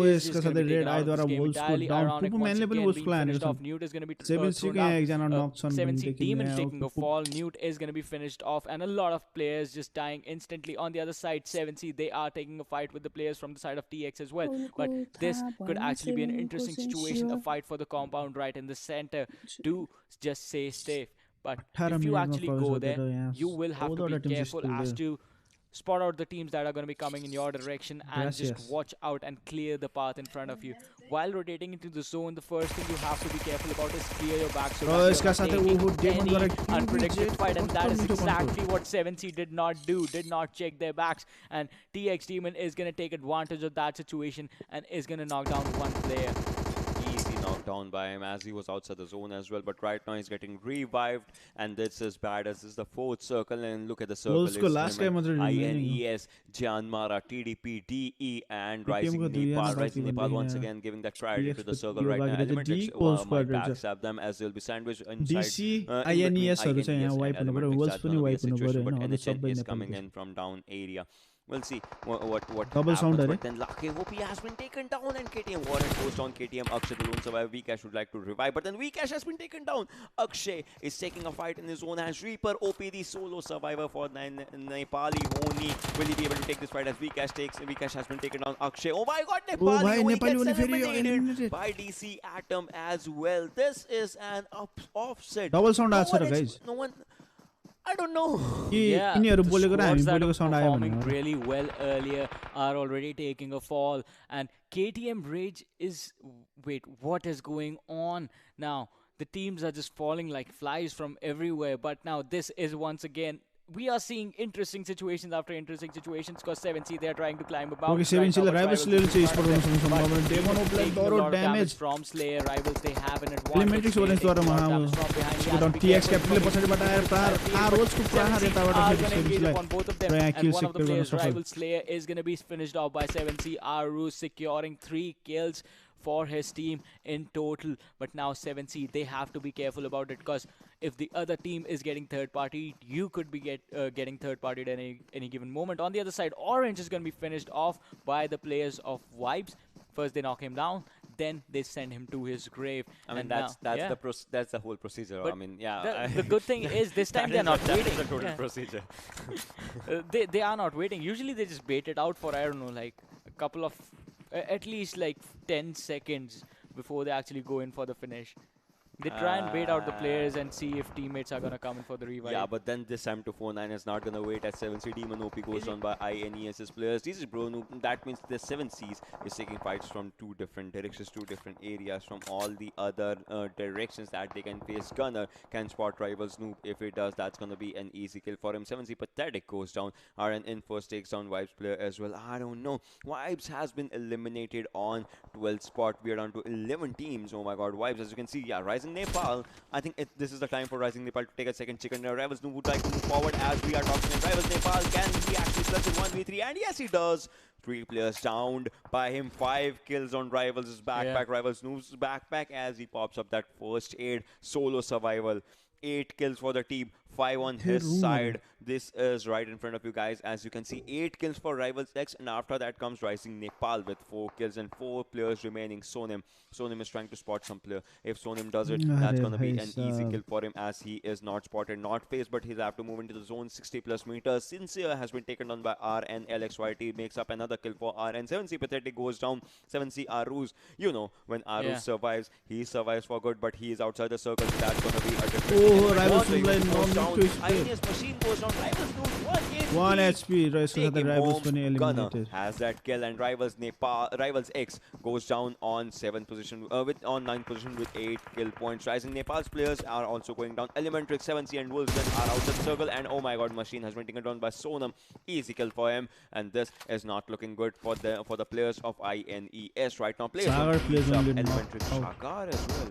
is going to be taken out of this game entirely. Ironic once again being finished off. Newt is going to be thrown out. 7C Demon taking a fall. Newt is going to be finished off, and a lot of players just dying instantly. On the other side, 7C, they are taking a fight with the players from the side of TX as well, but this could actually be an interesting situation, a fight for the compound right in the center to just stay safe. But if you actually go there, you will have to be careful as to spot out the teams that are going to be coming in your direction, and just watch out and clear the path in front of you. While rotating into the zone, the first thing you have to be careful about is clear your back, so that you're not taking any unpredicted fight, and that is exactly what 7C did not do, did not check their backs, and TX Demon is going to take advantage of that situation and is going to knock down one player. Easy knocked down by him as he was outside the zone as well. But right now he's getting revived, and this is bad as this is the 4th circle. And look at the circle. Last game INES, Jyanmaara, TDP, DE, and Rising Nepal. Rising Nepal once again giving that priority to the circle right now. Elementrix might backstab them as they'll be sandwiched inside. DC, INES, but NHN is coming in from down area. We'll see what double happens. Sound, but then Lucky Hopi has been taken down, and KTM Warren goes down. KTM Akshay, the lone survivor. Vikesh would like to revive, but then Vikesh has been taken down. Akshay is taking a fight in his own hands. Reaper OP, the solo survivor for Nepali Ho Ni. Will he be able to take this fight as Vikesh has been taken down? Akshay, oh my god, Nepali gets eliminated by DC Atom as well. This is an offset. Double Sound, guys. No one. I don't know. Yeah, the squads that were performing really well earlier are already taking a fall. And KTM Rage is... Wait, what is going on now? The teams are just falling like flies from everywhere. But now this is once again... We are seeing interesting situations after interesting situations because 7C they are trying to climb above. Okay, 7C rivals little chase for them. They want to play damage from Slayer rivals. They have an advantage. Elementrix orange द्वारा वहाँ TX capital पछाडि बताएर प्रहार रोज को प्रहार यताबाट फेरि on both of them. And one of the players rival Slayer is going to be finished off by 7C. Aru securing 3 kills for his team in total. But now 7C, they have to be careful about it because if the other team is getting third party, you could be getting third partied at any given moment. On the other side, Orange is going to be finished off by the players of Vibes. First they knock him down, then they send him to his grave. I mean, that's the whole procedure. But I mean, yeah. The good thing is this time they're not waiting. That's the total procedure. They are not waiting. Usually they just bait it out for, I don't know, like a couple of at least like 10 seconds before they actually go in for the finish. They try and bait out the players and see if teammates are going to come in for the revive. Yeah, but then this time to 4-9 is not going to wait as 7C Demon OP goes on by INES's players. This is bro, that means the 7Cs is taking fights from 2 different directions, 2 different areas, from all the other directions that they can face. Gunner can spot rivals Noob. If it does, that's going to be an easy kill for him. 7C Pathetic goes down. RN in first takes down Vibes player as well. I don't know. Vibes has been eliminated on 12th spot. We are down to 11 teams. Oh my god, Vibes, as you can see, yeah, Rising Nepal. I think this is the time for Rising Nepal to take a second chicken. Rivals would like to move forward as we are talking. Rivals Nepal, can he actually clutch in 1v3? And yes, he does. 3 players downed by him. 5 kills on Rivals' backpack. Yeah. Rivals Noob's backpack as he pops up that first aid. Solo survival. 8 kills for the team. 5 on his side. This is right in front of you guys. As you can see, 8 kills for Rivals X, and after that comes Rising Nepal with 4 kills and 4 players remaining. Sonim is trying to spot some player. If Sonim does it, that's going to be an easy kill for him as he is not spotted, not faced, but he'll have to move into the zone 60 plus meters. Sincere has been taken down by RN. LXYT makes up another kill for RN. 7C Pathetic goes down. 7C Aruz, you know, when Aruz survives, he survives for good, but he is outside the circle, so that's going to be a different Rivals INES machine goes down. Rivals do 1 HP. Rivals eliminated. Has that kill, and Rivals X goes down on 7th position on 9th position with 8 kill points. Rising Nepal's players are also going down. Elementrix, 7C and Wolfsman are out of the circle, and oh my god, machine has been taken down by Sonam. Easy kill for him, and this is not looking good for the players of INES right now. Sagar plays on Elementrix Sagar as well.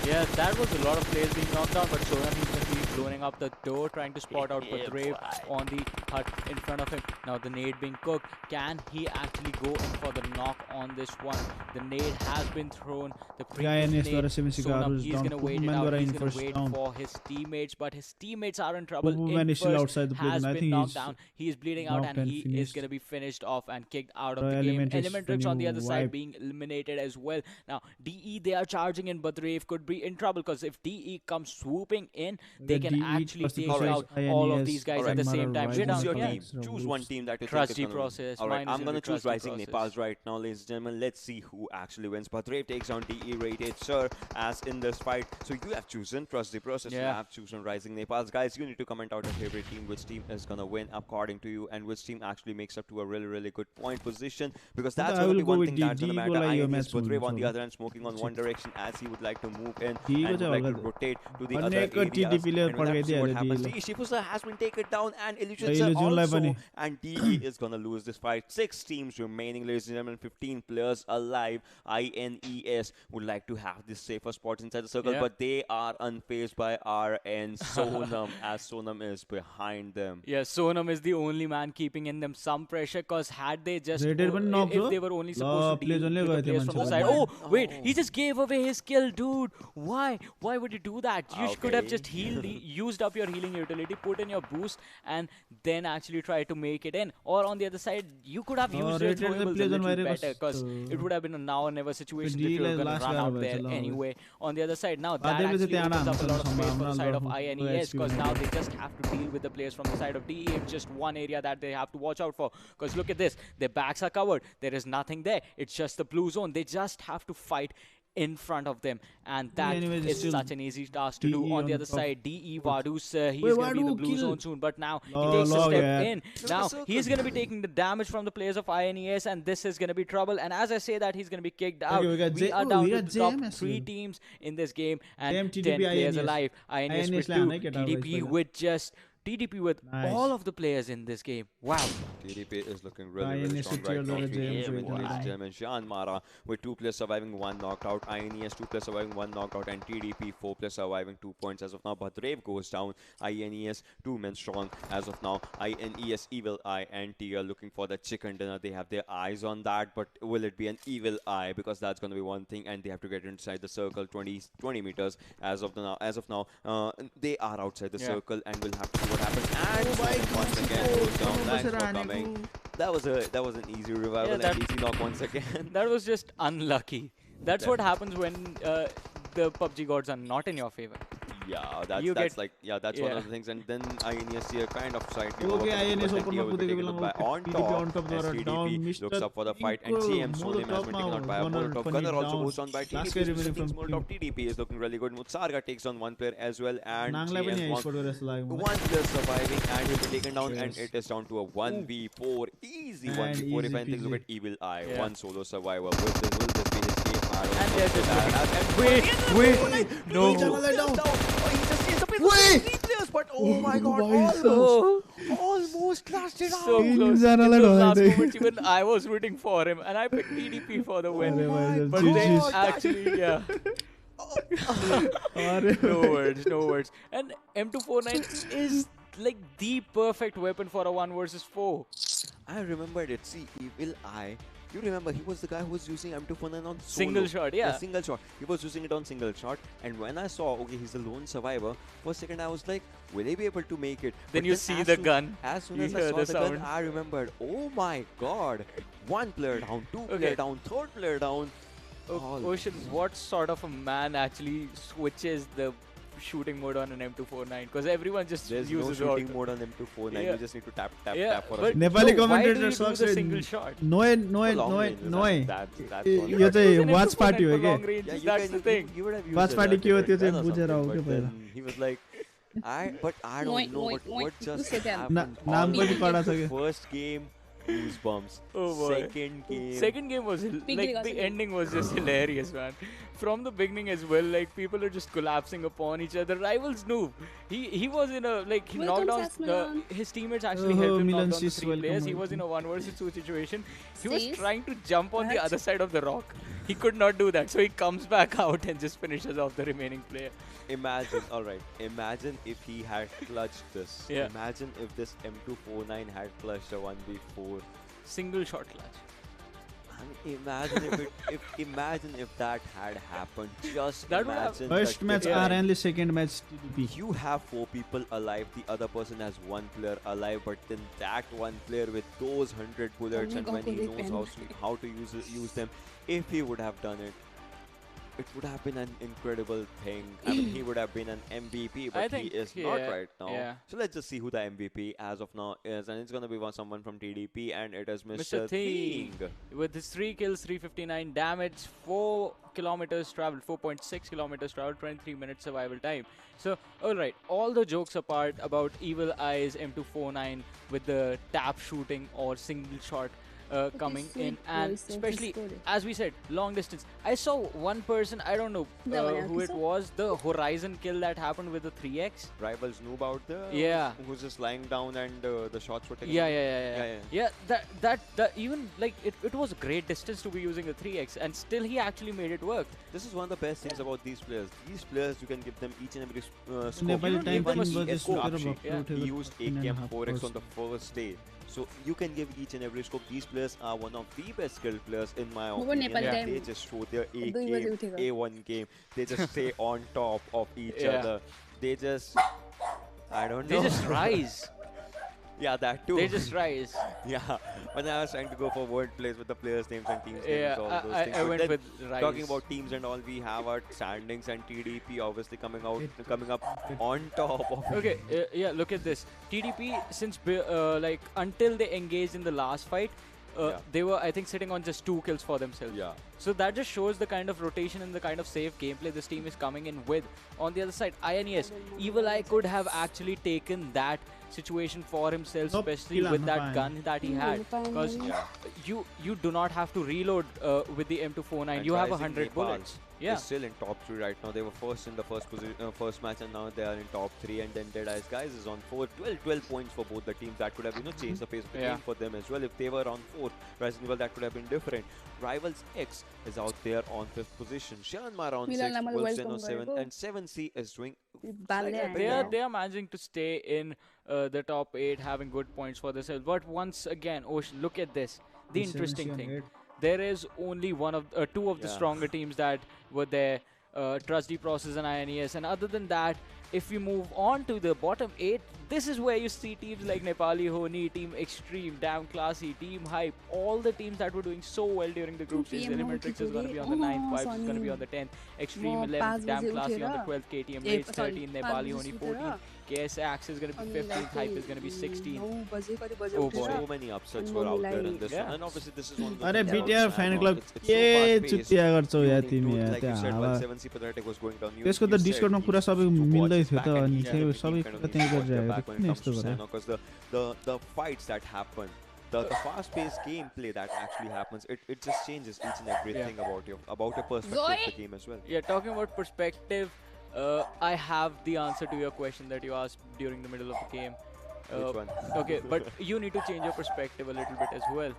Yeah, that was a lot of players being knocked out, but Sonam is going to be blowing up the door, trying to spot out Padrave on the hut in front of him. Now the nade being cooked. Can he actually go in for the knock on this one? The nade has been thrown. The previous nade, Sonam, he's going to wait it out. He's going to wait for his teammates, but his teammates are in trouble. Outside the has been knocked down. He is bleeding out, and he is going to be finished off and kicked out of the game. Elementrix on the other side being eliminated as well. Now DE, they are charging in, but Padrave could be in trouble because if DE comes swooping in, they can actually take out all of these guys at the same time. Choose your team. Choose one team that you trust think is process. Alright, I'm gonna choose Rising Nepal right now, ladies and gentlemen. Let's see who actually wins. Padrave takes on DE rated sir as in this fight. So you have chosen Trust the Process. You have chosen Rising Nepal's. Guys, you need to comment out your favorite team, which team is gonna win according to you, and which team actually makes up to a really good point position, because that's gonna be one thing that's gonna matter. INES Padrave on the other hand smoking on one direction as he would like to move in and would like to rotate to the other area. and we'll have to see what happens. Shifusa has been taken down, and Illusions also. And DE is gonna lose this fight. 6 teams remaining, ladies and gentlemen. 15 players alive. INES would like to have the safer spots inside the circle, but they are unfazed by RN Sonam, as Sonam is behind them. Yeah, Sonam is the only man keeping in them some pressure, because had they just if they were only supposed to deal with the players from the side. Oh wait, he just gave away his kill, dude. Why would you do that? You could have just used up your healing utility, put in your boost, and then actually try to make it in. Or on the other side, you could have used your throwables a little better, because it would have been a now or never situation if you were going to run out there anyway. On the other side, now that actually opens up a lot of space for the side of INES, because now they just have to deal with the players from the side of DE. It's just one area that they have to watch out for, because look at this, their backs are covered, there is nothing there, it's just the blue zone. They just have to fight in front of them, and that is such an easy task to do. On the other side, DE Vadus, he's going to be in the blue zone soon, but now he takes a step in. Now he's going to be taking the damage from the players of INES, and this is going to be trouble. And as I say that, he's going to be kicked out. We are down to the top 3 teams in this game, and 10 players alive. INES with 2, TDP with just all of the players in this game. Wow. TDP is looking really strong right now. Ladies and gentlemen, Jyanmaara with 2 players surviving, 1 knocked out. INES 2 players surviving, 1 knocked out. And TDP 4 players surviving, 2 points as of now. Bhadrev goes down. INES 2 men strong as of now. INES Evil Eye and Tia looking for the chicken dinner. They have their eyes on that, but will it be an evil eye? Because that's going to be one thing, and they have to get inside the circle 20 meters as of now. They are outside the circle, and we'll have to see what happens. And once again goes down. Thanks for coming. That was an easy revival and easy knock once again. That was just unlucky. That's what happens when the PUBG gods are not in your favor. Yeah, that's one of the things. And then INES here kind of slightly INES open on top as TDP looks up for the fight, and GM Solim has been taken out by a Molotov. Gunner also goes on by TDP. Molotov TDP is looking really good. Mutsarga takes on 1 player as well, and GM one player surviving, and he'll be taken down, and it is down to a 1v4, easy 1v4. If anything, look at Evil Eye, 1 solo survivor. Will this be his game? Wait, no. Wait! But oh my god, almost lasted it out. So close. In the last moment, even I was rooting for him, and I picked TDP for the win. But they actually, no words. And M249 is like the perfect weapon for a 1 versus 4. I remembered it. See, Evil Eye. You remember, he was the guy who was using M249 on solo. Single shot, single shot. He was using it on single shot. And when I saw, okay, he's a lone survivor, for a second I was like, will he be able to make it? Then you see the gun. As soon as I saw the gun, I remembered, oh my god. 1 player down, 2 player down, 3rd player down. Ocean, what sort of a man actually switches the shooting mode on an M249? Because everyone just uses no shooting mode on M249. You just need to tap for a Nepali commentator sucks a single shot. No. यो चाहिँ watch party हो के? That's the thing. Watch party के हो त्यो चाहिँ बुझेर हो के पहिला. He was like, I don't know what just happened. नाम पनि कडा छ के? First game, goosebumps. Oh boy. Second game was like the ending was just hilarious, man. From the beginning as well, like people are just collapsing upon each other. Rivals noob. He was in a he knocked down his teammates actually helped him knock down the 3 players. He was in a 1 versus 2 situation. He was trying to jump on the other side of the rock. He could not do that, so he comes back out and just finishes off the remaining player. Imagine if he had clutched this. Imagine if this M249 had clutched a 1v4. Single shot clutch. Imagine if that had happened. Just that imagine. First match RN, second match TDP. You have 4 people alive. The other person has 1 player alive, but then that 1 player with those 100 bullets, and when he knows how to use them, if he would have done it, it would have been an incredible thing. I mean, he would have been an MVP, but he is not right now. So let's just see who the MVP as of now is, and it's gonna be someone from TDP, and it is Mr. Thing. With his 3 kills, 359 damage, 4 kilometers traveled, 4.6 kilometers traveled, 23 minutes survival time. So, alright, all the jokes apart about Evil Eye's M249 with the tap shooting or single shot coming in, and especially as we said, long distance. I saw one person, I don't know who it was, the horizon kill that happened with the 3x. Rivals knew about the who's just lying down and the shots were taken. Yeah. That even like it was a great distance to be using the 3x, and still he actually made it work. This is one of the best things about these players. These players, you can give them each and every scope. He used AKM 4x on the first day. So you can give each and every scope. These players are one of the best skilled players in my opinion. They just show their A game, A1 game. They just stay on top of each other. They just, I don't know. They just rise. Yeah, that too. They just rise. Yeah, when I was trying to go for word plays with the players' names and teams' names, all those things. I went with rise. Talking about teams and all, we have our standings and TDP obviously coming up on top of. Okay, yeah, look at this. TDP, since like until they engaged in the last fight, they were, I think, sitting on just 2 kills for themselves. Yeah. So that just shows the kind of rotation and the kind of safe gameplay this team is coming in with. On the other side, INES, Evil Eye could have actually taken that situation for himself, especially with that gun that he had, because you do not have to reload with the M249. And you have Rising 100 Nepal bullets. They're still in top 3 right now. They were first in the first match, and now they are in top 3. And then Deadeyes Guys is on 4. 12 points for both the teams. That could have changed the face of the game for them as well. If they were on 4, Rising Nepal, that could have been different. Rivals X is out there on 5th position. Jyanmaara on 6th, Wolfden on 7th, and 7C is doing. They are managing to stay in the top 8, having good points for themselves. But once again, Ocean, look at this. The interesting thing. There is only two of the stronger teams that were there, Trusty Process and INES. And other than that, if we move on to the bottom 8, this is where you see teams like Nepali Ho Ni, Team Xtreme, Damn Classy, Team Hype, all the teams that were doing so well during the group stage. Elementrix is going to be on the 9th, Vibes is going to be on the 10th, Extreme 11th, Damn Classy on the 12th, KTM Rage 13th, Nepali Ho Ni 14th, KS Axe is going to be 15th, Hype is going to be 16th. Oh boy. So many upsets were out there in this one, and obviously this is one of the BTR fan club के चुतिया गर्छौ या तिमी like you said, while 7C Pathetic was going down, त्यसको त डिस्कर्डमा कुरा सबै मिल्दै थियो त अनि सबै कुरा त्यही गरिरहेको किन यस्तो गर्यो because the fights that happen, the fast-paced gameplay that actually happens, it just changes each and everything about your perspective of the game as well. Yeah, talking about perspective, I have the answer to your question that you asked during the middle of the game. Which one? Okay, but you need to change your perspective a little bit as well.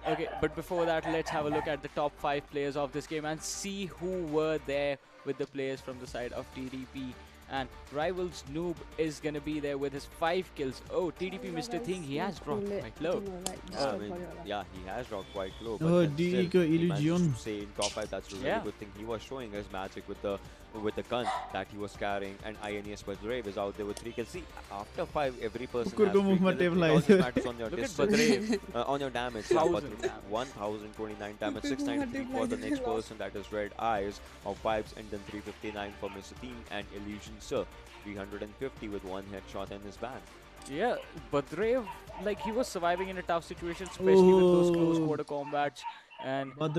Okay, but before that, let's have a look at the top 5 players of this game and see who were there with the players from the side of TDP. And Rivals Noob is gonna be there with his 5 kills. Oh, TDP Mr. Thing, he has dropped quite low. I mean, yeah, he has dropped quite low. But he managed to stay in top 5. That's a really good thing. He was showing his magic with the gun that he was carrying, and INES Badrave is out there with 3 kills. See, after 5, every person has 3 kills. It also matters on your distance, on your damage. 1029 damage, 693 for the next person, that is Red Eyes of Vibes, and then 359 for Mr. Team and Illusion Sir. 350 with 1 headshot in his band. Yeah, Badrave, like, he was surviving in a tough situation, especially with those close quarter combats. And with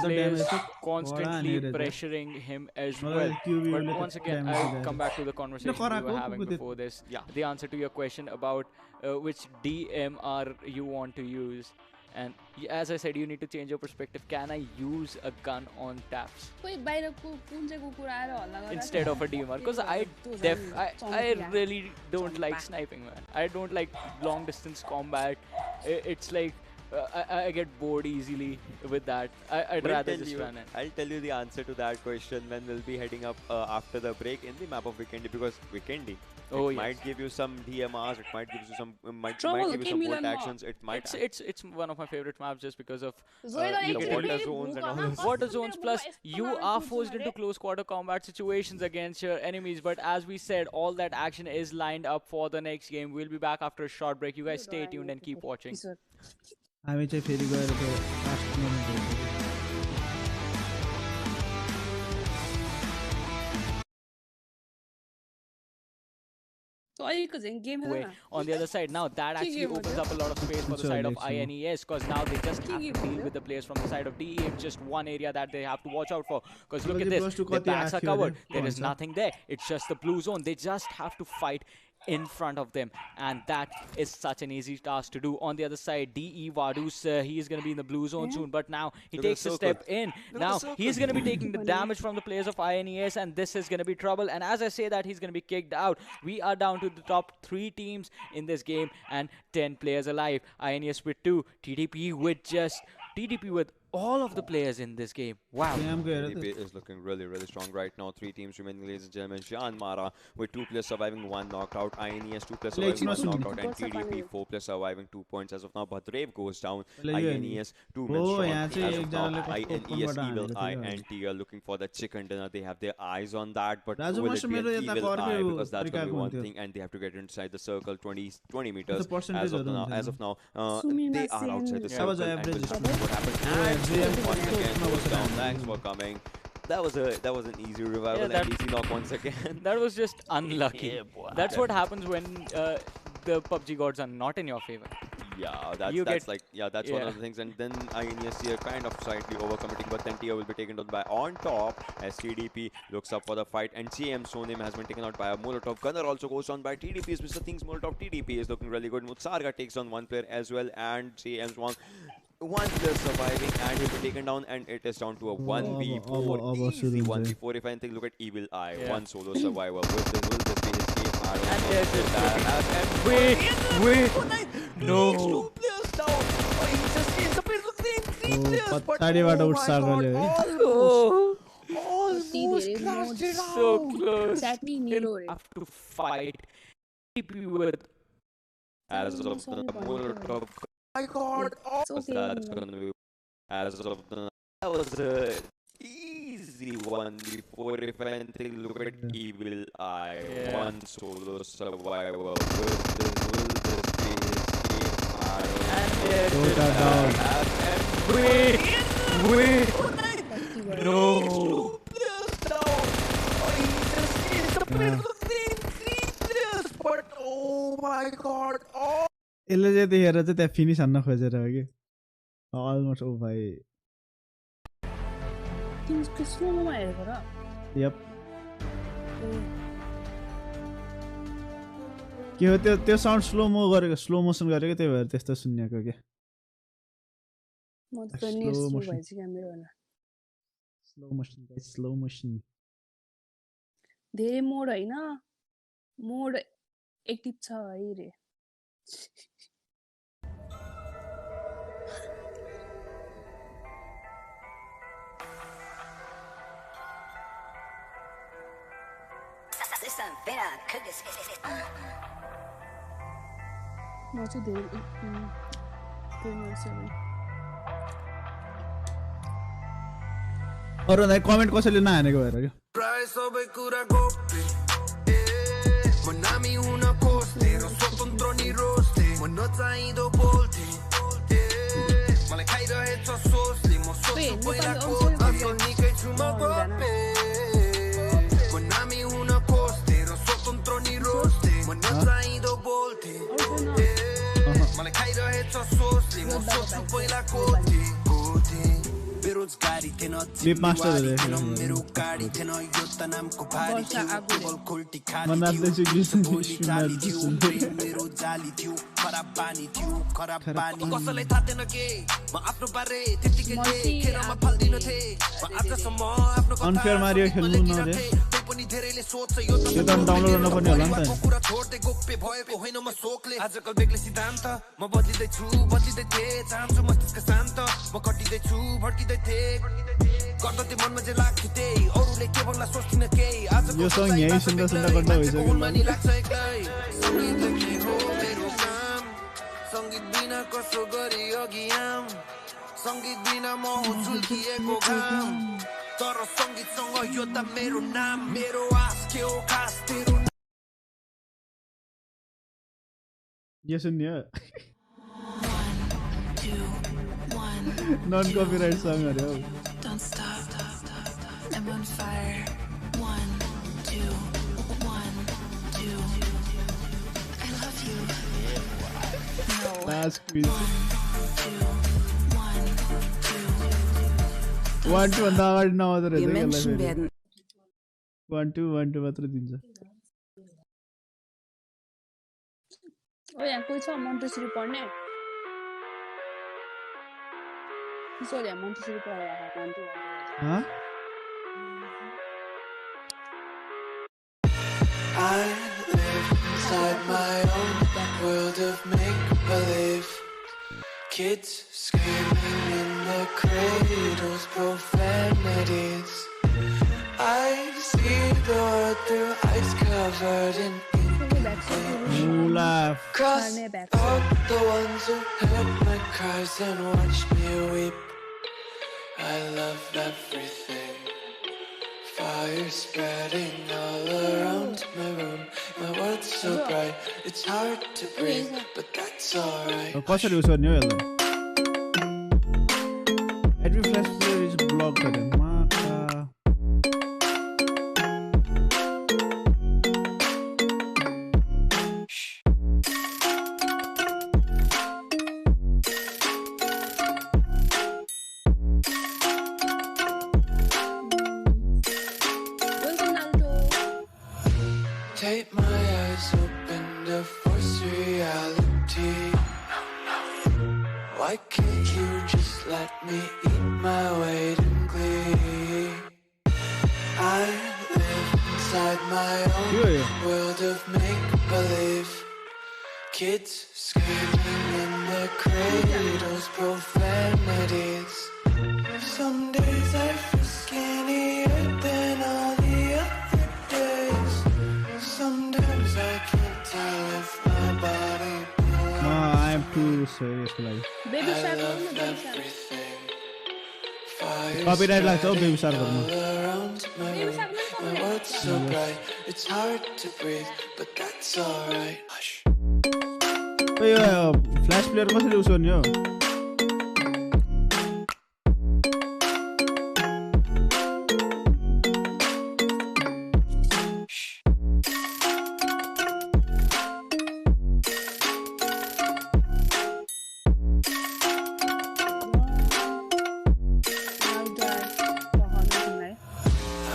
players constantly pressuring him as well. But once again, I'll come back to the conversation we were having before this. The answer to your question about which DMR you want to use. And as I said, you need to change your perspective. Can I use a gun on taps instead of a DMR? Because I really don't like sniping, man. I don't like long distance combat. It's like I get bored easily with that. I'd rather just run it. I'll tell you the answer to that question when we'll be heading up after the break in the map of Vikendi, because Vikendi might give you some DMRs, it might give you some give you some bolt actions, it might. It's one of my favorite maps just because of the water zones and all this. Water zones, plus you are forced into close quarter combat situations against your enemies. But as we said, all that action is lined up for the next game. We'll be back after a short break. You guys stay tuned and keep watching. हामी चाहिँ फेरि गएर त्यो last moment हुन्छ on the other side. Now that actually opens up a lot of space for the side of INES, because now they just have to deal with the players from the side of DE. It's just one area that they have to watch out for, because look at this, their backs are covered, there is nothing there, it's just the blue zone. They just have to fight in front of them, and that is such an easy task to do. On the other side, DE Vadus, he is going to be in the blue zone soon, but now he takes a step in. Now he's going to be taking the damage from the players of INES, and this is going to be trouble. And as I say that, he's going to be kicked out. We are down to the top 3 teams in this game and 10 players alive. INES with 2, TDP with all of the players in this game. Wow. TDP is looking really, really strong right now. 3 teams remaining, ladies and gentlemen. Jyanmaara with 2 players surviving, 1 knocked out. INES 2 players surviving, 1 knocked out. And TDP 4 players surviving, 2 points as of now. Bhadrev goes down. INES 2 men strong as of now. INES Evil Eye and T are looking for the chicken dinner. They have their eyes on that, but will it be an Evil Eye? Because that's going to be one thing, and they have to get inside the circle 20 meters. As of now, they are outside the circle. And we'll see what happens. Once again goes down. Thanks for coming. That was an easy revival, and easy knock once again. That was just unlucky. That's what happens when the PUBG gods are not in your favor. Yeah, that's one of the things. And then INES here kind of slightly overcommitting, but then Tia will be taken down by on top as TDP looks up for the fight, and CM Sonim has been taken out by a Molotov. Gunner also goes on by TDP's Mr. Things Molotov. TDP is looking really good. Mutsarga takes on 1 player as well, and CM's one player surviving, and he'll be taken down, and it is down to a 1v4. Easy 1v4. If anything, look at Evil Eye. 1 solo survivor. Will this be his game? I don't know. Wait. No. 2 players down. Oh, he just is up with 3 players. But almost crashed it out. So close. He'll have to fight with as of the Molotov. My God! That's gonna be as of the. That was a easy 1v4. If anything, look at Evil Eye. 1 solo survivor. Will this be his game? Wait! No! 2 players down! Oh, he just is the player of the 3 players! But oh my God! Oh! यसले चाहिँ त्यहीँनिर चाहिँ त्यहाँ finish हान्न खोजेर हो कि almost ओ भाइ yup के हो त्यो साउन्ड स्लो मोसन गरेको त्यही भएर त्यस्तो सुन्नेको के स्लो मोसन धेरै मोड हैन मोड एक्टिभ छ है रे म चाहिँ धेरै अरू नै कमेन्ट कसैले नहानेको भएर क्या प्राय सबै कुरा गोप्ते म नामी हुन खोज्थे र स्वतन्त्र नि रोज्थे म नचाहिँदो बोल्थे मलाई खाइरहेछ सोचले म सोच्छु पहिला खोज्थे असल निकै छु म गोप्ते म नामी हुन खोज्थे र स्वतन्त्र नि रोज्थे म नचाहिँदो बोल्थे मलाई खाइरहेछ सोचले म सोच्छु पहिला खोज्थे बेरोजगारी थिएन मेरो गाडी थिएन यो त नामको भारी थियो टेबल खोल्टी खाली थियो भोलि गाली थियो मेरो जाली थियो खराब बानी थियो खराब बानी कसैलाई थाहा थिएन के म आफ्नो बारे त्यतिकै लेखेरमा फाल्दिन थिएँ म आजसम्म आफ्नो अनफेयर मारियो खेल्नु नरे पनि धेरैले सोच्छ यो त डाउनलोड गर्न पर्ने होला नि त कुरा छोड्दै गोप्य भएको होइन म सोकले आजकल बेग्लै सिद्धान्त म बदलिँदै छु बदलिँदै थिएँ चाहन्छु मस्तिष्क शान्त म कटिँदै छु भड्किँदै थिएँ गर्दै मनमा जे लाग्थ्यो त्यही अरूले के भन्ला सोच्थिन केही आजको यो सङ यही सुन्दा गर्दा भइसक्यो मानि लाग्छ एक्लै सङ्गीत के हो मेरो काम सङ्गीत बिना कसो गरी अघि आम सङ्गीत बिना म हो झुल्किएको घाम तर सङ्गीतसँग यो त मेरो नाम मेरो आस के हो खास तेरो यो सुन्ने नन कपिराइट सङहरु हो Don't stop, I'm on fire. 1, 2, 1, 2. I love you. No. Last quiz. 1, 2, 1, 2. 1 2 भन्दा अगाडि नआउँदो रहेछ You mentioned bad. 1 2 मात्र दिन्छ ओ यहाँ कोही छ मन्टेसरी पढ्ने किशोर यहाँ मन्टेसरी पढेर खान्थ्यो I live inside my own world of make-believe. Kids screaming in the cradles, profanities. I see the world through ice covered in ink. Cross out the ones who heard my cries and watched me weep. I love everything. Fire spreading all around my room. My world's so bright, it's hard to breathe, but that's alright. कसरी उस गर्ने हो यसलाई एडमी flash player is block गरे माका Take my eyes open to force reality. Why can't you just let me eat my weight in glee? I live inside my own world of make-believe. Kids screaming in the cradles, profanities. Some days I feel skinnier than all the other days. Sometimes I can't tell if my body belongs. No, I am too serious like. Baby shark I love everything. Fire Copyright लाग्छ हो baby shark गर्नु all around my room. My world's so bright, it's hard to breathe, but that's alright. Hush. Yo flash player कसरी उस गर्ने हो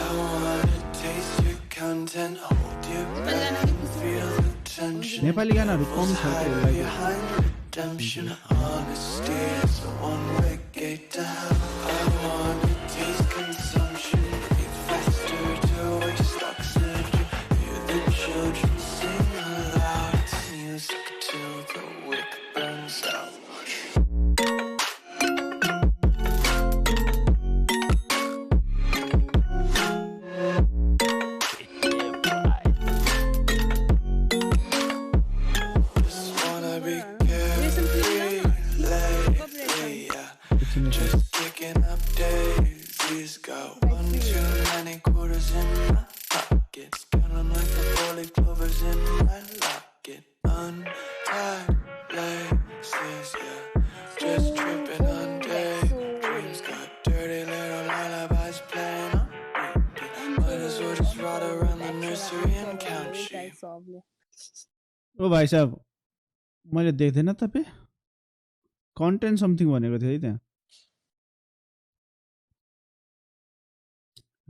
I wanna taste your content, hold your breath, feel the tension. Nepali गानाहरू कम छ के Hide like behind redemption, honesty is a one-way gate to hell. I wanna taste consumption, breathe faster to waste oxygen. Hear the children sing aloud, it's music till the wick burns out. Just wanna be carefree lately, yeah. Just picking up daisies. Got one too many quarters in my pockets. Counting like the 4-leaf clovers in my locket. Untied laces, yeah. Just tripping on daydreams. Got dirty little lullabies playing on repeat. Might as well just ride around the nursery and count sheep. ओ भाइ साहब मैले देख्दैन तपाईँ content something भनेको थियो है त्यहाँ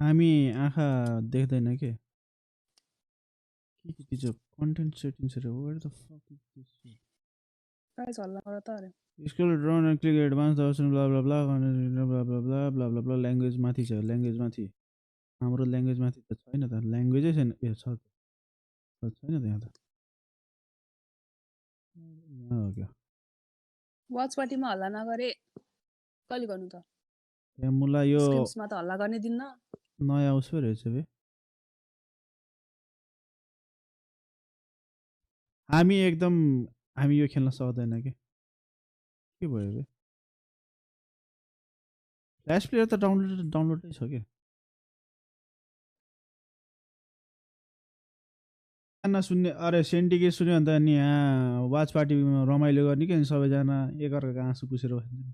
हामी आँखा देख्दैन के के कन्टेन्ट सेटिङ्सहरु where the fuck is this price हल्ला गर त अरे scroll down and click advance option blah blah blah blah blah blah blah blah blah language माथि छ ल्याङ्ग्वेज माथि हाम्रो ल्याङ्ग्वेज माथि त छैन त ल्याङ्ग्वेजै छैन ए छ छैन त यहाँ त यहाँ हो क्या वाच पार्टीमा हल्ला नगरे कहिले गर्नु त यहाँ मुला यो स्क्रिप्समा त हल्ला गर्ने दिन्न नयाँ आउँछ पो रहेछ बे हामी यो खेल्न सक्दैन के भयो बे फ्ल्यास प्लेयर त डाउनलोडै छ के गाना सुन्ने अरे सेन्टिकेट सुन्यो भने त नि यहाँ वाच पार्टीमा रमाइलो गर्ने के सबैजना एकअर्काको आँसु पुसेर बस्ने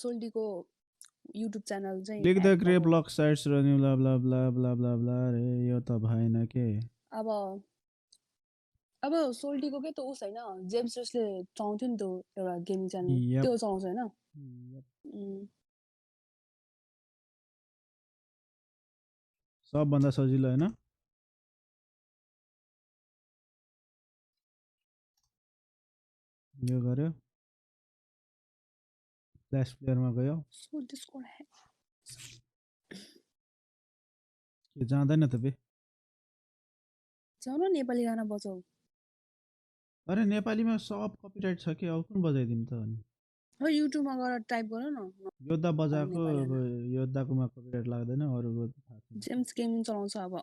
सोल्डीको युट्युब च्यानल चाहिँ click the grape lock sites र new blah blah blah blah blah blah रे यो त भएन के अब सोल्डीको के त उस हैन जेम्स जसले चलाउँथ्यो नि त्यो एउटा गेमिङ च्यानल Yep. त्यो चलाउँछ हैन सबभन्दा सजिलो हैन यो गर्यो फ्ल्याश प्लेयरमा गयो So Discord के जाँदैन त बे जाऊ न नेपाली गाना बजाऊ अरे नेपालीमा सब कपिराइट छ के अब कुन बजाइदिम त अनि हो युट्युबमा गएर टाइप गर न योद्धा बजाएको योद्धाकोमा कपिराइट लाग्दैन अरूको थाहा छैन जेम्स गेमिङ चलाउँछ अब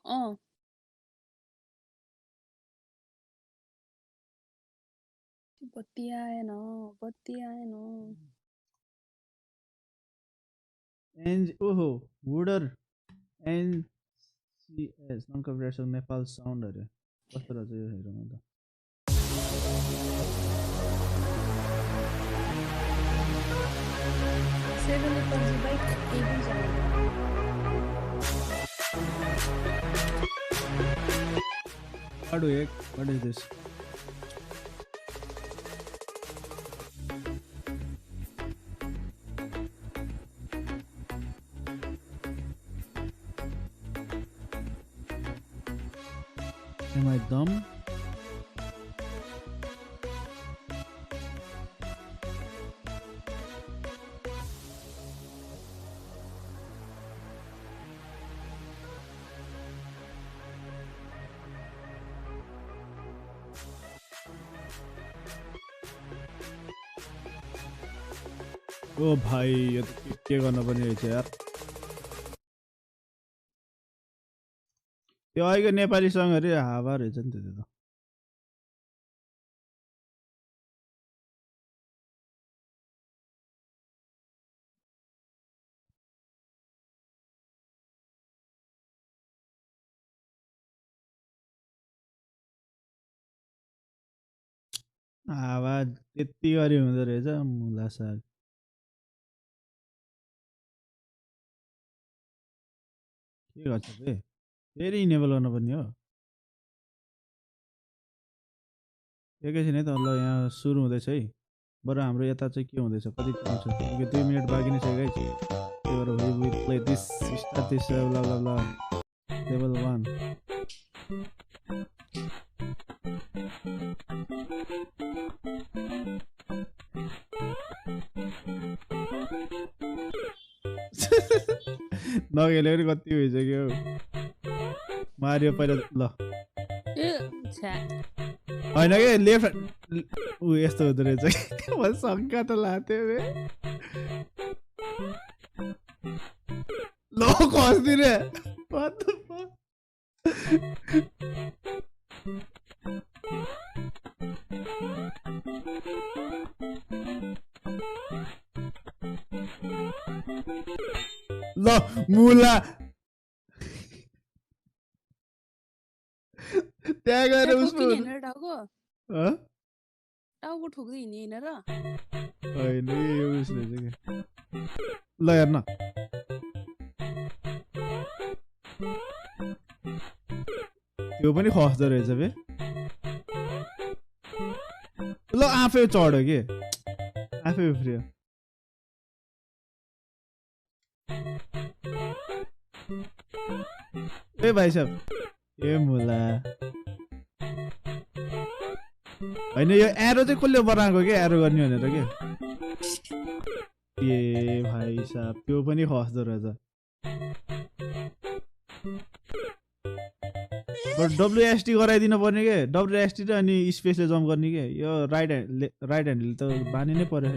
बत्ती आएन एन्ज ओहो वुडर NCS non copyright Nepal sound अरे कस्तो रहेछ यो हेरौँ त What is this? Am I dumb? ओ भाइ यो त के गर्न पनि रहेछ यार त्यो अहिलेको नेपाली सङ्गहरू हावा रहेछ नि त्यो त हावा त्यति गरी हुँदो रहेछ मुला साग के गर्छ बे फेरि इनेबल गर्न पर्ने हो एकैछिन है त ल यहाँ सुरु हुँदैछ है बरु हाम्रो यता चाहिँ के हुँदैछ कति टाइम छ 2 मिनट बाँकी नै छ गाइस त्यही भएर we will play this start this ल ल ल लेभल 1 नगेले पनि कति भइसक्यो मारियो पहिला ल होइन के लेफ्ट ऊ यस्तो हुँदो रहेछ म शङ्का त लाथ्यो बे ल खस्दिने ल मुला त्यहाँ गएर उसको टाउको ठोक्दै हिँड्ने हैन र होइन यो उस रहेछ के ल हेर्न त्यो पनि खस्दो रहेछ बे ल आफै चढ्यो के आफै उफ्रियो ए भाइ साहब ए मुला होइन यो एरो चाहिँ कसले बनाएको के एरो गर्ने भनेर के ए भाइ साहब त्यो पनि खस्दो रहेछ डब्लुएसटी गराइदिनु पर्ने के डब्लुएसटी र अनि स्पेसले जम्प गर्ने के यो राइट ह्यान्डले त बानी नै पर्यो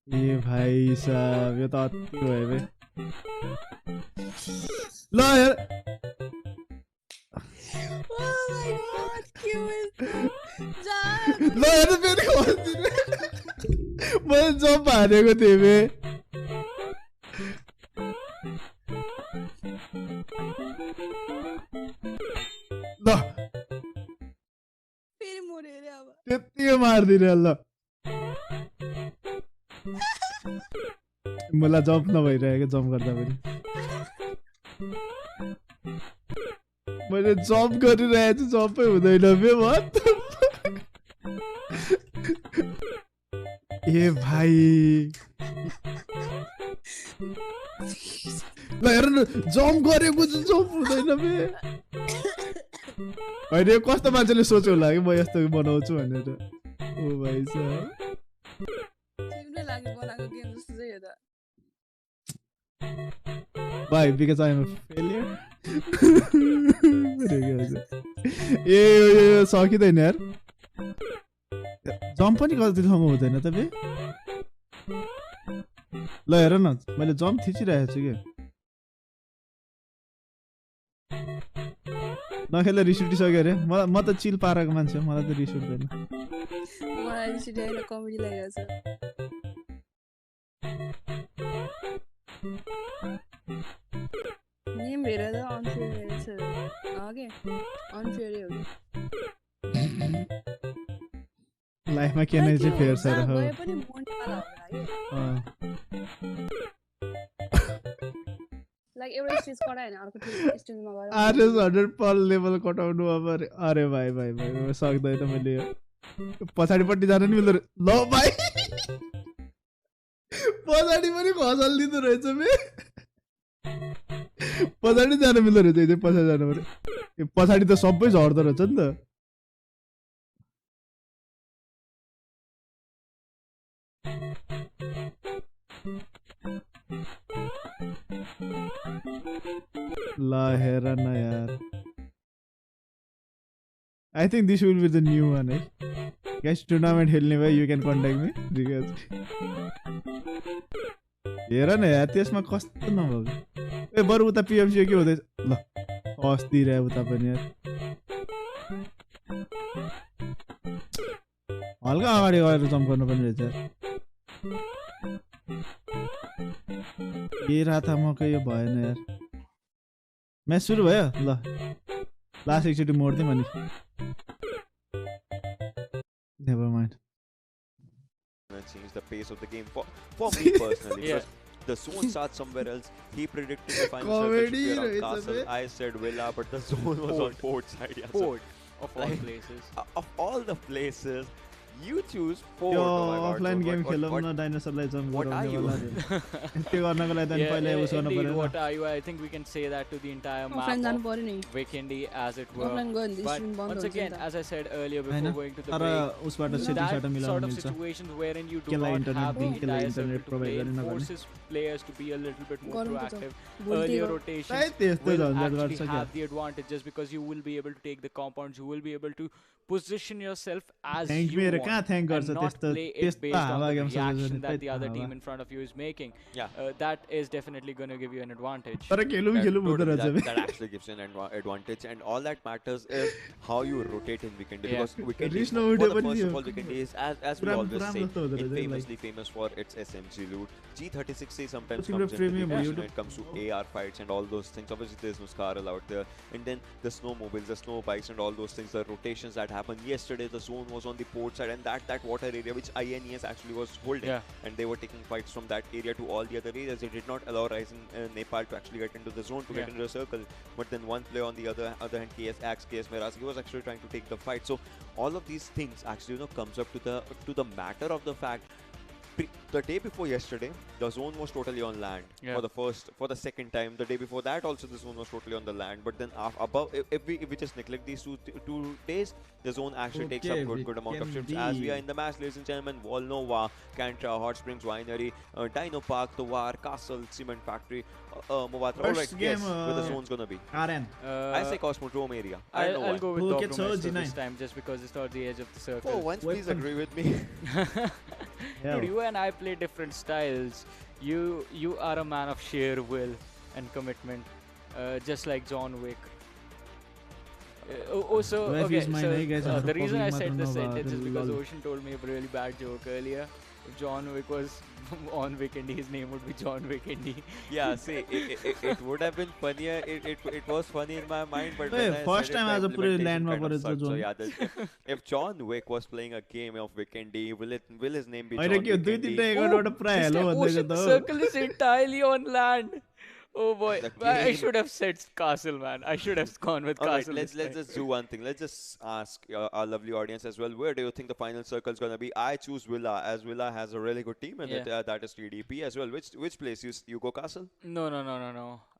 ए भाइ साहब यो त अति भयो बे ल हेर ल हेर फेरि खस्दिने मैले जम्प हानेको थिएँ बे ल फेरि मर्यो रे अब त्यति मार्दिने ल मलाई जम्प नभइरहेको जम्प गर्दा पनि मैले जम्प गरिरहेको छु जम्पै हुँदैन बे ए भाइ ल हेर न जम्प गरेको चाहिँ जम्प हुँदैन बे होइन यो कस्तो मान्छेले सोच्यो होला कि म यस्तो बनाउँछु भनेर ओ भाइ साहब तिमीले लागि बनाएको गेम जस्तो चाहिँ यो त भाइ because I am a failure ए यो सकिँदैन यार जम्प पनि कति ठाउँमा हुँदैन त बे ल हेर न मैले जम्प थिचिरहेको छु कि नखेल्दा रिस उठिसक्यो अरे म त चिल पाराको मान्छे मलाई त रिस उठ्दैन मलाई रिस उठिरहेको कमेडी लागिरहेको छ नेम हेरेर त अनफेयर रहेछ के अनफेयरै हो कि लाइफमा के नै चाहिँ फेयर छ र हो गए पनि मोन्टवाला होला के लाइक एउटा स्टेज कडा हैन अर्को स्टेजमा गएर आरएस 100 पर लेभल कटाउनु अब अरे भाइ भाइ भाइ म सक्दैन मैले पछाडिपट्टि जान नि मिल्दैन ल भाइ पछाडि पनि खसल दिँदो रहेछ बे पछाडि जान मिल्दो रहेछ यतै पछाडि जानु पर्यो पछाडि त सबै झर्दो रहेछ नि त ल हेर न यार I think this will be the new one, eh? Guys, tournament खेल्ने भए you can contact me. हेर न यार त्यसमा कस्तो नभएको ए बरु उता PMCO के हुँदैछ ल अस्ति रे उता पनि यार हल्का अगाडि गएर जम्प गर्नु पनि रहेछ के राथा मकै यो भएन यार म्याच सुरु भयो ल लास्ट एकचोटि मोड्दिउँ अनि never mind change the pace of the game for me personally because the zone starts somewhere else. He predicted the final circle should be around Castle. I said Villa, but the zone was on port side. Yeah, port of all places. Of all the places, you choose port. Yo, offline game खेलौँ न डाइनोसरलाई jump गराउने वाला त्यो गर्नको लागि त नि पहिले उस गर्नु पर्यो what are you? I think we can say that to the entire map of Vikendi as it were. But once again, as I said earlier before going to the break, उसबाट सेटिङबाट मिलाउन sort of मिल्छ situations wherein you do not have the entire circle to play forces players to be a little bit more proactive. Earlier rotations will actually have the advantage just because you will be able to take the compounds, you will be able to position yourself as you want and not play it based on the reaction that the other team in front of you is making. That is definitely going to give you an advantage. That actually gives you an advantage, and all that matters is how you rotate in Vikendi. Because Vikendi, first of all, Vikendi is, as we always say, famously famous for its SMG loot. G36C sometimes comes in when it comes to AR fights and all those things. Obviously, there's no Scarl out there. And then the snowmobiles, the snow bikes and all those things, the rotations that happened. Yesterday, the zone was on the port side, and that water area which INES actually was holding. And they were taking fights from that area to all the other areas. They did not allow Rising Nepal to actually get into the zone, to get into the circle. But then one player on the other hand, KS Meras, he was actually trying to take the fight. So all of these things actually comes up to the matter of the fact. The day before yesterday, the zone was totally on land for the second time. The day before that also the zone was totally on the land. But then above, if we just neglect these two days, the zone actually takes up good amount of shifts. As we are in the match, ladies and gentlemen, Volnova, Cantra, Hot Springs Winery, Dino Park, the War, Castle, Cement Factory, Movatra. Alright, guess where the zone's gonna be. I say Cosmodrome area. I'll go with Dogmaster this time just because it's not the edge of the circle. For once, please agree with me. Dude, you and I play different styles. You are a man of sheer will and commitment, just like John Wick. The reason I said this sentence is because Ocean told me a really bad joke earlier. If John Wick was on Vikendi, his name would be John Vikendi. Yeah, see, it would have been funnier. It was funny in my mind, but first time as a pure land so yeah, if John Wick was playing a game of Vikendi, will his name be John Vikendi? The circle is entirely on land. Oh boy, I should have said Castle, man. I should have gone with Castle. Let's just do one thing. Let's just ask our lovely audience as well. Where do you think the final circle is gonna be? I choose Villa, as Villa has a really good team, and that is TDP as well. Which place you go, Castle? No.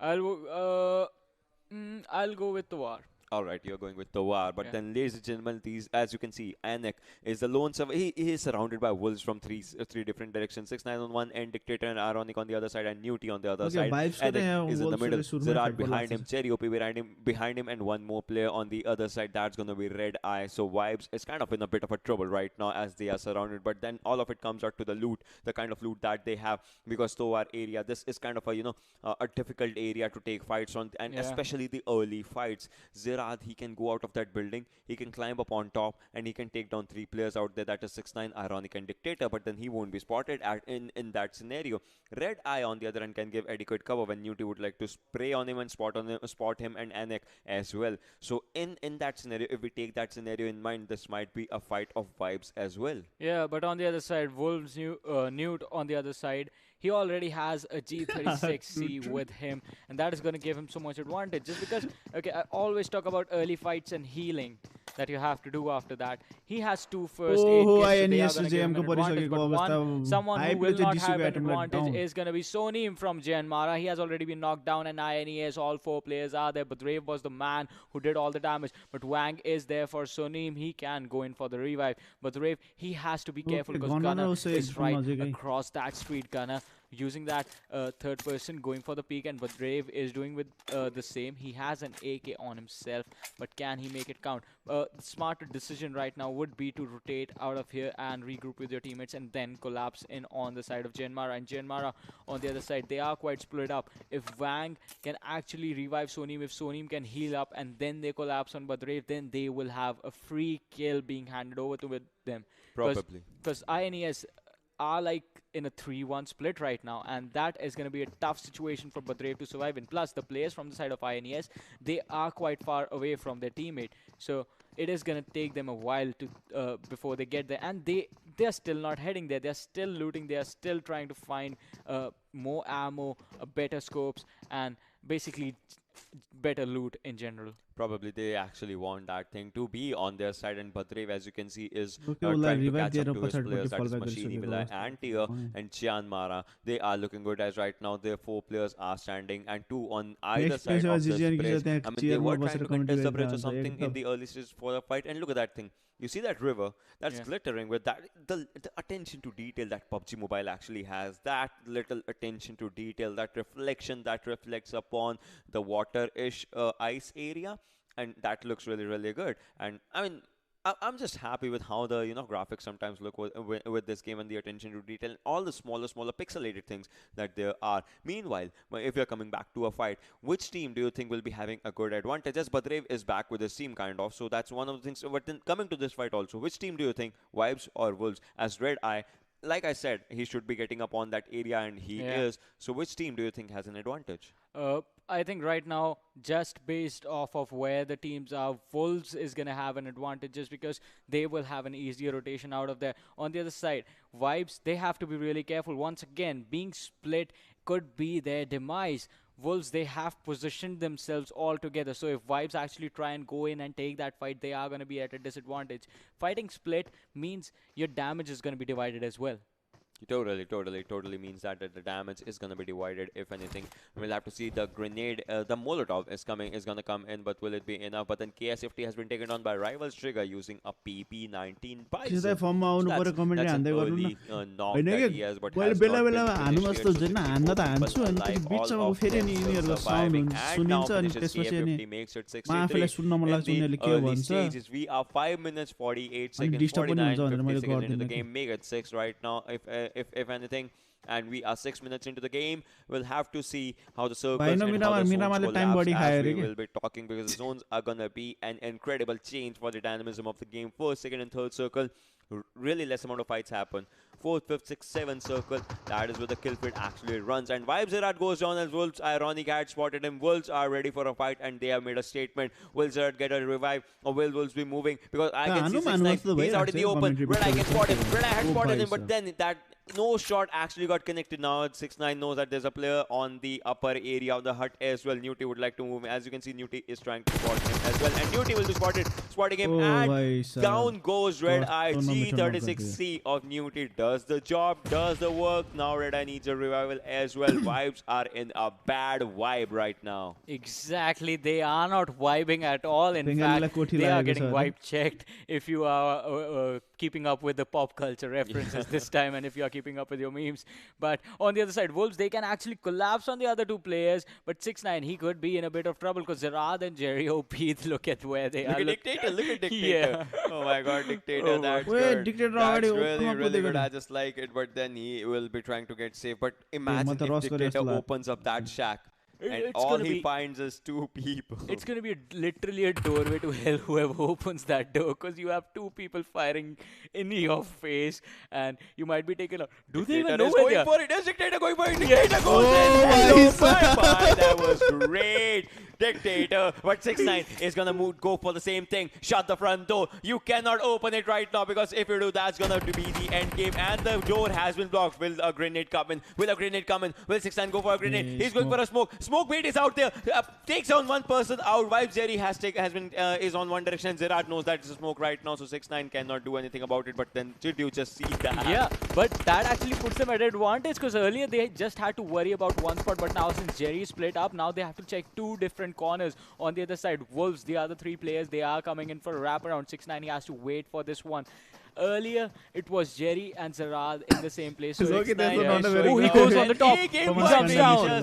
I'll go with the War. Alright, you're going with Tawar, but then, ladies and gentlemen, these, as you can see, Anek is the lone survivor. He is surrounded by wolves from three different directions. 6ix9ine on one end, Dictator and Ironic on the other side, and Newty on the other side. Anek is in the middle. Zirad behind him, Cherry OP behind him, and one more player on the other side. That's gonna be Red Eye. So Vibes is kind of in a bit of a trouble right now as they are surrounded. But then all of it comes out to the loot, the kind of loot that they have, because Tawar area, this is kind of a a difficult area to take fights on, and especially the early fights. Zirad, he can go out of that building, he can climb up on top, and he can take down 3 players out there. That is 6ix9ine, Ironic, and Dictator. But then he won't be spotted in that scenario. Red Eye on the other end can give adequate cover when Newty would like to spray on him and spot him and Anek as well. So in that scenario, if we take that scenario in mind, this might be a fight of Vibes as well. Yeah, but on the other side, Wolves Newt on the other side, he already has a G36C with him, and that is going to give him so much advantage. Just because, okay, I always talk about early fights and healing that you have to do after that. He has 2 first aid kits, so they are going to give him an advantage, but someone who will not have an advantage is going to be Sonim from Jyanmaara. He has already been knocked down, and INES, all 4 players are there. But Brave was the man who did all the damage, but Wang is there for Sonim. He can go in for the revive, but Brave, he has to be careful because Gunner is right across that street. Gunner using that third person, going for the peak, and Brave is doing with the same. He has an AK on himself, but can he make it count? The smarter decision right now would be to rotate out of here and regroup with your teammates and then collapse in on the side of Jyanmaara. And Jyanmaara on the other side, they are quite split up. If Wang can actually revive Sonim, if Sonim can heal up and then they collapse on Brave, then they will have a free kill being handed over to them. Probably. Because INES are like in a 3-1 split right now, and that is going to be a tough situation for Brave to survive in. Plus, the players from the side of INES, they are quite far away from their teammate, so it is going to take them a while to before they get there, and they're still not heading there. They're still looting. They are still trying to find more ammo, better scopes, and basically better loot in general. Probably they actually want that thing to be on their side, and Brave, as you can see, is trying to catch up to his players. That is Machine Evil and Tier and Jyanmaara. They are looking good as right now their 4 players are standing, and 2 on either side of the bridge. I mean, they were trying to contest the bridge or something in the early stages for the fight, and look at that thing. You see that river that's glittering with that the attention to detail that PUBG Mobile actually has. That little attention to detail, that reflection that reflects upon the water-ish ice area, and that looks really, really good. And I mean, I'm just happy with how the graphics sometimes look with this game, and the attention to detail, and all the smaller pixelated things that there are. Meanwhile, if you're coming back to a fight, which team do you think will be having a good advantage? As Brave is back with his team kind of, so that's one of the things. But then coming to this fight also, which team do you think, Vibes or Wolves? As Red Eye, like I said, he should be getting up on that area, and he is. So which team do you think has an advantage? I think right now, just based off of where the teams are, Wolves is going to have an advantage just because they will have an easier rotation out of there. On the other side, Vibes, they have to be really careful. Once again, being split could be their demise. Wolves, they have positioned themselves all together. So if Vibes actually try and go in and take that fight, they are going to be at a disadvantage. Fighting split means your damage is going to be divided as well. Totally means that the damage is going to be divided. If anything, we'll have to see. The grenade, the Molotov is going to come in, but will it be enough? But then KSFT has been taken on by Rivals Trigger using a PP19 Bison. That's an early knock that he has, but has not been surviving. And now finishes KSFT, makes it 63. In the early stages, we are 5 minutes 48 seconds, 49, 50 seconds into the game. Make it 6 right now. If anything, and we are 6 minutes into the game. We'll have to see how the circles and how the zones collapse as we will be talking, because the zones are gonna be an incredible change for the dynamism of the game. First, second, and third circle, really less amount of fights happen. 4th, 5th, 6th, 7th circle, that is where the kill feed actually runs. And Vibes Zerad goes down as Wolves. Ironic had spotted him. Wolves are ready for a fight, and they have made a statement. Will Zerad get a revive, or will Wolves be moving? Because I can see 6ix9ine, he's out in the open. Red Eye can spot him. Red Eye had spotted him, but then that no shot actually got connected. Now 6ix9ine knows that there's a player on the upper area of the hut as well. Newty would like to move. As you can see, Newty is trying to spot him as well. And Newty will be spotting him. And down goes Red Eye. G36C of Newty does the job, does the work. Now Red Eye needs a revival as well. Vibes are in a bad vibe right now. Exactly. They are not vibing at all. In fact, they are getting vibe checked if you are keeping up with the pop culture references this time, and if you are keeping up with your memes. But on the other side, Wolves, they can actually collapse on the other two players, but 6ix9ine, he could be in a bit of trouble because Zerad and Jerry OP, look at where they are. Look at Dictator. Yeah. Oh my god, Dictator, that's good. That's really good. I just like it, but then he will be trying to get safe. But imagine if Dictator opens up that shack. And all he finds is two people. It's going to be literally a doorway to hell, whoever opens that door, because you have two people firing in your face, and you might be taken out. Do they even know where they are? For it. Is Dictator going for it? Dictator goes in. Bye-bye. That was great. Dictator, but 6ix9ine is gonna go for the same thing. Shut the front door. You cannot open it right now, because if you do, that's gonna be the end game. And the door has been blocked. Will a grenade come in? Will 6ix9ine go for a grenade? He's going for a smoke. Smoke bait is out there. Takes down one person out. Vibe Jerry is on one direction. Zerad knows that it's a smoke right now, so 6ix9ine cannot do anything about it. But then did you just see that? Yeah, but that actually puts them at advantage, because earlier they just had to worry about one spot, but now since Jerry is split up, now they have to check two different corners. On the other side, Wolves, the other three players, they are coming in for a wraparound. 6ix9ine, he has to wait for this one. Earlier, it was Jerry and Zerad in the same place. So he goes on the top. He jumps down.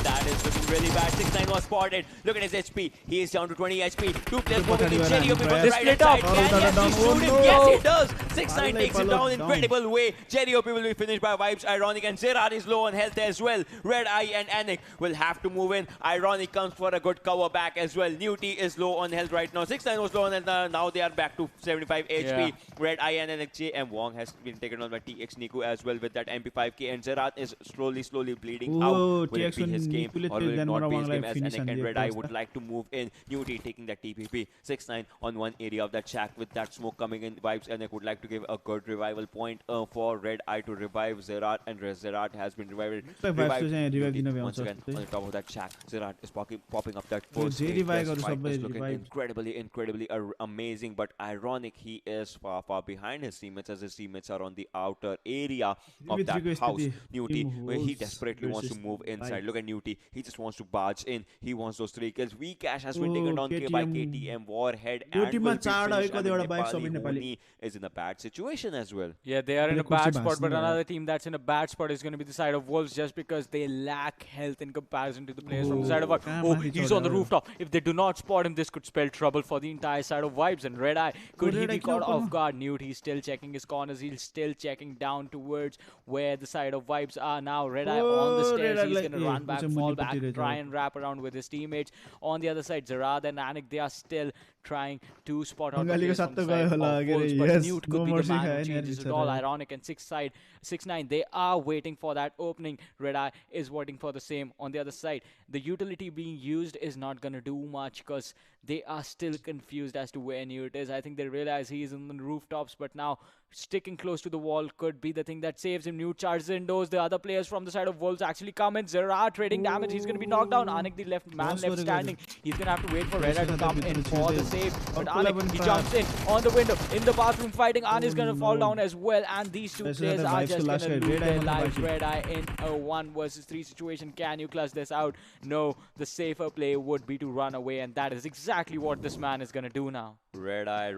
That is looking really bad. 6ix9ine was spotted. Look at his HP. He is down to 20 HP. Two players moving in. Jerry on the right side. Can he actually shoot him? Yes, he does. 6ix9ine takes him down in incredible way. Jerry OP will be finished by Vibes. Ironic, and Zerad is low on health as well. Red Eye and Anik will have to move in. Ironic comes for a good cover back as well. Newty is low on health right now. 6ix9ine was low on health. Now they are back to 75 HP. Red Eye and NXJ, and Wong has been taken on by TX Niku as well with that MP5K, and Zerad is slowly bleeding out. Will it be his game or will it not be his game, as NX and Red Eye would like to move in? Newty taking that TPP. 6ix9ine on one area of that shack with that smoke coming in. Vibes and would like to give a good revival point for Red Eye to revive Zerad, and Zerad has been revived. Once again on the top of that shack, Zerad is popping up that first is looking incredibly amazing, but ironic, he is far behind his teammates, as his teammates are on the outer area of that house. Newty, where he desperately wants to move inside. Look at Newty, he just wants to barge in. He wants those 3 kills. Vcash has been taken down by KTM Warhead, and Nepali Ho Ni is in a bad situation as well. Yeah, they are in a bad spot, but another team that's in a bad spot is going to be the side of Wolves, just because they lack health in comparison to the players from the side of Vibes. Oh, he's on the rooftop. If they do not spot him, this could spell trouble for the entire side of Vibes. And Red Eye, could he be caught off guard? Newt, he's still checking his corners. He's still checking down towards where the side of Vibes are now. Red Eye on the stairs. He's going to run back, fall back, try and wrap around with his teammates. On the other side, Zerad and Anik, they are still trying to spot out the players from the side of Wolves, but Newt could be the man who changes it all. Ironic and 6ix9ine, they are waiting for that opening. Red Eye is waiting for the same. On the other side, the utility being used is not going to do much, because they are still confused as to where Newt is. I think they realize he is on the rooftops, but now sticking close to the wall could be the thing that saves him. Newt charges indoors. The other players from the side of Wolves actually come in. Zerad trading damage. He's going to be knocked down. Anik, the left standing. He's going to have to wait for Red Eye to come in for the save. But Anik, he jumps in on the window. In the bathroom fighting. Anik is going to fall down as well. And these two players are just going to lose their lives. Red Eye in a 1 versus 3 situation. Can you clutch this out? No. The safer play would be to run away. And that is exactly what this man is going to do now. Red Eye.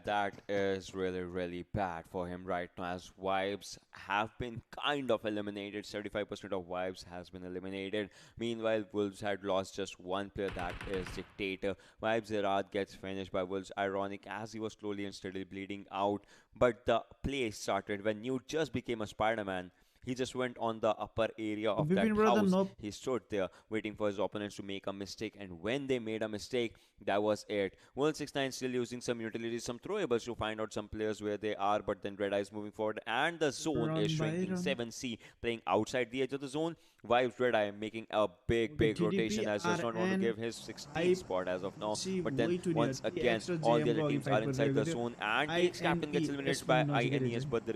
That is really bad for him right now, as Vibes have been kind of eliminated. 75% of Vibes has been eliminated. Meanwhile, Wolves had lost just one player, that is Dictator. Vibes Zerad gets finished by Wolves. Ironic, as he was slowly and steadily bleeding out. But the play started when Newt just became a Spider-Man. He just went on the upper area of that house. He stood there waiting for his opponents to make a mistake, and when they made a mistake, that was it. 6ix9ine still using some utilities, some throwables to find out some players where they are, but then Red Eye is moving forward, and the zone is shrinking. 7C playing outside the edge of the zone. Vibes Red Eye making a big rotation, as does not want to give his 16th spot as of now. But then once again, all the other teams are inside the zone, and TX Captain gets eliminated by INES, but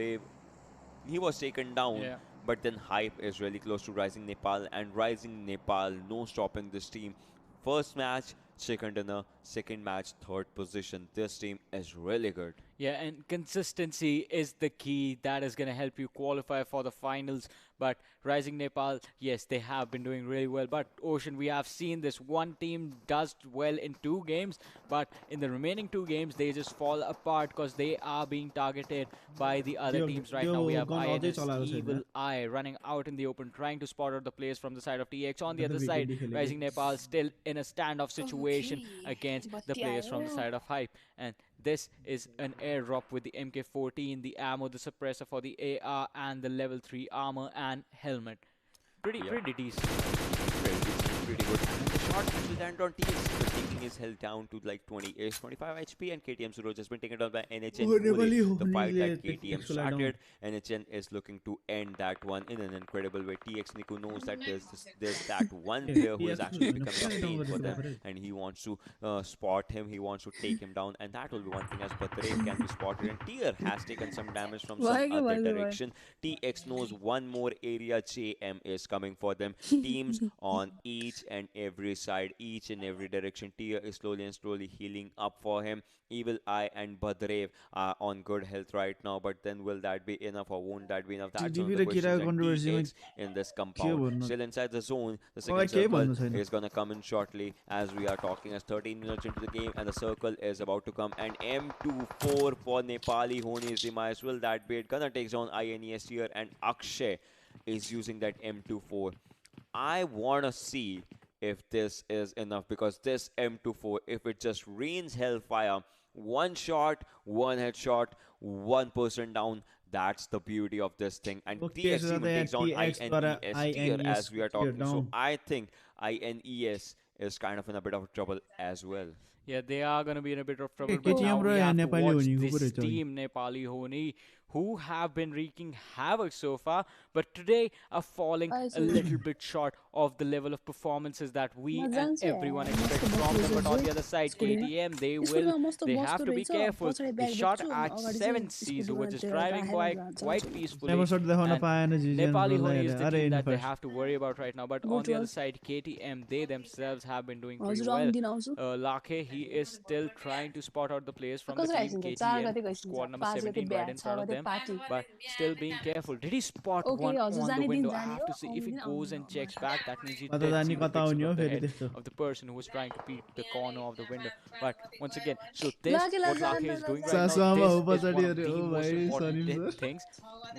he was taken down. Yeah. But then Hype is really close to Rising Nepal, and Rising Nepal no stopping this team. First match, second dinner, second match, third position. This team is really good. Yeah, and consistency is the key that is going to help you qualify for the finals. But Rising Nepal, yes, they have been doing really well. But Ocean, we have seen this one team does well in 2 games, but in the remaining 2 games, they just fall apart because they are being targeted by the other teams. Right now, we have INES, Evil Eye running out in the open, trying to spot out the players from the side of TX. On the other side, Rising Nepal still in a standoff situation against the players from the side of Hype. And this is an airdrop with the MK14, the ammo, the suppressor for the AR, and the level 3 armor and helmet. Pretty decent. Pretty good. And the shot which will land on TX, but taking his health down to like 25 HP, and KTM Zero just been taken down by NHN. The fight that KTM started, NHN is looking to end that one in an incredible way. TX Niku knows that there's that one player who is actually becoming a pain for them, and he wants to spot him, he wants to take him down, and that will be one thing as Badrev can be spotted, and Tier has taken some damage from some other direction. TX knows one more area, JM is coming for them. Teams on each and every side, each and every direction. Tier is slowly and slowly healing up for him. Evil Eye and Badrev are on good health right now, but then will that be enough or won't that be enough? That's one of the questions in this compound. Still inside the zone, the second circle is going to come in shortly as we are talking, as 13 minutes into the game, and the circle is about to come, and M24 for Nepali Ho Ni's demise. Will that be it? Gonna takes down INES here, and Akshay is using that M24. I want to see if this is enough, because this M24, if it just rains hellfire, one shot, one headshot, one person down, that's the beauty of this thing. And TX even takes down INES tier as we are talking. So I think INES is kind of in a bit of trouble as well. Yeah, they are going to be in a bit of trouble, but now we have to watch this team, Nepali Ho Ni, who have been wreaking havoc so far, but today are falling a little bit short of the level of performances that we and everyone expect from them. But on the other side, KTM, they have to be careful. They shot at 7Cs who were just driving quite peacefully. Nepali Ho Ni is the team that they have to worry about right now. But on the other side, KTM, they themselves have been doing pretty well. Lake, he is still trying to spot out the players from the team KTM, squad number 17 right in front of them, but still being careful. Did he spot one on the window? I have to see. If he goes and checks back, that means he did see the picture of the head of the person who was trying to peek the corner of the window. But once again, so this, what Lake is doing right now, this is one of the most important things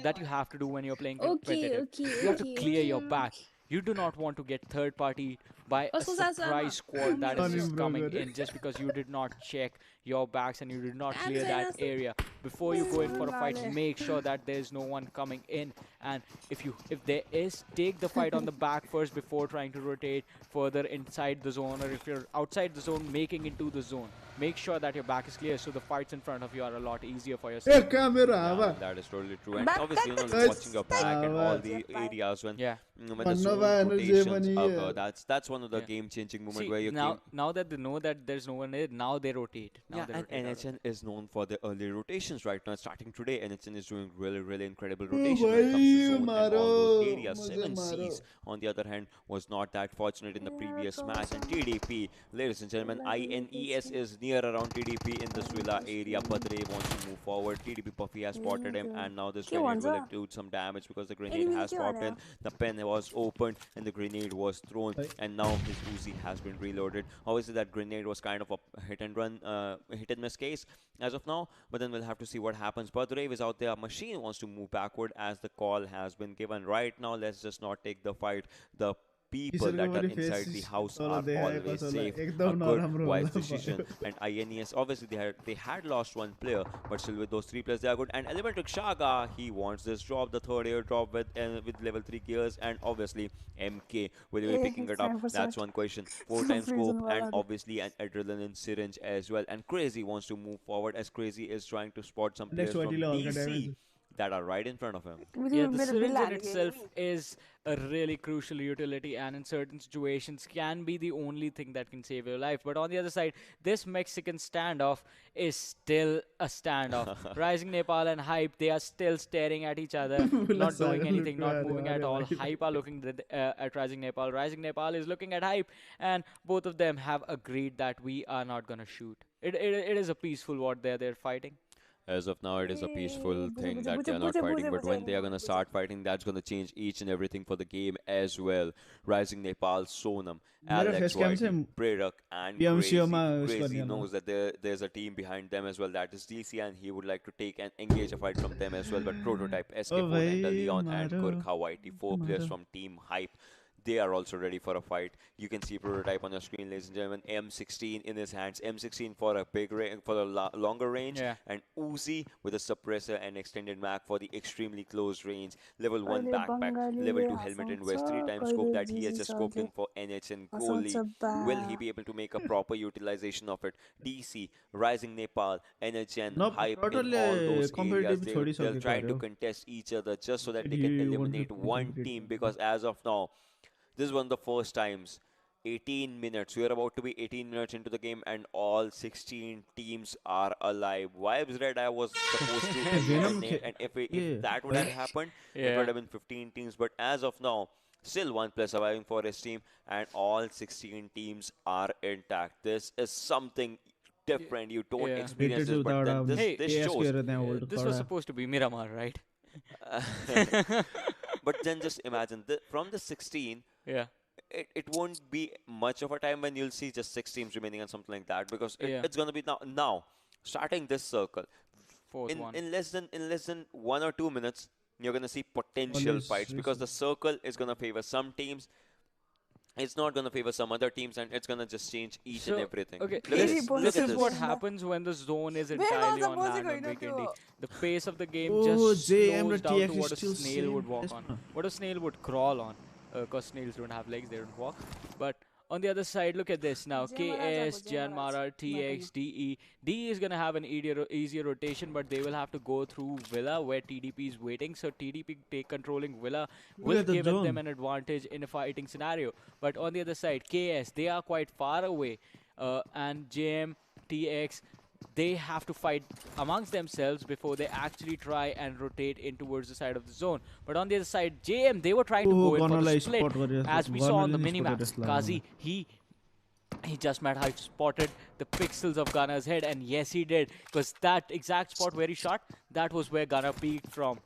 that you have to do when you're playing competitive. You have to clear your back. You do not want to get third party by a surprise squad that is just coming in just because you did not check your backs and you did not clear that area. Before you go in for a fight, make sure that there is no one coming in, and if there is, take the fight on the back first before trying to rotate further inside the zone, or if you're outside the zone, making into the zone. Make sure that your back is clear so the fights in front of you are a lot easier for yourself. Yeah, that is totally true. And obviously, watching your back and all the areas when the zone rotations occur, that's one of the game-changing moments where you now that they know that there's no one there, now they rotate. And NHN is known for the early rotations right now. Starting today, NHN is doing really incredible rotation when it comes to zone and all those areas. 7Cs, on the other hand, was not that fortunate in the previous match. And TDP, ladies and gentlemen, INES is near around TDP in this villa area. Badrev wants to move forward. TDP Puffy has spotted him, and now this grenade will do some damage because the grenade has popped in. The pen was opened and the grenade was thrown, and now his Uzi has been reloaded. Obviously, that grenade was kind of a hit and run, hit and miss case as of now, but then we'll have to see what happens. Badrev is out there. Machine wants to move backward as the call has been given. Right now, let's just not take the fight. The people that are inside the house are always safe. A good, wise decision. And INES, obviously, they had lost one player, but still with those 3 players, they are good. And Elementrix Shaga, he wants this drop, the third air drop with level 3 gears, and obviously MK will be picking it up. That's one question. 4 times scope, and obviously an adrenaline syringe as well. And Crazy wants to move forward, as Crazy is trying to spot some players from DC. that are right in front of him. Yeah, the syringe in itself is a really crucial utility, and in certain situations can be the only thing that can save your life. But on the other side, this Mexican standoff is still a standoff. Rising Nepal and Hype, they are still staring at each other, not doing anything, not moving at all. Hype are looking at Rising Nepal. Rising Nepal is looking at Hype, and both of them have agreed that we are not gonna shoot. It is a peaceful what they're fighting. As of now, it is a peaceful thing that they are not fighting, but when they are going to start fighting, that's going to change each and everything for the game as well. Rising Nepal, Sonam, Alex, Prerak, and Crazy knows that there's a team behind them as well. That is DC, and he would like to take and engage a fight from them as well. But Prototype, SK4, Leon, and Kurkha Whitey, 4 players from Team Hype. They are also ready for a fight. You can see Prototype on your screen, ladies and gentlemen. M16 in his hands. M16 for a big longer range, and Uzi with a suppressor and extended mag for the extremely close range. Level 1 backpack, level 2 helmet and vest, 3x scope that he has just scoped in for NH and goalie. Will he be able to make a proper utilization of it? DC, Rising Nepal, NHN, Hype in all those areas. They're trying to contest each other just so that they can eliminate one team, because as of now, this is one of the first times. 18 minutes. We are about to be 18 minutes into the game, and all 16 teams are alive. Vibes Red, I was supposed to eliminate, and if that would have happened, it would have been 15 teams. But as of now, still 1 player surviving for his team, and all 16 teams are intact. This is something different. You don't experience this, but then this shows. This was supposed to be Miramar, right? But then just imagine, from the 16, it won't be much of a time when you'll see just 6 teams remaining and something like that, because it's going to be now starting this circle. In less than 1 or 2 minutes, you're going to see potential fights, because the circle is going to favor some teams. It's not going to favor some other teams, and it's going to just change each and everything. Okay, this is what happens when the zone is entirely on land on Vikendi. The pace of the game just slows down to what a snail would walk on. What a snail would crawl on. Because snails don't have legs, they don't walk. But on the other side, look at this now. KS, Jyanmaara, TX, DE. DE is going to have an easier rotation, but they will have to go through Villa, where TDP is waiting. So TDP controlling Villa will give them an advantage in a fighting scenario. But on the other side, KS, they are quite far away. And JM, TX, they have to fight amongst themselves before they actually try and rotate in towards the side of the zone. But on the other side, JM, they were trying to go in for the split. As we saw on the minimap, Kazi, he just might have spotted the pixels of Gunner's head, and yes, he did, because that exact spot where he shot, that was where Gunner peeked from.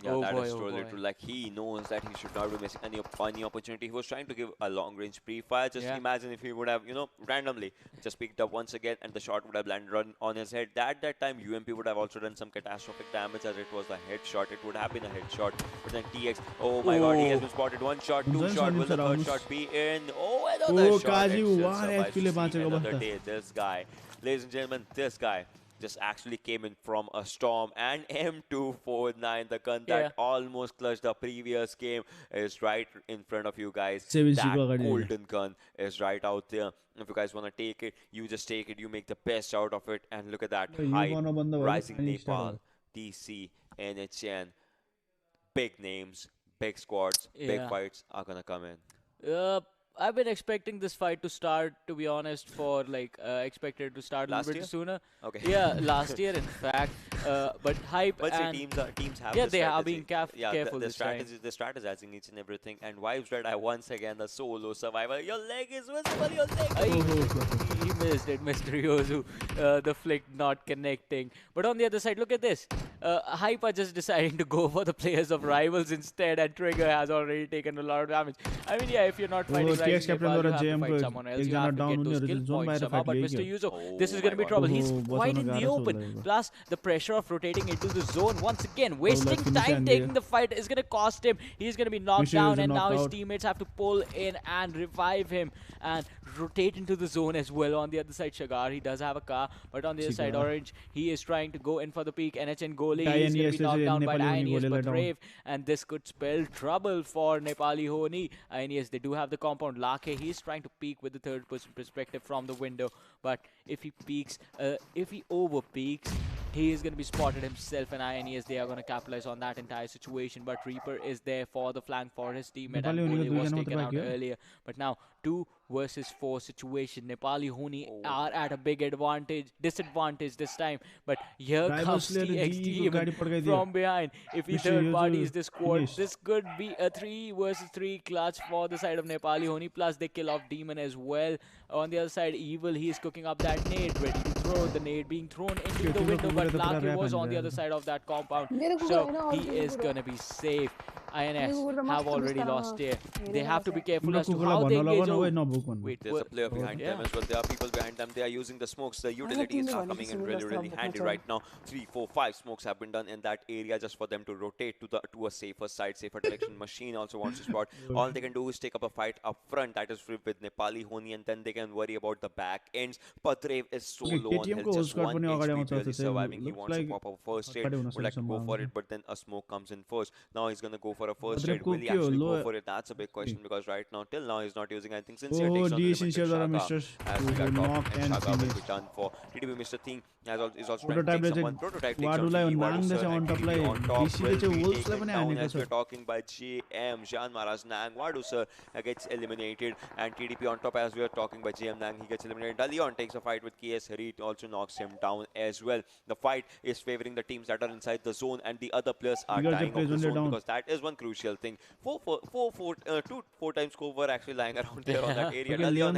Yeah, that is truly true. Like, he knows that he should not be missing any opportunity. He was trying to give a long-range pre-fire. Just imagine if he would have, randomly just picked up once again, and the shot would have landed on his head. At that time, UMP would have also done some catastrophic damage, as it was a headshot. It would have been a headshot. But then TX, oh my god, he has been spotted. 1 shot, 2 shot. Will the 3rd shot be in? Oh, another shot. Another day. This guy, ladies and gentlemen, this guy just actually came in from a storm, and M249, the gun that almost clutched the previous game, is right in front of you guys. That golden gun is right out there. If you guys want to take it, you just take it. You make the best out of it. And look at that. Hype, Rising Nepal, DC, NHN. Big names, big squads, big fights are going to come in. I've been expecting this fight to start, to be honest, for expected to start a little bit sooner. Okay. Yeah, last year, in fact. But Hype and teams have they are being careful this time. They're strategizing each and everything. And Vibes Red, I once again, the solo survivor. Your leg is visible, your leg. He missed it, Mr. Yozu. The flick not connecting. But on the other side, look at this. Hype are just deciding to go for the players of rivals instead, and Trigger has already taken a lot of damage. I mean, if you're not fighting Rising Nepal, you have to fight someone else. You have to get those kill points somehow. But Mr. Yuzo, this is going to be trouble. He's quite in the open. Plus, the pressure of rotating into the zone once again, wasting time taking the fight is going to cost him. He's going to be knocked down, and now his teammates have to pull in and revive him and rotate into the zone as well. On the other side, Shagar, he does have a car, but on the other side, Orange, he is trying to go in for the peak. NHN goalie is going to be knocked down by INES, but Rave, and this could spell trouble for Nepali Ho Ni. INES, they do have the compound. Lake, he's trying to peek with the third-person perspective from the window, but if he peeks, if he over-peeks, he is going to be spotted himself, and INES, they are going to capitalize on that entire situation. But Reaper is there for the flank for his teammate, and Bully was taken out earlier. But now 2 versus 4 situation. Nepali Ho Ni are at a big disadvantage this time. But here comes TXT from behind. If he third parties this squad, this could be a 3 versus 3 clutch for the side of Nepali Ho Ni. Plus they kill off Demon as well. On the other side, Evil, he is cooking up that nade, ready to throw. The nade being thrown into the window, but Lanka was on the other side of that compound. So he is gonna be safe. INS have already lost here. They have to be careful as to how they engage. Wait, there's a player behind them as well. There are people behind them. They are using the smokes. The utilities are coming in really handy right now. 3, 4, 5 smokes have been done in that area just for them to rotate to a safer side, safer direction. Machine also wants to spot. All they can do is take up a fight up front. That is with Nepali Ho Ni, and then they can worry about the back ends. Patrev is so low on health, just 1 HP barely surviving. He wants to pop up a first trade. Would like to go for it, but then a smoke comes in first. Now he's gonna go for a first trade. Will he actually go for it? That's a big question, because right now, till now, he's not using anything. Sincere takes on Elementrix as we got talking, and Shaka will be done for. TDP Mr. Thing is also trying to take someone. Prototype takes on TDP on top. Will be taken down as we're talking by JM. Jyanmaara's Nang. Wadu sir gets eliminated, and TDP on top as we are talking by JM Nang. He gets eliminated. Dalion takes a fight with KS Harit, also knocks him down as well. The fight is favoring the teams that are inside the zone, and the other players are dying off the zone, because that is one crucial thing. 4 times cover actually lying around there on that area. Dalion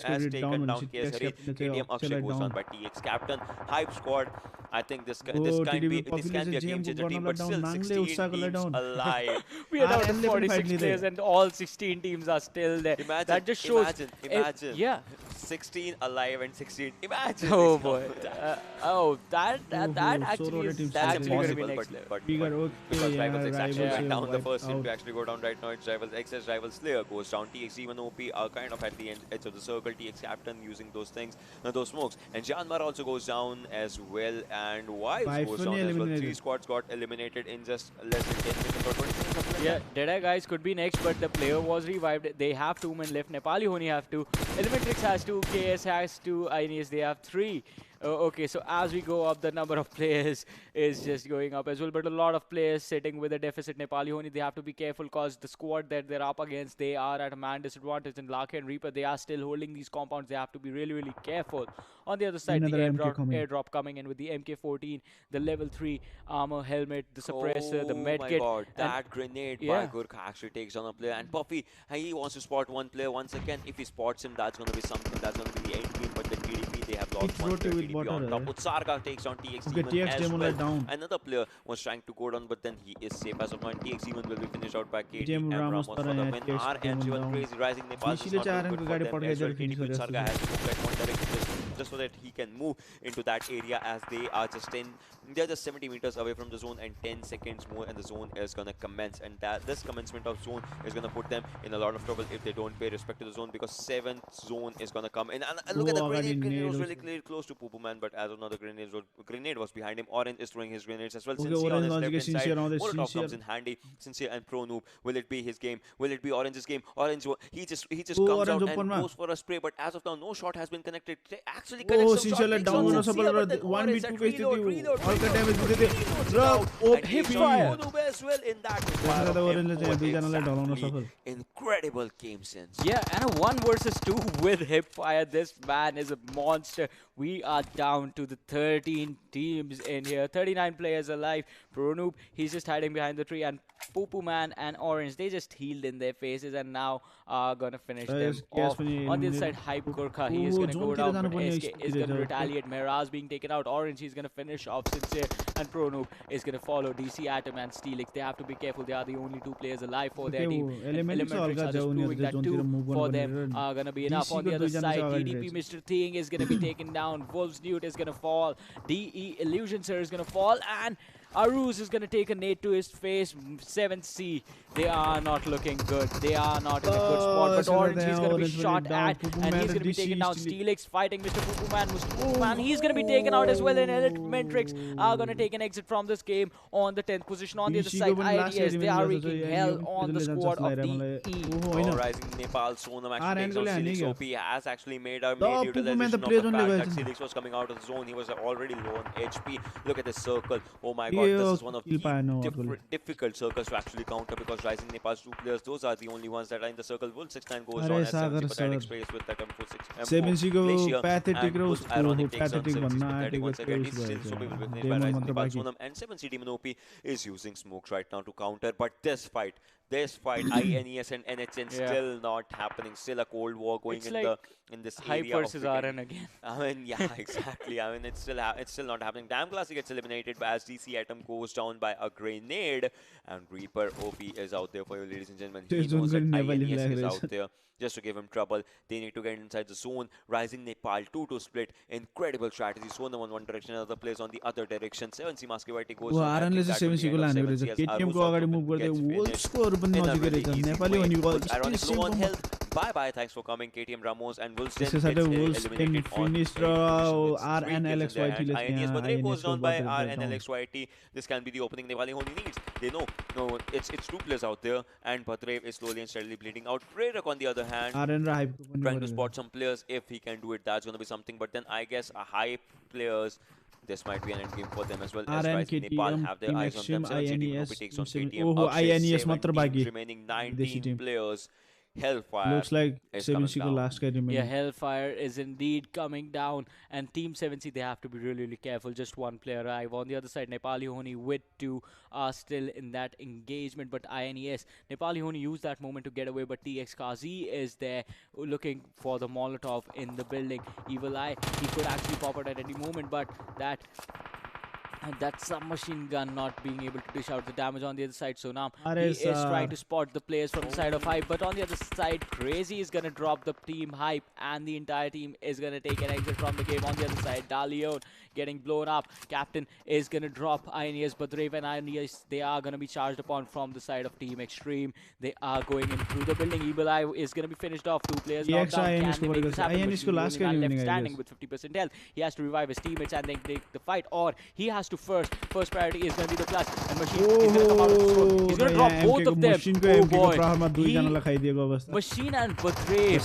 has taken down KS Harit. KTM Akshay goes down by TX Captain. Hype squad. I think this can be a game changer team, but still 16 teams alive. We are down to 46 players and all 16 teams are still there. Imagine, that just shows. Imagine. Yeah. 16 alive and 16. Imagine. Oh boy. That actually is impossible. But because Rivals X actually went down the first team to actually go down right now. It's Rivals X's Rival Slayer goes down. TX even OP are kind of at the edge of the circle. TX Captain using those things, those smokes, and Jyanmaara also goes down as well, and Wives goes down as well. 3 squads got eliminated in just less than 10 minutes or 20 seconds. Yeah, Deadeyes Guys could be next, but the player was revived. They have 2 men left. Nepali Ho Ni have 2. Elementrix has 2. KS has 2. INES, they have 3. Okay, so as we go up, the number of players is just going up as well. But a lot of players sitting with a deficit. Nepali Ho Ni, they have to be careful, because the squad that they're up against, they are at a man disadvantage. And Lanka and Reaper, they are still holding these compounds. They have to be really, really careful. On the other side, the airdrop coming in with the MK14, the level 3 armor helmet, the suppressor, the med kit. Oh my god, that grenade by Gurkha actually takes on a player. And Puffy, he wants to spot one player once again. If he spots him, that's going to be something. That's going to be the end game. But the TDP, they have lost one player. TDP on top. Utsarga takes on TX Demon as well. Down. Another player was trying to go down, but then he is safe as of now. And TX Demon will be finished out by KTM Ramos for the win. Erangel crazy Rising Nepal is not good for them as well. TDP Utsarga has to move at one direction just so that he can move into that area, as they are just 70 meters away from the zone, and 10 seconds more and the zone is going to commence. And this commencement of zone is going to put them in a lot of trouble if they don't pay respect to the zone, because 7th zone is going to come in. And look at the grenade was really close to Pupu Man, but as of now the grenade was behind him. Orange is throwing his grenades as well. Sincere on his left hand side. Molotov comes in handy. Sincere and Pro Noob. Will it be his game? Will it be Orange's game? Orange, he just comes out and goes for a spray, but as of now no shot has been connected. Actually connects some shot. Incredible game sense. Yeah, and a 1 versus 2 with hipfire. This man is a monster. We are down to the 13 teams in here. 39 players alive. Pro Noob, he's just hiding behind the tree, and Pupu Man and Orange, they just healed in their faces and now are gonna finish them off. On the other side, Hype Gurkha, he is gonna go down, but SK is gonna retaliate. Miraz being taken out. Orange, he's gonna finish off Sincere, and Pro Noob is gonna follow. DC Atom and Steelix, they have to be careful. They are the only 2 players alive for their team. Elementrix are just proving that 2 for them are gonna be enough. On the other side, DDP Mr. Thing is gonna be taken down. Wolf's Newt is gonna fall. DE Illusion Sir is gonna fall, and Aruz is going to take a nade to his face. 7C, they are not looking good. They are not in a good spot. But Orange, he's going to be shot at, and he's going to be taken down. Steelix fighting Mr. Poo Man. Mr. Poo Man, he's going to be taken out as well. And Elementrix are going to take an exit from this game on the 10th position. On the other side, INES, they are wreaking hell on the squad of the E. Rising Nepal, Sonam actually takes on Steelix. OP has actually made a utilization of the fact that Steelix was coming out of the zone. He was already low on HP. Look at this circle. Oh my god, this is one of the difficult circles to actually counter, because Rising Nepal's 2 players, those are the only ones that are in the circle. Wolf 6-9 goes on as 70, but Alex plays with that M46. 7C pathetic rose. Ironic takes on 70, once again, he's still so people with Rising Nepal, Sonam, and 7C Demon OP is using smokes right now to counter, but this fight, INES and NHN still not happening. Still a cold war going in this hype area. Versus RN again. I mean, yeah, exactly. I mean, it's still not happening. Damn Classic gets eliminated as DC Atom goes down by a grenade, and Reaper OP is out there for you, ladies and gentlemen. He knows that INES is out there just to give him trouble. They need to get inside the zone. Rising Nepal 2-2 split. Incredible strategy. Sonam on one direction, other plays on the other direction. 7C Maskewati goes down. KTM को अगाडि move गर्दै वुल्सकोहरु पनि नजिकै रहेछ नेपाली हो नि Ironic low on health. Bye-bye. Thanks for coming, KTM Ramos and Wolves. Wolves finished RNLXYT. INES Badre goes down by RNLXYT. This can be the opening Nepali Ho Ni needs. They know. No, it's 2 players out there, and Badre is slowly and steadily bleeding out. Prerak on the other hand, trying to spot some players. If he can do it, that's going to be something. But then I guess a hype players, this might be an end game for them as well. As Rising Nepal have their eyes on them. 7C takes on KTM. INES मात्र बाँकी. Remaining 19 players. Hellfire looks like 7C last guy remaining. Yeah, Hellfire is indeed coming down, and Team 7C, they have to be really careful. Just one player alive. On the other side, Nepali Ho Ni with 2 are still in that engagement, but INES, Nepali Ho Ni used that moment to get away, but TX Kazi is there looking for the Molotov in the building. Evil Eye, he could actually pop out at any moment, but that submachine gun not being able to dish out the damage on the other side. So now he is trying to spot the players from the side of Hype, but on the other side, Crazy is going to drop the team Hype, and the entire team is going to take an exit from the game. On the other side, Dalion getting blown up. Captain is going to drop INES, but Raven and INES, they are going to be charged upon from the side of Team Xtreme. They are going in through the building. Evil Eye is going to be finished off. 2 players knocked down. Can they make this happen? But last guy left standing with 50% health. He has to revive his teammates and then take the fight, or he has to first priority is going to be the clutch, and Machine is going to come out of the score. He's going to drop both of them. Oh boy, Machine and Badre.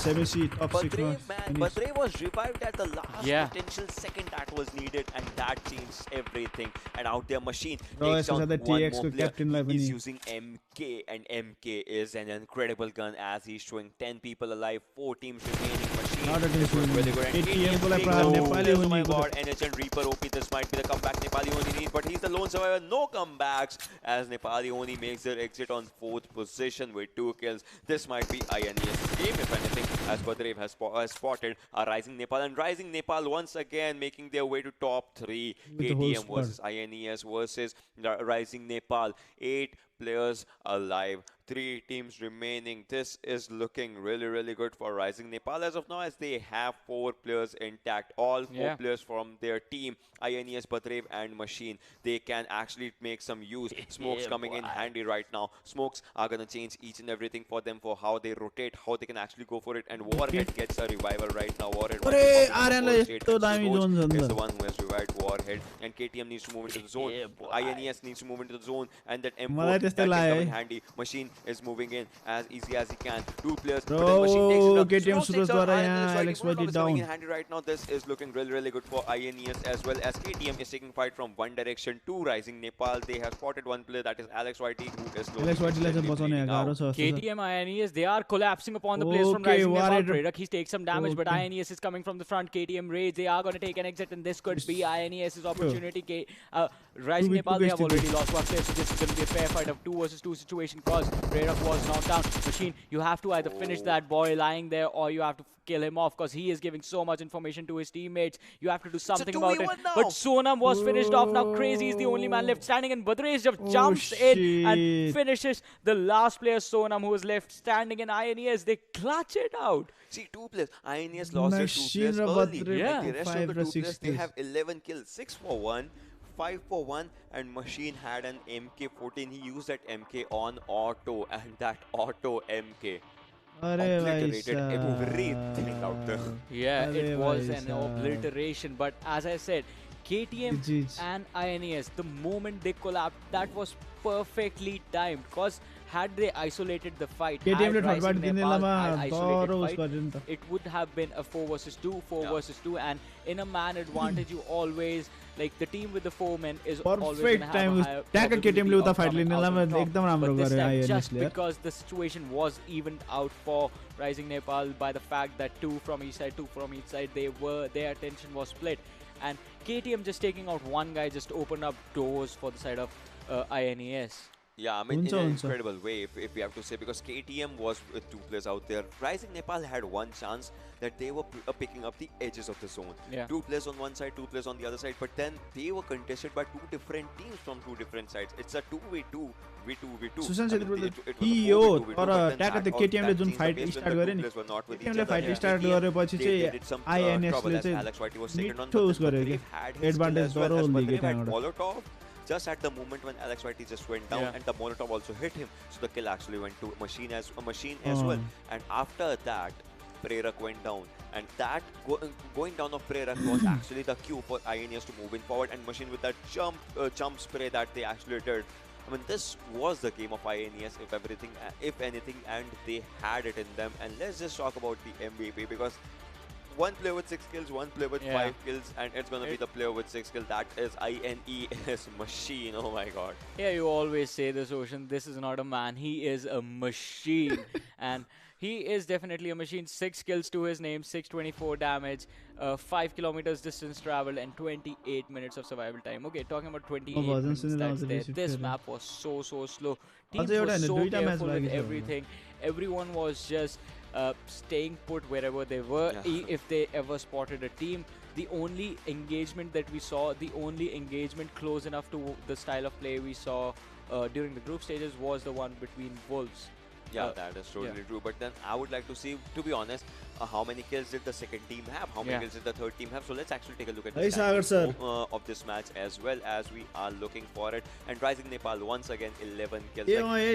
Badre was revived at the last potential second that was needed, and that changed everything. And out there, Machine takes down one more player. He's using MK, and MK is an incredible gun as he's showing 10 people alive, 4 teams remaining. Machine is doing really good. And KTM, oh my god, NH and Reaper OP, this might be the comeback Nepali Ho Ni need, but he's the lone survivor. No comebacks as Nepali Ho Ni makes their exit on 4th position with 2 kills. This might be INES game, if anything, as Badrev has spotted a Rising Nepal, and Rising Nepal once again making their way to top 3. KTM versus INES versus Rising Nepal. 8 players alive, 3 teams remaining. This is looking really good for Rising Nepal as of now, as they have 4 players intact. All 4 players from their team, INES, Badrev and Machine. They can actually make some use. Smokes coming in handy right now. Smokes are going to change each and everything for them, for how they rotate, how they can actually go for it. And Warhead gets a revival right now. Warhead is the one who has revived Warhead, and KTM needs to move into the zone. INES needs to move into the zone, and that M4 that is coming handy. Machine is moving in as easy as he can. 2 players. KTM is coming in handy right now. This is looking really good for INES, as well as KTM is taking fight from one direction to Rising Nepal. They have spotted one player, that is Alex YT, who is slowly KTM, INES, they are collapsing upon the players from Rising Nepal. Prerak, he takes some damage, but INES is coming from the front. KTM raids, they are going to take an exit, and this could be INES's opportunity. Rising Nepal, they have already lost one player, so this is going to be a fair fight of 2 versus 2 situation, because Prerak was knocked down. Machine, you have to either finish that boy lying there, or you have to kill him off, because he is giving so much information to his teammates. You have to do something about it. But Sonam was finished off. Now Crazy is the only man left standing, and Badresh just jumps in and finishes the last player, Sonam, who was left standing, and INES, they clutch it out. See, 2 players. INES lost their 2 players early. The rest of the 2 players, they have 11 kills, 6 for 1. 5 for 1, and Machine had an MK14. He used that MK on auto, and that auto MK obliterated everything out there. Yeah, it was an obliteration. But as I said, KTM and INES, the moment they collapsed, that was perfectly timed. Because had they isolated the fight, had Rising Nepal had isolated the fight, it would have been a 4 versus 2, 4 versus 2, and in a man advantage, you always, like the team with the 4 men is always going to have a higher probability of coming out on top. But this time, just because the situation was evened out for Rising Nepal by the fact that 2 from each side, 2 from each side, their attention was split. And KTM just taking out one guy just opened up doors for the side of INES. Yeah, I mean, in an incredible way, if we have to say, because KTM was with 2 players out there. Rising Nepal had one chance that they were picking up the edges of the zone. 2 players on one side, 2 players on the other side, but then they were contested by 2 different teams from 2 different sides. It's a 2v2, v2v2. Susan said यो तर ट्याक त KTM ले जुन fight start गरे नि KTM ले fight start गरेपछि चाहिँ INS ले चाहिँ मिठो उस गर्यो के एडभान्टेज गरो लिगे त्यहाँबाट. Just at the moment when Alex Whitey just went down, and the Molotov also hit him, so the kill actually went to Machine as well. And after that, Prerak went down, and that going down of Prerak was actually the cue for INES to move in forward, and Machine with that jump spray that they actually did. I mean, this was the game of INES, if anything, and they had it in them. And let's just talk about the MVP, because one player with 6 kills, one player with 5 kills, and it's gonna be the player with 6 kills. That is INES Machine. Oh my god. Yeah, you always say this, Ocean. This is not a man. He is a machine. And he is definitely a machine. 6 kills to his name, 624 damage, 5 kilometers distance traveled, and 28 minutes of survival time. Okay, talking about 28 minutes, that's there. This map was so slow. Teams were so careful with everything. Everyone was just staying put wherever they were. If they ever spotted a team, the only engagement that we saw, the only engagement close enough to the style of play we saw during the group stages was the one between Wolves. Yeah, that is totally true. But then I would like to see, to be honest, how many kills did the second team have? How many kills did the third team have? So let's actually take a look at the stats of this match as well, as we are looking for it. And Rising Nepal once again 11 kills.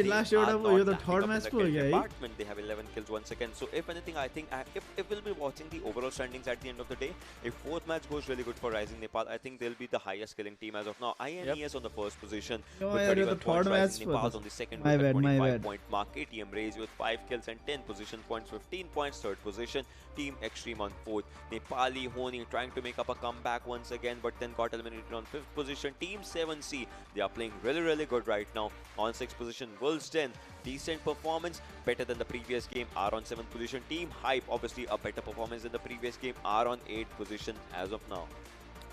Last year the third match department, they have 11 kills once again. So if anything, I think if we'll be watching the overall standings at the end of the day, if fourth match goes really good for Rising Nepal, I think they'll be the highest killing team as of now. INES on the first position with 31 points. Rising Nepal on the second with a 25-point mark. KTM Raise with 5 kills and 10 position points, 15 points, third position. Team Xtreme on 4th. Nepali Ho Ni trying to make up a comeback once again, but then got eliminated on 5th position. Team 7C, they are playing really good right now. On 6th position, Wolves 10. Decent performance, better than the previous game, are on 7th position. Team Hype, obviously a better performance than the previous game, are on 8th position as of now.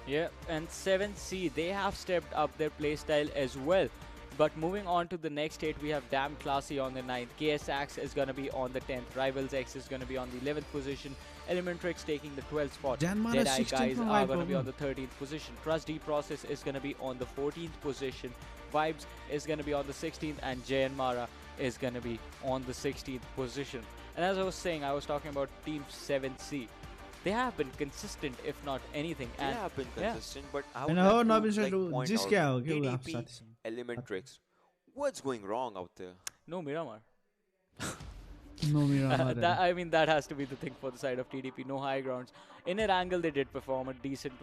Yeah, and 7C, they have stepped up their playstyle as well. But moving on to the next 8, we have Damn Classy on the 9th. KSAX is going to be on the 10th. Rivals X is going to be on the 11th position. Elementrix taking the 12th spot. Deadeyes Guys are going to be on the 13th position. Trust D Process is going to be on the 14th position. Vibes is going to be on the 16th. And Jyanmaara is going to be on the 16th position. And as I was saying, I was talking about Team 7C. They have been consistent, if not anything. They have been consistent, but I would like to point out TDP, Elementrix. What's going wrong out there? No Miramar. No Miramar. I mean, that has to be the thing for the side of TDP. No high grounds. In Erangel, they did perform a decent,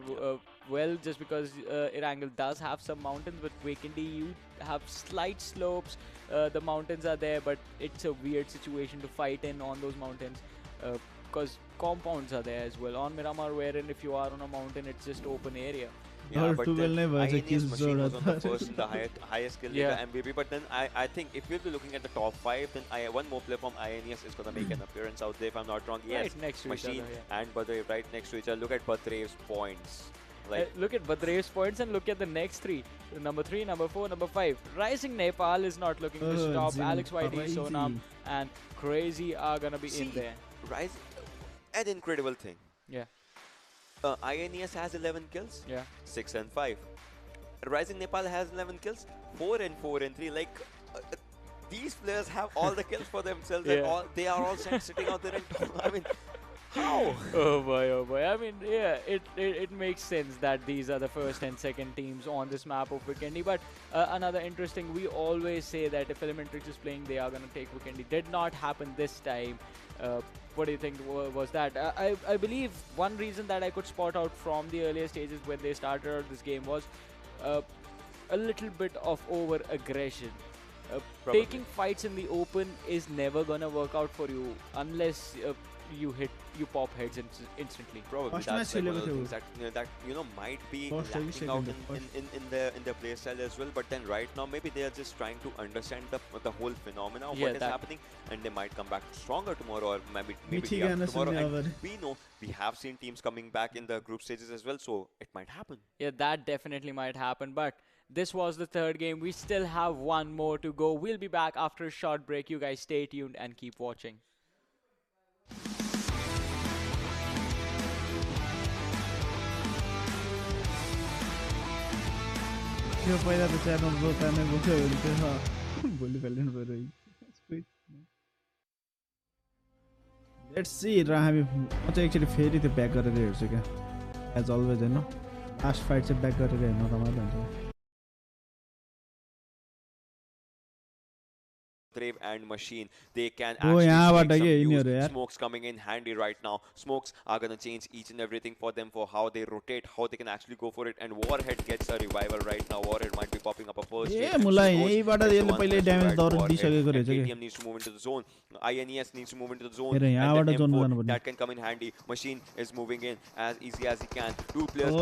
well, just because Erangel does have some mountains, but Vikendi, you have slight slopes. The mountains are there, but it's a weird situation to fight in on those mountains. Because compounds are there as well. On Miramar, wherein if you are on a mountain, it's just open area. Yeah, but then INES Machine was on the first in the highest kill leader MVP. But then I think if you'll be looking at the top 5, then one more player from INES is going to make an appearance out there, if I'm not wrong. Yes, right next to Machine each other, and Badrev right next to each other. Look at Badrev's points. Look at Badrev's points and look at the next 3. Number 3, number 4, number 5. Rising Nepal is not looking to stop. Alex Whitey, Sonam, and Crazy are going to be in there. Rising, an incredible thing. Yeah. INES has 11 kills. Yeah. 6 and 5. Rising Nepal has 11 kills. 4 and 4 and 3. Like these players have all the kills for themselves. And they are all sitting out there and I mean, How? Oh boy. I mean, yeah, it makes sense that these are the first and second teams on this map of Vikendi. But another interesting, we always say that if Elementrix is playing, they are going to take Vikendi. Did not happen this time. What do you think was that? I believe one reason that I could spot out from the earlier stages when they started out this game was a little bit of over-aggression. Taking fights in the open is never going to work out for you unless you pop heads instantly. Probably that's like one of the things that might be lacking out in the play style as well. But then right now maybe they are just trying to understand the whole phenomena of what is happening, and they might come back stronger tomorrow, or maybe tomorrow. And we know we have seen teams coming back in the group stages as well, so it might happen. Yeah, that definitely might happen. But this was the third game. We still have one more to go. We'll be back after a short break. You guys stay tuned and keep watching. पहिला त channel दोकानै बोक्यो भने भोलि फाल्नु पर्यो। Let's see र हामी म चाहिँ actually फेरि त्यो ब्याक गरेर हेर्छु क्या, एज अलवेज होइन। लास्ट फाइट चाहिँ ब्याक गरेर हेर्न रमाइलो हुन्छ। And machine, they can actually take some smokes coming in handy right now. Smokes are gonna change each and everything for them, for how they rotate, how they can actually go for it. And Warhead gets a revival right now. Warhead might be popping up a first. KTM needs to move into the zone. INES needs to move into the zone. And then M4, that can come in handy. Machine is moving in as easy as he can. Two players.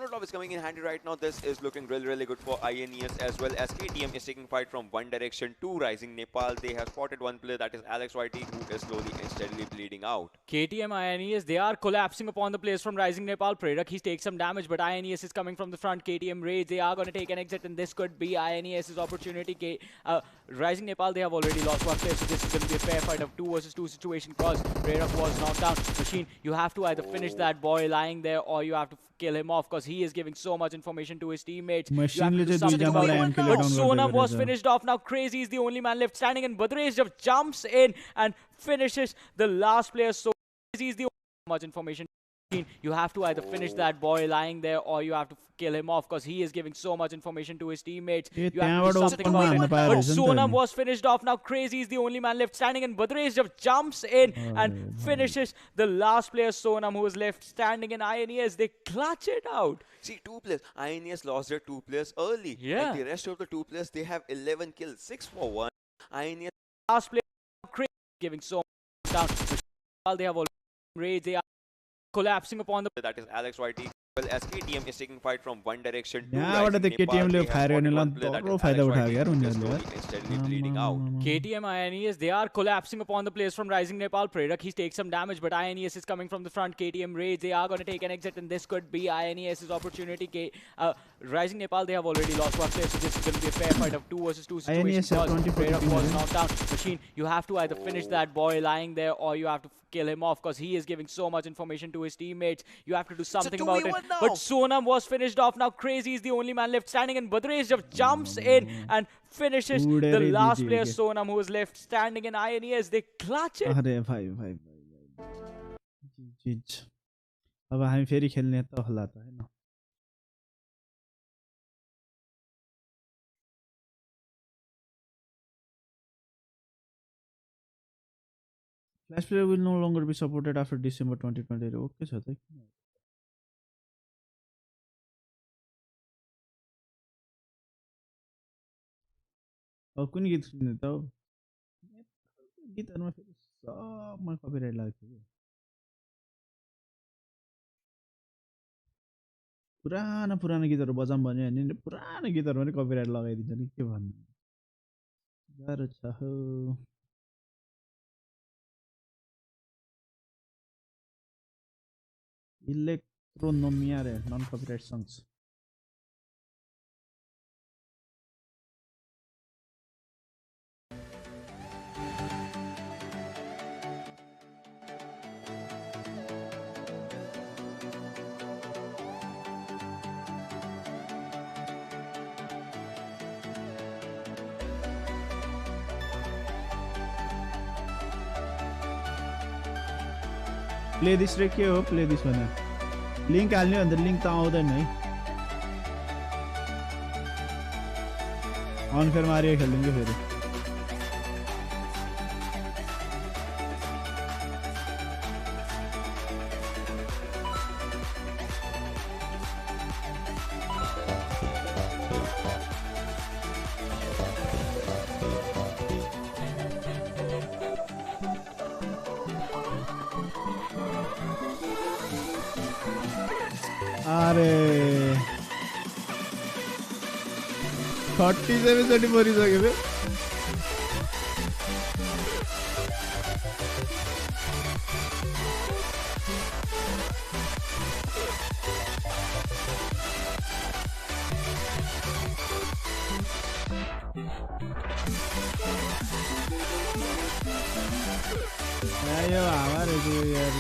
Molotov is coming in handy right now. This is looking really good for INES, as well as KTM is taking fight from one direction to Rising Nepal. They have spotted one player, that is Alex YT, who is slowly and steadily bleeding out. KTM, INES, they are collapsing upon the players from Rising Nepal. Prerak, he takes some damage, but INES is coming from the front. KTM raids, they are going to take an exit, and this could be INES's opportunity. Rising Nepal, they have already lost one player, so this is going to be a fair fight of 2 versus 2 situation, because Prerak was knocked down. Machine, you have to either finish that boy lying there, or you have to kill him off, because he is giving so much information to his teammates. You have to do something about it. But Sonam was finished off. Now Crazy is the only man left standing, and Badresh just jumps in and finishes the last player. So Crazy is the only much information. You have to either finish that boy lying there, or you have to kill him off, because he is giving so much information to his teammates. You have to do something about it. But Sonam was finished off. Now Crazy is the only man left standing, and Badresh just jumps in and finishes the last player, Sonam, who is left standing. In INES, they clutch it out. See, 2 players. INES lost their 2 players early. Yeah. Like the rest of the 2 players, they have 11 kills, 6 for 1. INES last player, Crazy, giving so much down. They have already raids. They are collapsing upon the. That is Alex YT. Well, as KTM is taking fight from one direction to KTM ले fire गर्ने ला तरो फाइदा उठायो यार उनीहरुले bleeding out. KTM, INES, they are collapsing upon the players from Rising Nepal. Prerak, he takes some damage, but INES is coming from the front. KTM raids, they are going to take an exit, and this could be INES's opportunity. Rising Nepal, they have already lost one player, so this is going to be a fair fight of 2 versus 2 situation. Prerak was knocked down. Machine, you have to either finish that boy lying there, or you have to kill him off, because he is giving so much information to his teammates. You have to do something about it. But Sonam was finished off. Now Crazy is the only man left standing, and Badresh just jumps in and finishes the last player, Sonam, who is left standing. In INES, they clutch it. अब हामी फेरि खेल्ने त होला त हैन। Flash player will no longer be supported after December 2020. Okay छ त। अब कुन गीत सुन्ने त? गीतहरुमा फेरि सबमा कपिराइट लाग्छ के। पुरानो गीतहरु बजाम भन्यो भने पुरानो गीतहरुमा पनि कपिराइट लगाइदिन्छ नि, के भन्नु। गाह्रो छ हो। Electronomia, non-copyright songs. Play this रे के हो प्ले दिस भने लिंक हाल्ने भन्दा लिंक त आउँदैन है अनफेयर मारियो खेल्दिन के फेरि अरे 47 चोटि मरिसक्यो बे यो हमारे जो यार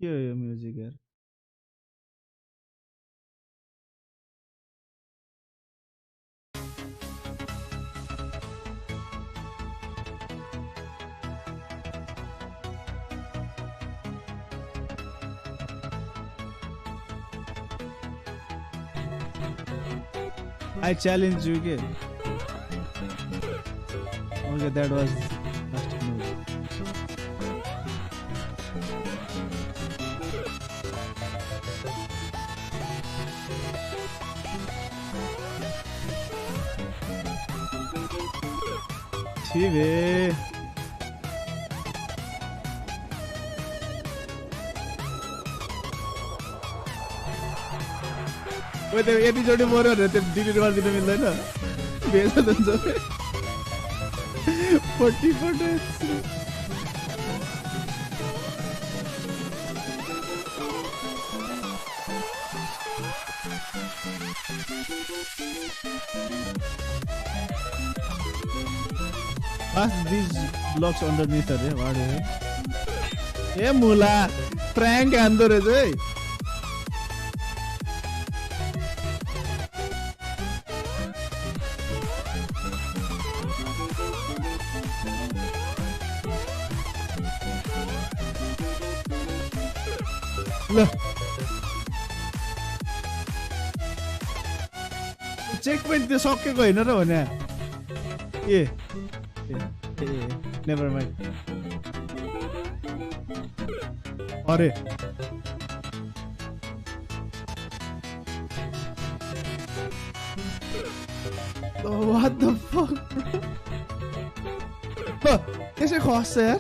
के हो यो म्युजिक यार I challenge you again. Okay, that was last move. Chive. Wait, यति चोटि मर्यो भने त्यो डिलिट गरिदिन मिल्दैन भेज हुन्छ 40 Pass these blocks underneath are what is it? ए मुला prank हान्दो रहेछ है चेक पोइन्ट त्यो सकेको हैन र भने ए नेभर माइन्ड अरे what the fuck bro त्यसै खस्छ यार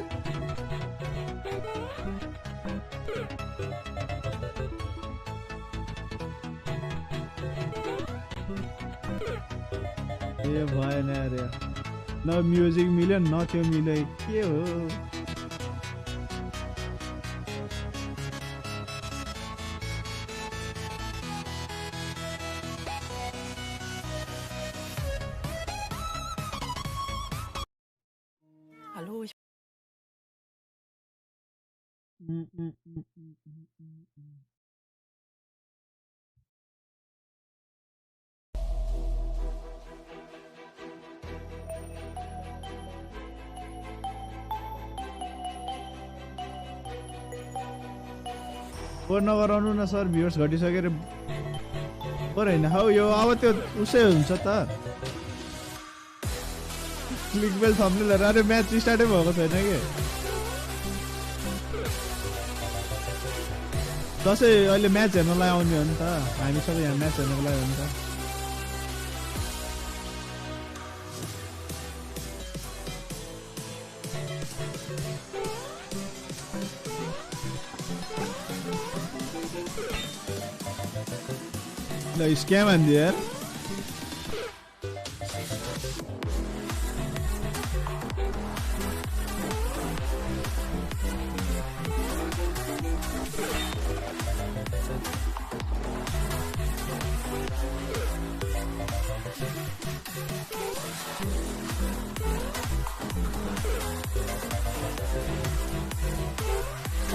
ये भएन यार न म्युजिक मिल्यो न त्यो मिल्यो के हो हेलो फोन नगराउनु न सर भ्युअर्स घटिसकेर पर हैन हौ यो अब त्यो उसै हुन्छ त क्लिक बेल थम्बनेल अरे म्याच स्टार्टै भएको छैन के दसैँ अहिले म्याच हेर्नलाई आउने हो नि त हामी सबै यहाँ म्याच हेर्नको लागि हो नि त स्क्याम हान्दियो यार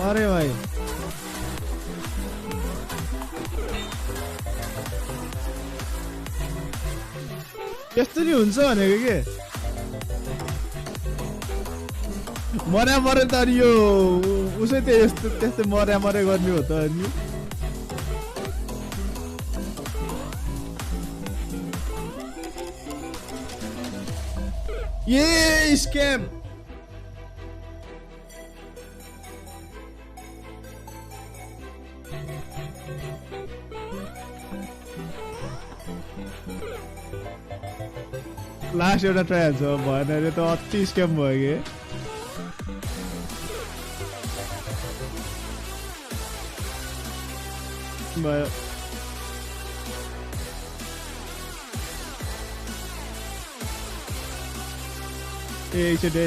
अरे भाइ यस्तो नि हुन्छ भनेको के मर्या मरे त अनि यो उसै त्यस्तै मर्या मरे गर्ने हो त अनि ये स्क्याम लास्ट एउटा ट्रायल छ भएन अरे त अति स्क्याम भयो कि भयो एकचोटि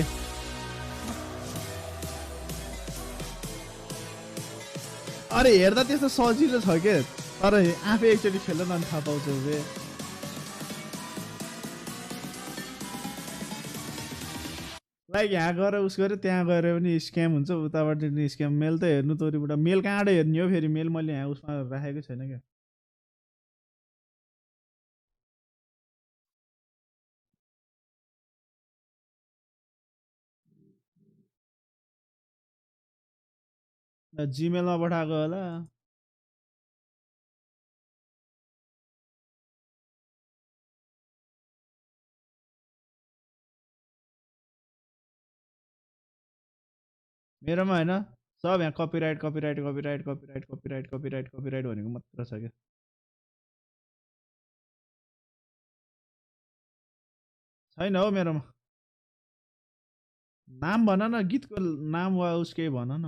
अरे हेर्दा त्यस्तो सजिलो छ के तर आफै एकचोटि खेल्न न थाहा पाउँछ बे लाइक यहाँ गएर उस गऱ्यो त्यहाँ गएर पनि स्क्याम हुन्छ उताबाट स्क्याम मेल त हेर्नु तोरीबाट मेल कहाँबाट हेर्ने हो फेरि मेल मैले यहाँ उसमा राखेको छैन क्या जिमेलमा पठाएको होला मेरोमा हैन सब यहाँ कपिराइट भनेको मात्र छ क्या छैन हो मेरोमा नाम भन न गीतको नाम वा उसकै भन न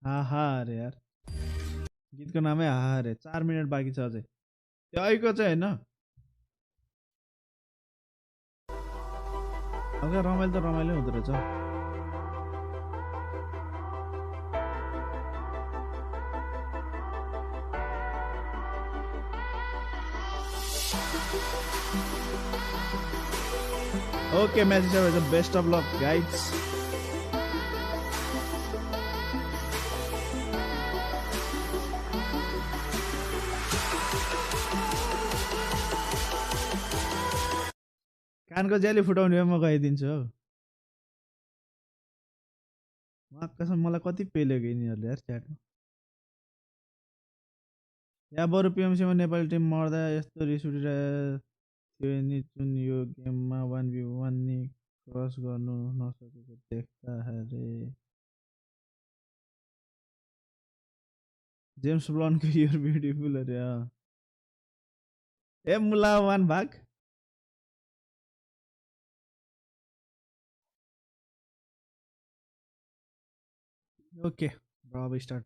हाहा अरे यार गीतको नामै हाहा अरे 4 मिनट बाँकी छ अझै त्यो अहिलेको चाहिँ हैन हल्का रमाइलो त रमाइलो हुँदो रहेछ Okay, message is best of luck, guys. कानको जेली फुटाउने हो म गइदिन्छु हौ म कसम मलाई कति पेल्यो यिनीहरुले यार च्याटमा या बरु पीएमसीमा नेपाली टिम मर्दा यस्तो रिस उठिरहेको थियो नि जुन यो गेममा 1v1 नि क्रस गर्नु नसकेको देख्दा हरे जेम्स ब्लन्डको युर ब्युटिफुल अरे ए मुला वान भाग okay Bravo start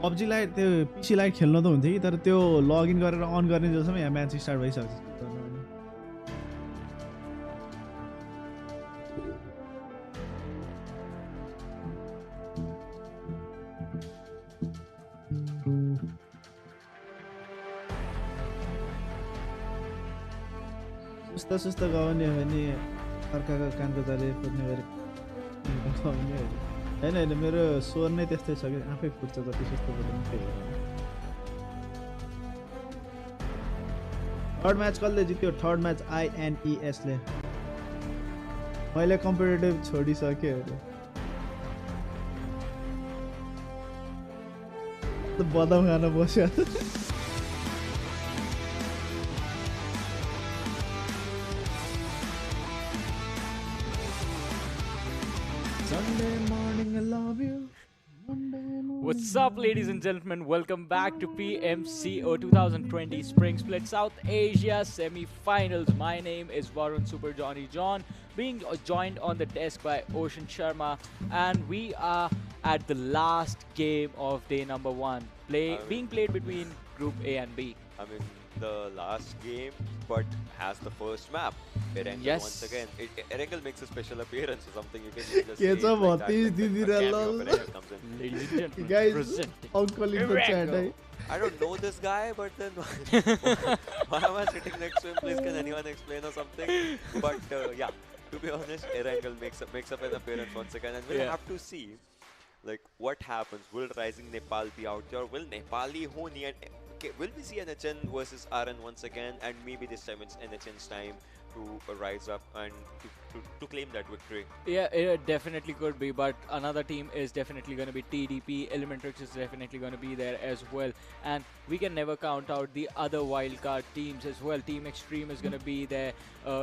PUBG light त्यो पीसी लाइट खेल्न त हुन्थ्यो कि तर त्यो लगइन गरेर अन गर्ने जसम्म यहाँ म्याच स्टार्ट भइसक्छ सुस्त गाउने हो भने अर्काको कानको जाले फुट्ने गरे हैन हैन मेरो स्वर नै त्यस्तै छ कि आफै फुट्छ जति सुस्त गर्नु थर्ड म्याच कसले जित्यो थर्ड म्याच INES ले मैले कम्पिटिटिभ छोडिसके अरे त बदाम खान बस्यो What's up, ladies and gentlemen? Welcome back to PMCO 2020 Spring Split South Asia Semi-Finals. My name is Varun Super Johnny John, being joined on the desk by Ocean Sharma, and we are at the last game of day number 1, being played between Group A and B. I mean, the last game, but has the first map. Erangel once again. Erangel makes a special appearance or something. You can just say it like that. Ladies and gentlemen, guys, uncle in the chat. I don't know this guy, but then why am I sitting next to him? Please, can anyone explain or something? But yeah, to be honest, Erangel makes up an appearance once again, and we'll have to see like what happens. Will Rising Nepal be out there? Will Nepali Ho Ni and will we see NHN versus RN once again? And maybe this time it's NHN's time to rise up and to claim that victory. Yeah, it definitely could be, but another team is definitely going to be TDP. Elementrix is definitely going to be there as well, and we can never count out the other wildcard teams as well. Team Xtreme is going to be there.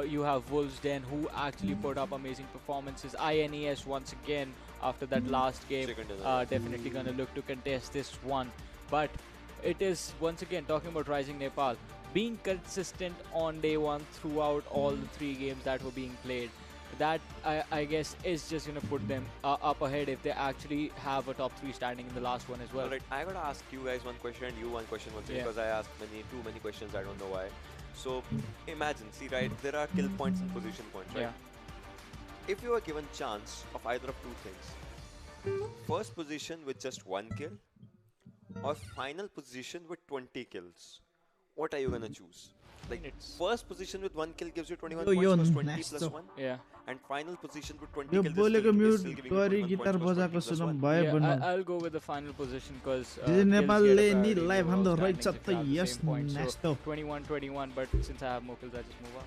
You have Wolves Den, who actually put up amazing performances. INES once again after that last game, definitely going to look to contest this one. But it is once again talking about Rising Nepal being consistent on day one throughout all the 3 games that were being played. That I guess is just going to put them up ahead if they actually have a top 3 standing in the last one as well. Alright, I gotta ask you guys one question and you one question once because I asked too many questions, I don't know why. So imagine, see, right, there are kill points and position points, right? If you are given chance of either of 2 things, first position with just 1 kill or final position with 20 kills, what are you gonna choose? Like first position with 1 kill gives you 21 points plus 20 plus 1. Yeah. And final position with 20 kills is still giving you 21 points plus 1. Yeah, I'll go with the final position because Nepal need live handle right up the yes, 21-21, but since I have more kills, I just move up.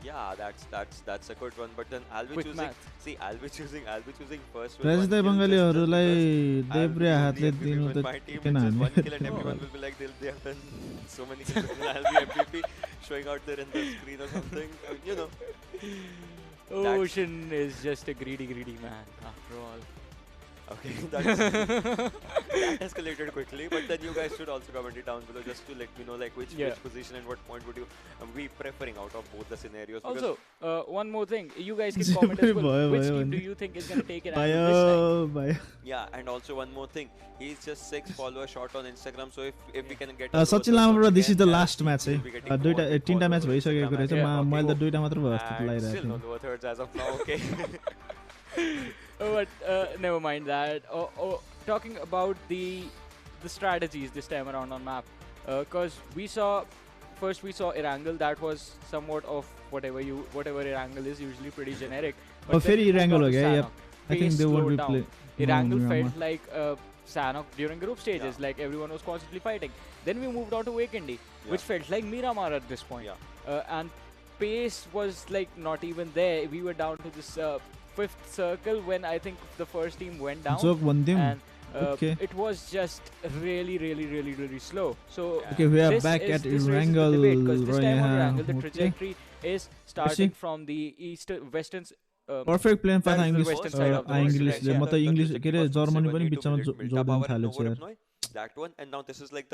Yeah, that's a good one. But then I'll be choosing. See, I'll be choosing first. President Bengali Debria hatle dinu ta my team with just 1 kill and everyone will be like they have done so many kills. I'll be MVP showing out there in the screen or something. You know. Ocean is just a greedy man after all. Okay, that escalated quickly, but then you guys should also comment it down below just to let me know like which position and what point would you be preferring out of both the scenarios. Also, one more thing, you guys can comment as well. Which team do you think is going to take it this time? Yeah, and also one more thing, he's just 6 followers short on Instagram, so if we can get Sachin Lama, this is the last match. Tinta match bhaisakeko रहेछ मैले त दुईटा मात्र व्यवस्थित लागिरहेको still no thirds as of now. Okay. But never mind that. Talking about the strategies this time around on map, because we saw Erangel. That was somewhat of whatever Erangel is, usually pretty generic. But very Erangel, yeah. I think they would be playing. Erangel felt like Sanhok during group stages, like everyone was constantly fighting. Then we moved on to Vikendi, which felt like Jyanmaara at this point, and pace was like not even there. We were down to this 5th circle when I think the first team went down, and it was just really slow. So we are back at Erangel because this time on Erangel the trajectory is starting from the western perfect plan for English western side of the English म त English के रे Germany पनि बिचमा जोड्न थालेछ यार. That one, and now this is like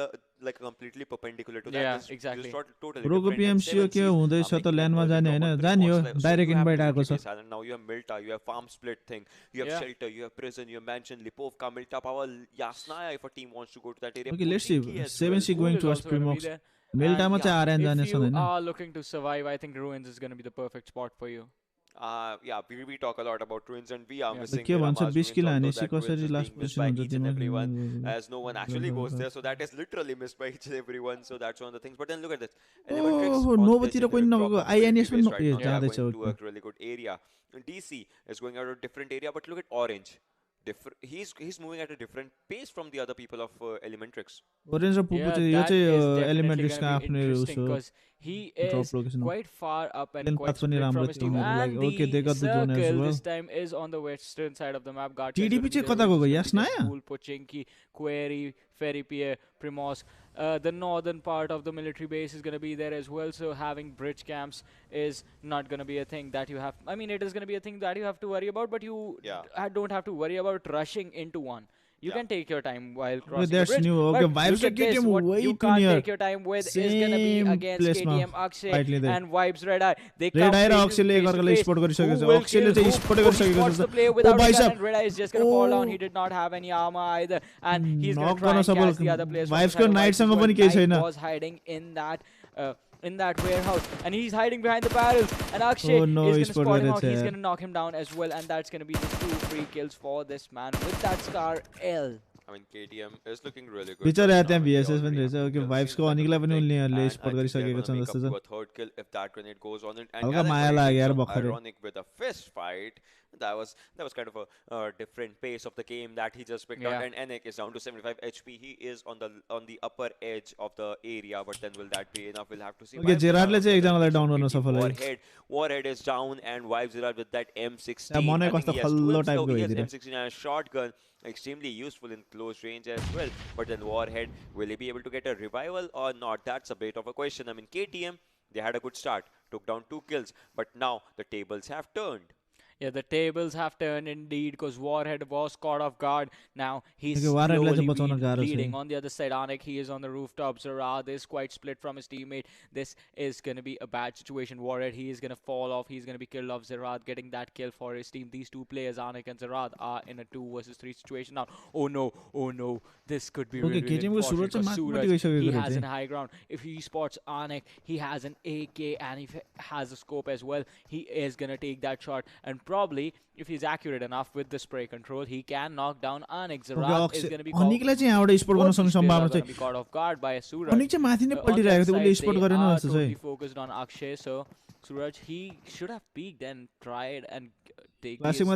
completely perpendicular to that. Yeah, exactly. Totally Bro को PMCO के हुँदैछ त ल्यान्डमा जाने हैन, जानी हो डाइरेक्ट इन्भाइट आएको छ. And now you have Milta, you have farm split thing, you have shelter, you have prison, you have mansion, Lipovka, Milta, Power, Yasnaya if a team wants to go to that area. Okay, let's see. 7C going to us Primox. Milta ma चाहिँ RN जाने छन् हैन. If you are looking to survive, I think Ruins is going to be the perfect spot for you. Yeah, we talk a lot about Ruins and we are missing के भन्छ 20 kilo हानेसी कसरी last position हुन्छ तिम्रो, as no one actually goes there, so that is literally missed by each and everyone, so that's one of the things. But then look at this, नोबतिर कोही नभएको INES पनि जाँदैछ to a really good area. DC is going out a different area, but look at Orange. He's moving at a different pace from the other people of Elementrix. Orange र पुपु चाहिँ यो चाहिँ Elementrix का आफ्नै because he is quite far up and quite split from his team, and the circle this time is on the western side of the map. TDP चाहिँ कता गयो यास्नाया? Pochinki, Query, Ferrypier, Primorsk. The northern part of the military base is going to be there as well, so having bridge camps is not going to be a thing that you have. I mean, it is going to be a thing that you have to worry about, but you don't have to worry about rushing into one. You can take your time while crossing that's the bridge. new. Okay, Vibes look at this. what Way you too can't near. take your time with is gonna be against KTM Akshay and Vibes Red Eye. They come Red Eye face Akshay le to एकअर्कालाई face. spot गरिसकेको छ. Who will Akshay le kill चाहिँ who? spot He गरिसकेको spots छ. the player without भाइ a gun साहब. and Red Eye is just gonna fall down. He did not have any armor either, and he's gonna try and catch the other players. Vibes को Knight सँग पनि केही छैन. Was hiding in that warehouse, and he's hiding behind the barrels, and Akshay is gonna spot him out. He's gonna knock him down as well, and that's gonna be just 2 free kills for this man with that Scar L. I mean, KTM is looking really good. बिचारा त्यहाँ VSS पनि रहेछ. Okay vibes को अनिकलाई पनि उनले spot गरिसकेको छ जस्तो छ. A third kill if that grenade goes on it. हल्का माया लाग्यो यार भर्खरै. Ironic with a fist fight. That was kind of a different pace of the game that he just picked out. And Enek is down to 75 HP. He is on the upper edge of the area, but then will that be enough? We'll have to see. Okay, Gerardले चाहिँ एकजनालाई down गर्न सफल भयो. Warhead is down, and Vibes Gerard with that M16. मनै कस्तो खल्लो टाइपको भइदियो. M16 and a shotgun. Extremely useful in close range as well. But then Warhead, will he be able to get a revival or not? That's a bit of a question. I mean, KTM, they had a good start, took down 2 kills, but now the tables have turned. Yeah, the tables have turned indeed, because Warhead was caught off guard. Now he's slowly leading. On the other side, Anik, he is on the rooftop. Zarad is quite split from his teammate. This is going to be a bad situation. Warhead, he is going to fall off. He's going to be killed off. Zarad getting that kill for his team. These 2 players, Anik and Zarad, are in a 2 versus 3 situation now. Oh no. This could be really unfortunate, because Suraj, he has an high ground. If he spots Anik, he has an AK, and he has a scope as well. He is going to take that shot, and probably, if he's accurate enough with the spray control, he can knock down Anik. Zarad is going to be caught off guard by Suraj. Totally focused on Akshay, so Suraj, he should have peeked and tried and take Akshay, he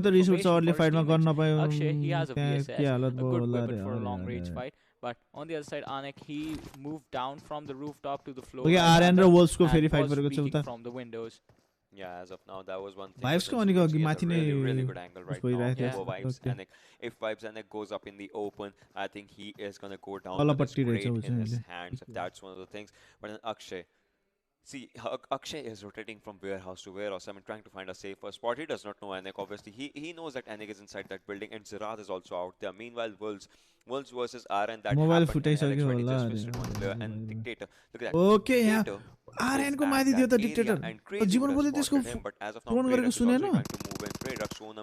has a VSS, a good weapon for a long range fight. But on the other side, Anik, he moved down from the rooftop to the floor. And was peeking from the windows. Yeah, as of now, that was one thing. Vibes ko really good angle right now for Vibes. And if Vibes and goes up in the open, I think he is going to go down with this grade in his hands. That's one of the things. But then Akshay, see, Akshay is rotating from warehouse to warehouse. I mean, trying to find a safer spot. He does not know Anik, obviously. He knows that Anik is inside that building, and Zirad is also out there. Meanwhile, Wolves versus RN, that mobile footage and Dictator. Look at that. Okay, yeah. RN को माथि दियो त dictator. जीवन बोले त्यसको phone गरेको सुनेन.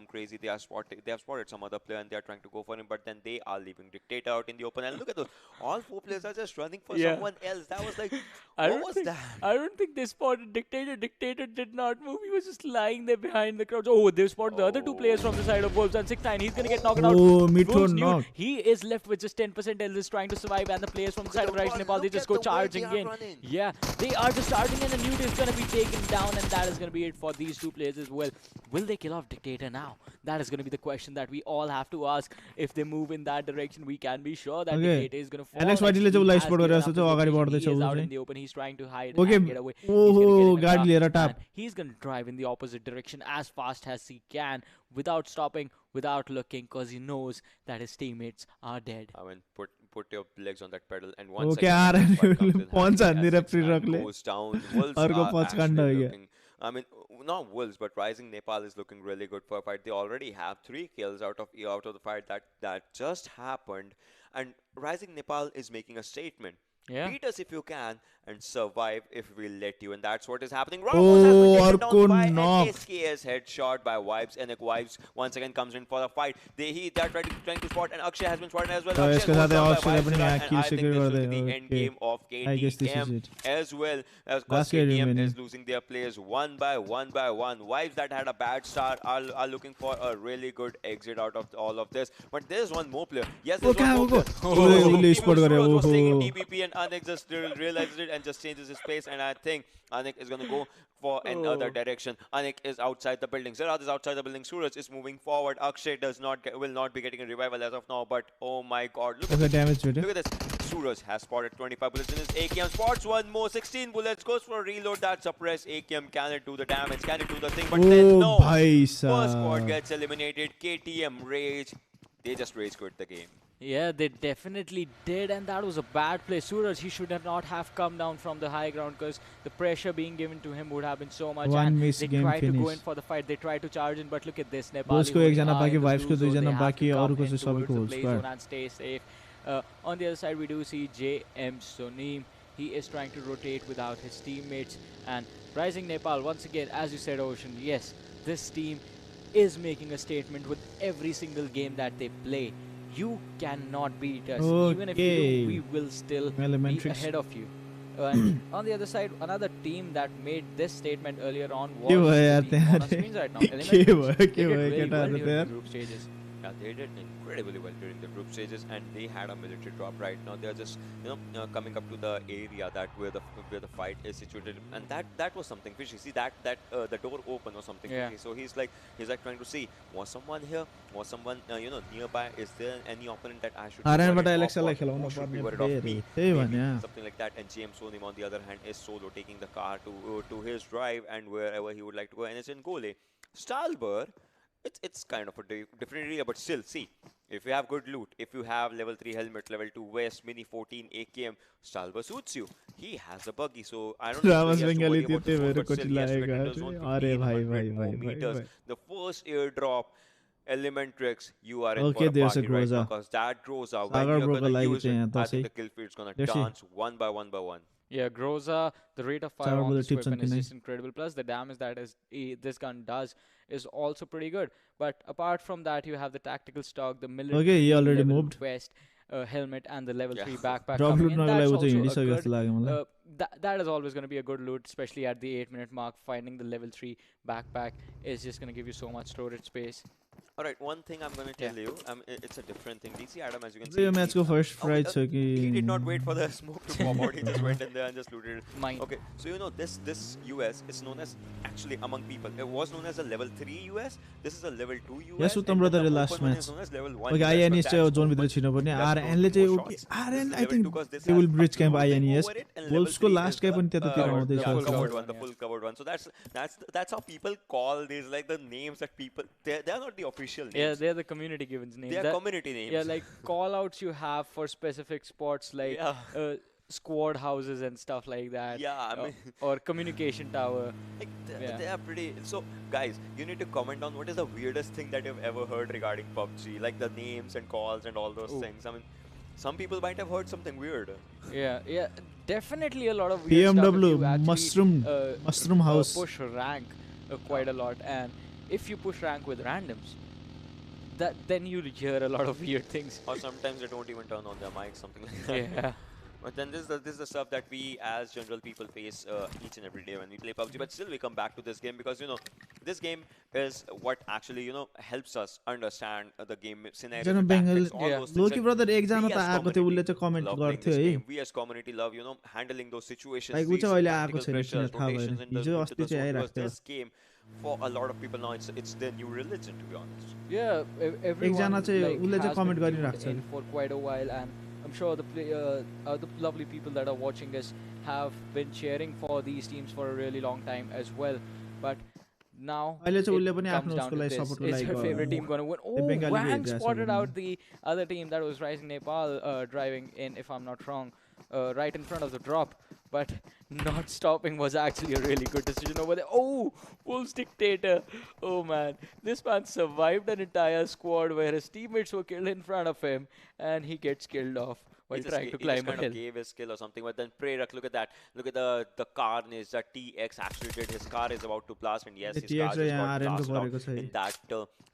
Crazy, they have spotted some other player and they are trying to go for him, but then they are leaving Dictator out in the open. And look at those, all 4 players are just running for someone else. That was like, what was that? I don't think they spotted Dictator. Dictator did not move. He was just lying there behind the crowd. Oh, they spotted the other 2 players from the side of Wolves, and 6-9. He's gonna get knocked out. Oh, Wolves knock. He is left with just 10% health, is trying to survive, and the players from the side of Rising Nepal, they just go charging in. Yeah, they are just starting, and the Nude is gonna be taken down, and that is gonna be it for these 2 players as well. Will they kill off Dictator now? That is gonna be the question that we all have to ask. If they move in that direction, we can be sure that Dictator is gonna fall. Alex Whiteley जो live spot गरेको छ अगाडि बढ्दै छ He is out in the open. He's trying to hide and get away. गाडी लिएर top. He's gonna drive in the opposite direction as fast as he can, without stopping, without looking, because he knows that his teammates are dead. I mean, put your legs on that pedal, and once goes down, Wolves are actually looking, I mean, not Wolves, but Rising Nepal is looking really good for a fight. They already have 3 kills out of the fight that just happened, and Rising Nepal is making a statement. Yeah. Beat us if you can and survive if we let you, and that's what is happening. Ramos has been taken down by an SKS headshot by Vibes, and Vibes once again comes in for the fight. They're trying to spot, and Akshay has been spotted as well. I think this will be the end game of KTM as well, as KTM is losing their players one by one. Vibes that had a bad start are looking for a really good exit out of all of this. But there's one more player. Yes, there's one more player. Was taking TPP, and Anik just realizes it and just changes his pace, and I think Anik is going to go for another direction. Anik is outside the building. Zerad is outside the building. Suraj is moving forward. Akshay will not be getting a revival as of now, but oh my god, look at the damage. Look at this. Suraj has spotted 25 bullets in his AKM. Spots one more, 16 bullets, goes for a reload. That suppressed AKM. Can it do the damage? Can it do the thing? But then no. First squad gets eliminated. KTM rage. They just rage quit the game. Yeah, they definitely did, and that was a bad play. Suraj, he should have not have come down from the high ground because the pressure being given to him would have been so much. One and miss, they game tried to go in finish. for the fight. They tried to charge in, but look at this. Nepali Bosko Ho Ni एकजना are बाँकी, in the Vibes को blue zone. दुईजना They have बाँकी, to come अरूको in चाहिँ सबैको towards the whole play squad. zone and stay safe. On the other side, we do see JM Sonim. He is trying to rotate without his teammates. And Rising Nepal, once again, as you said, Ocean, yes, this team is making a statement with every single game that they play. You cannot beat us. Even if you do, we will still be ahead of you. And on the other side, another team that made this statement earlier on was the team on our screens right now. Elementrix. They did really well during the group stages. Yeah, they did incredibly well during the group stages, and they had a military drop right now. They are just, coming up to the area that where the fight is situated, and that was something fishy. See that the door open or something fishy. So he's like trying to see, was someone here? Was someone nearby? Is there any opponent that I should be worried of, or who should be worried of me? Something like that. And James Sonim on the other hand is solo taking the car to his drive and wherever he would like to go, and it's in Gole. Stalber. It's kind of a different area, but still, see, if you have good loot, if you have level 3 helmet, level 2 vest, mini 14 AKM, Stalber suits you. He has a buggy, so I don't know if he has to worry about the phone, but still he has to get into the zone 1500 more meters. The first airdrop, Elementrix, you are in for a party right now, because that Groza, when you're going to use it, I think the kill feed is going to dance one by one by one. Yeah, Groza, the rate of fire on this weapon is just incredible. Plus, the damage that this gun does is also pretty good. But apart from that, you have the tactical stock, the military he already moved. vest, helmet, and the level 3 backpack. That is always going to be a good loot, especially at the 8-minute mark. Finding the level 3 backpack is just going to give you so much storage space. Alright, one thing I'm going to tell you, it's a different thing. DC Adam, as you can see, match go first right, he did not wait for the smoke to pop out. He just went in there and just looted it. Okay, so this US is known as, actually among people, it was known as a level 3 US. This is a level 2 US. Yes, Uttam brother, last match. Okay, INES चाहिँ zone भित्र छिर्नु पर्ने. RN ले चाहिँ RN I think they will breach camp INES. Wolves को last guy पनि त्यतातिर आउँदै छ. The full covered one. So that's how people call these, like the names that people, they are not the official names. Yeah, they're the community given names. They are community names. Yeah, like call outs you have for specific spots, like squad houses and stuff like that. Yeah, I mean, or communication tower. Like they are pretty. So guys, you need to comment on what is the weirdest thing that you've ever heard regarding PUBG, like the names and calls and all those things. I mean, some people might have heard something weird. Yeah, definitely a lot of weird PMW stuff mushroom house. Push rank quite a lot, and if you push rank with randoms, then you hear a lot of weird things. Or sometimes they don't even turn on their mic, something like that. Yeah. But then this is the stuff that we as general people face each and every day when we play PUBG. But still we come back to this game because, this game is what actually, helps us understand the game scenario, tactics, all those things. Loki brother एकजना त आको थियो उले चाहिँ comment गर्थ्यो है. We as community love, handling those situations. Like उचा अहिले आको छैन थाहा भएन. हिजो अस्ति चाहिँ आइराख्थ्यो. This game for a lot of people now it's their new religion, to be honest. Yeah, everyone एकजना चाहिँ उले चाहिँ comment गरिराख्छ in for quite a while, and I'm sure the lovely people that are watching us have been cheering for these teams for a really long time as well. But now it comes down to this. Is her favorite team going to win? Oh, Wang spotted out the other team. That was Rising Nepal driving in, if I'm not wrong, right in front of the drop. But not stopping was actually a really good decision over there. Oh, Wolves Dictator. Oh, man. This man survived an entire squad where his teammates were killed in front of him, and he gets killed off while trying to climb a hill. He just gave his skill or something. But then Prerak, look at that. Look at the carnage that TX actually did. His car is about to blast, and yes, his car just got blasted out in that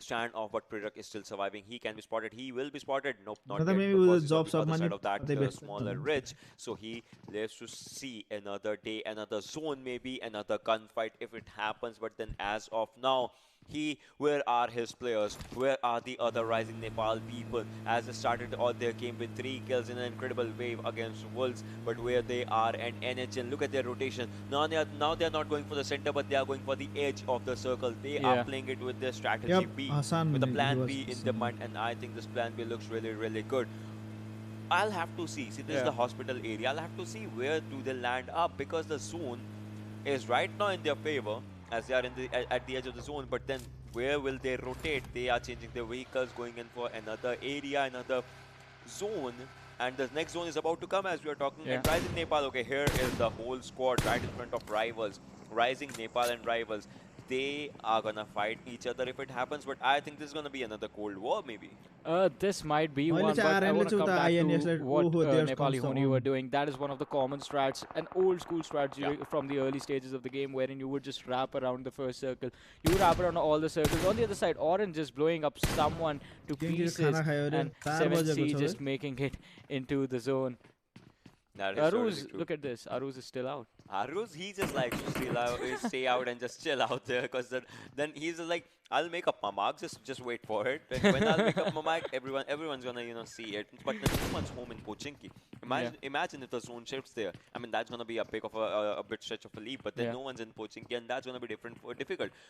stand off. But Prerak is still surviving. He can be spotted. He will be spotted. Nope, not yet, because he's on the other side of that smaller ridge. So he lives to see another day, another zone, maybe another gunfight if it happens. But then as of now, where are his players? Where are the other Rising Nepal people? As they started all their game with 3 kills in an incredible wave against Wolves, but where they are, and NHL, look at their rotation. Now they are not going for the center, but they are going for the edge of the circle. They are playing it with their strategy B, with the plan B in the mind, and I think this plan B looks really, really good. I'll have to see. See, this is the hospital area. I'll have to see where do they land up, because the zone is right now in their favor, as they are at the edge of the zone, but then where will they rotate? They are changing their vehicles, going in for another area, another zone. And the next zone is about to come as we are talking. And Rising Nepal, okay, here is the whole squad right in front of Rivals. Rising Nepal and Rivals. They are gonna fight each other if it happens, but I think this is gonna be another Cold War, maybe. This might be one, but I want to come back to what Nepali Ho Ni were doing. That is one of the common strats, an old school strat from the early stages of the game, wherein you would just wrap around the first circle. You would wrap around all the circles. On the other side, Orange just blowing up someone to pieces, and 7C just making it into the zone. Aruz, look at this. Aruz is still out. Aruz, he just likes to stay out and just chill out there, because then he's just like, I'll make up my mark, just wait for it. And when I'll make up my mark, everyone's gonna see it. But then someone's home in Pochinki. Imagine if the zone shifts there. I mean, that's gonna be a bit stretch of a leap. But then no one's in Pochinki, and that's gonna be difficult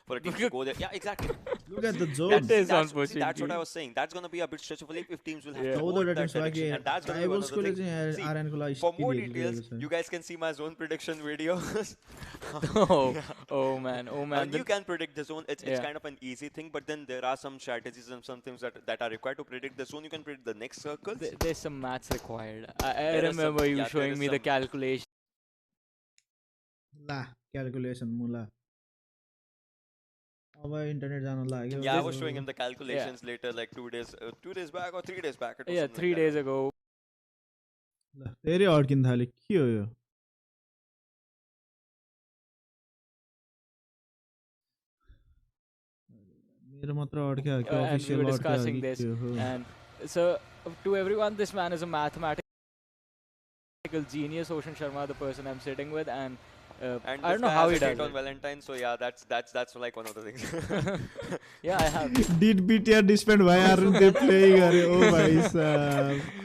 for a team to go there. Yeah, exactly. Look at the zone. That's what I was saying. That's gonna be a bit stretch of a leap if teams will have to hold that direction. And that's gonna be another thing. See, for more details, you guys can see my zone prediction videos. Oh man. And you can predict the zone. It's kind of an easy thing, but then there are some strategies and some things that are required to predict the zone. You can predict the next circles. There's some maths required. I remember you showing me the calculation. Calculation mula. Yeah, I was showing him the calculations later, like 2 days back or 3 days back. Yeah, 3 days ago. Very odd thale. के हो यो? And we were discussing this, and so to everyone, this man is a mathematical genius. Ocean Sharma, the person I'm sitting with, and I don't know how he does it. On Valentine, so yeah, that's like one of the things. Yeah, I have. Did BTR disband? Why aren't they playing? Oh my,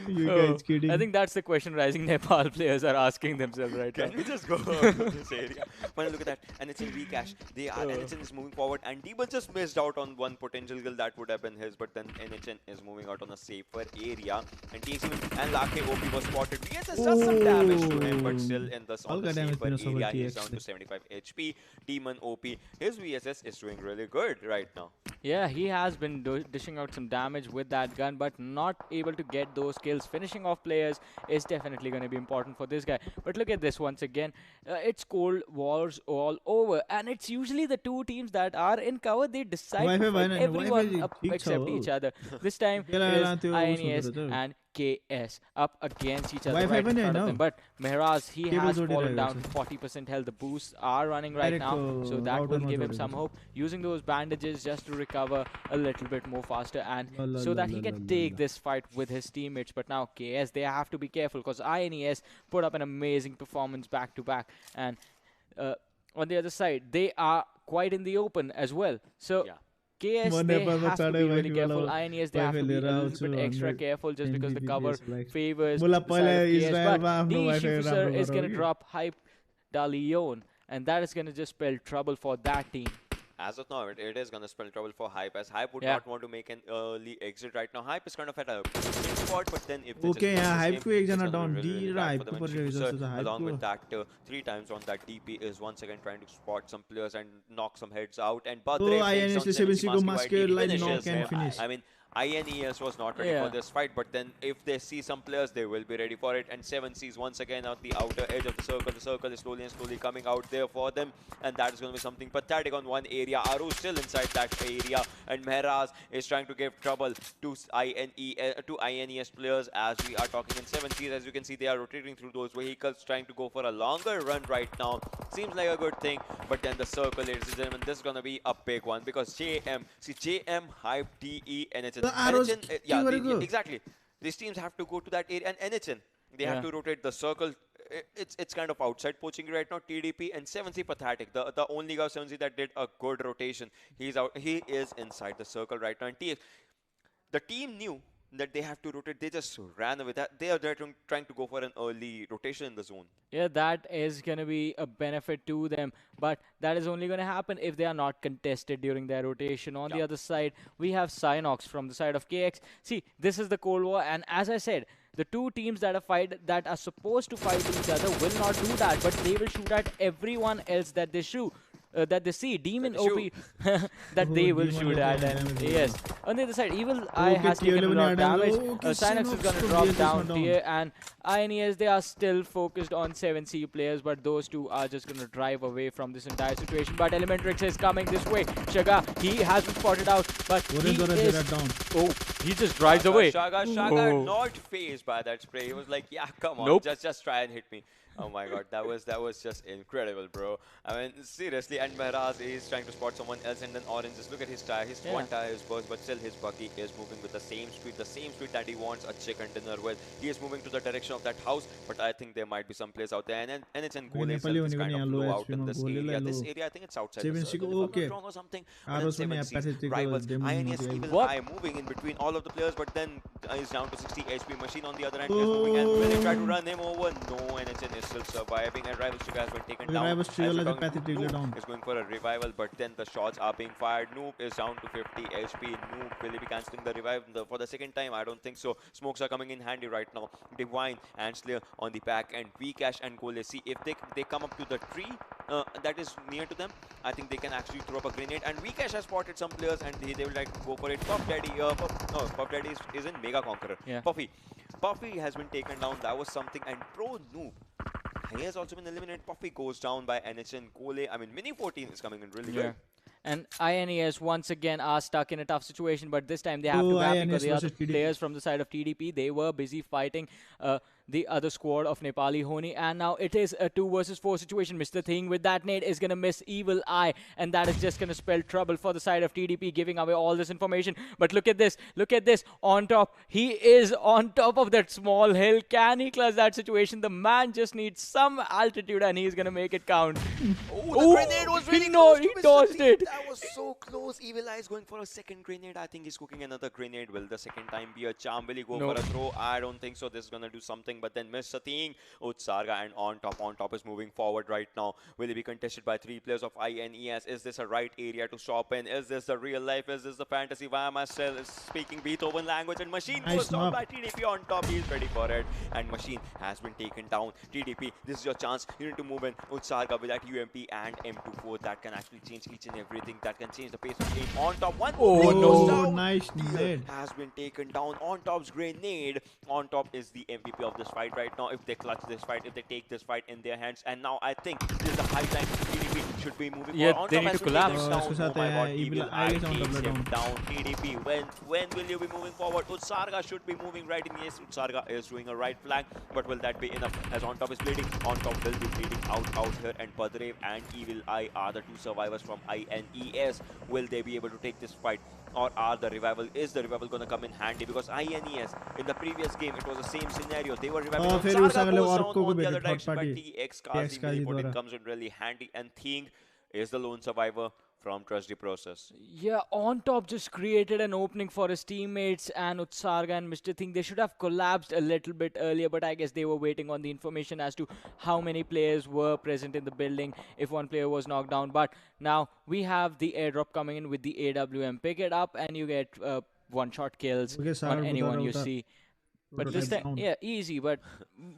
you guys kidding? I think that's the question Rising Nepal players are asking themselves right now. Can we just go to this area? But look at that, and it's in Vcash. NHN is moving forward, and Demon just missed out on one potential kill that would have been his, but then NHN is moving out on a safer area, and TXM and Lake OP was spotted. VSS does some damage to him, but still in the safer area. He's down to 75 HP. Demon OP, his VSS is doing really good right now. Yeah, he has been dishing out some damage with that gun, but not able to get those kills. Finishing off players is definitely going to be important for this guy. But look at this once again. It's Cold Wars all over, and it's usually the two teams that are in cover. They decide to fight everyone up except each other. This time it is INES and KS up against each other right in front of them. But Mehraz, he has fallen down to 40% health. The boosts are running right now, so that will give him some hope. Using those bandages just to recover a little bit more faster, and so that he can take this fight with his teammates. But now KS, they have to be careful, because INES put up an amazing performance back to back, and on the other side, they are quite in the open as well. So KS, they have to be really careful. INES, they have to be a little bit extra careful, just because the cover favors the side of KS. But D is going to drop Hype Dalion, and that is going to just spell trouble for that team. As of now, it is going to spell trouble for Hype, as Hype would not want to make an early exit right now. Hype is kind of at a safe spot, but then if Hype ko ek jana down, D Hype along with that 3 times on that DP is once again trying to spot some players and knock some heads out, and Badre I mean, INES was not ready for this fight, but then if they see some players, they will be ready for it. And 7C's once again at the outer edge of the circle. The circle is slowly and slowly coming out there for them, and that is going to be something pathetic on one area. Aru still inside that area, and Mehraz is trying to give trouble to INES players as we are talking in 7C's. As you can see, they are rotating through those vehicles, trying to go for a longer run right now. Seems like a good thing, but then the circle, ladies and gentlemen, this is going to be a big one, because JM, Hype, DE, and it's NHN, exactly. These teams have to go to that area, and NHN, they have to rotate the circle. It's kind of outside Pochinki right now. TDP and 7C pathetic. The only guy 7C that did a good rotation. He's out. He is inside the circle right now. And the team knew that they have to rotate. They just ran away. They are trying to go for an early rotation in the zone. Yeah, that is going to be a benefit to them, but that is only going to happen if they are not contested during their rotation. On the other side, we have Sanhok from the side of KX. See, this is the Cold War, and as I said, the two teams that are supposed to fight each other will not do that, but they will shoot at everyone else that they shoot. that they see. Demon OP that they will shoot at. And yes, on the other side, Evil Eye has taken a lot of damage. Synox is going to drop down tier, and INES, they are still focused on 7 C players, but those two are just going to drive away from this entire situation. But Elementrix is coming this way. Shaga, he has been spotted out, but he is... Oh, he just drives away. Shaga not phased by that spray. He was like, yeah, come on, just try and hit me. Oh my god, that was just incredible, bro. I mean, seriously, and Mehraj is trying to spot someone else, and then Orange, just look at his tire. His one tire is burst, but still his buggy is moving with the same speed that he wants a chicken dinner with. He is moving to the direction of that house, but I think there might be some place out there, and it's in Gole itself is kind of low out in this area. This area, I think it's outside the circle, if I'm not wrong or something. And then 7C's rivals, INES Evil Eye moving in between all of the players, but then he's down to 60 HP. Machine on the other end is moving, and will they try to run him over? No, NHN is still surviving, and Rival Trigger has been taken down. Noob is going for a revival, but then the shots are being fired. Noob is down to 50 HP. Noob will he be cancelling the revive for the second time? I don't think so. Smokes are coming in handy right now. Divine and Slayer on the back end. Vcash and Gole. See if they come up to the tree that is near to them. I think they can actually throw up a grenade, and Vcash has spotted some players, and they will like go for it. Puff Daddy is in Mega Conqueror. Puffy has been taken down. That was something. And Pro Noob, he has also been eliminated. Puffy goes down by NHN. Gole, I mean, Mini 14 is coming in really good. And INES once again are stuck in a tough situation, but this time they have to grab because the other players from the side of TDP, they were busy fighting the other squad of Nepali Ho Ni, and now it is a 2 versus 4 situation. Mr. Thing with that nade is going to miss Evil Eye, and that is just going to spell trouble for the side of TDP, giving away all this information. But look at this, on top. He is on top of that small hill. Can he clutch that situation? The man just needs some altitude, and he's going to make it count. Oh, the grenade was really close. He dodged it. That was so close. Evil Eye is going for a second grenade. I think he's cooking another grenade. Will the second time be a charm? Will he go for a throw? I don't think so. This is going to do something. But then Mr. Thing, Utsarga, and on top is moving forward right now. Will he be contested by 3 players of INES? Is this a right area to stop in? Is this the real life? Is this the fantasy? Why am I still speaking Beethoven language? And Machine was stopped by TDP on top. He's ready for it. And Machine has been taken down. TDP, this is your chance. You need to move in. Utsarga with that UMP and M24 that can actually change each and everything. That can change the pace of game. On top, one more nice nade has been taken down. On top's grenade. On top is the MVP of this fight right now. If they clutch this fight, if they take this fight in their hands, and now I think this is the high time TDP should be moving forward. They need to collapse. Oh my god, Evil Eye takes him down. TDP, when will you be moving forward? Utsarga should be moving right in. Yes, Utsarga is doing a right flank, but will that be enough? As On top is bleeding. On top will be bleeding out here, and Badrev and Evil Eye are the 2 survivors from INES. Will they be able to take this fight? Or is the revival going to come in handy? Because INES, in the previous game, it was the same scenario. They were reviving. Utsarga goes down on the other direction, but TX comes in really handy. And Thing is the lone survivor from Trust the Process. Yeah, On top just created an opening for his teammates, and Utsarga and Mr. Thing, they should have collapsed a little bit earlier, but I guess they were waiting on the information as to how many players were present in the building if one player was knocked down. But now we have the airdrop coming in with the AWM. Pick it up and you get one-shot kills on anyone you see. But this time, easy. But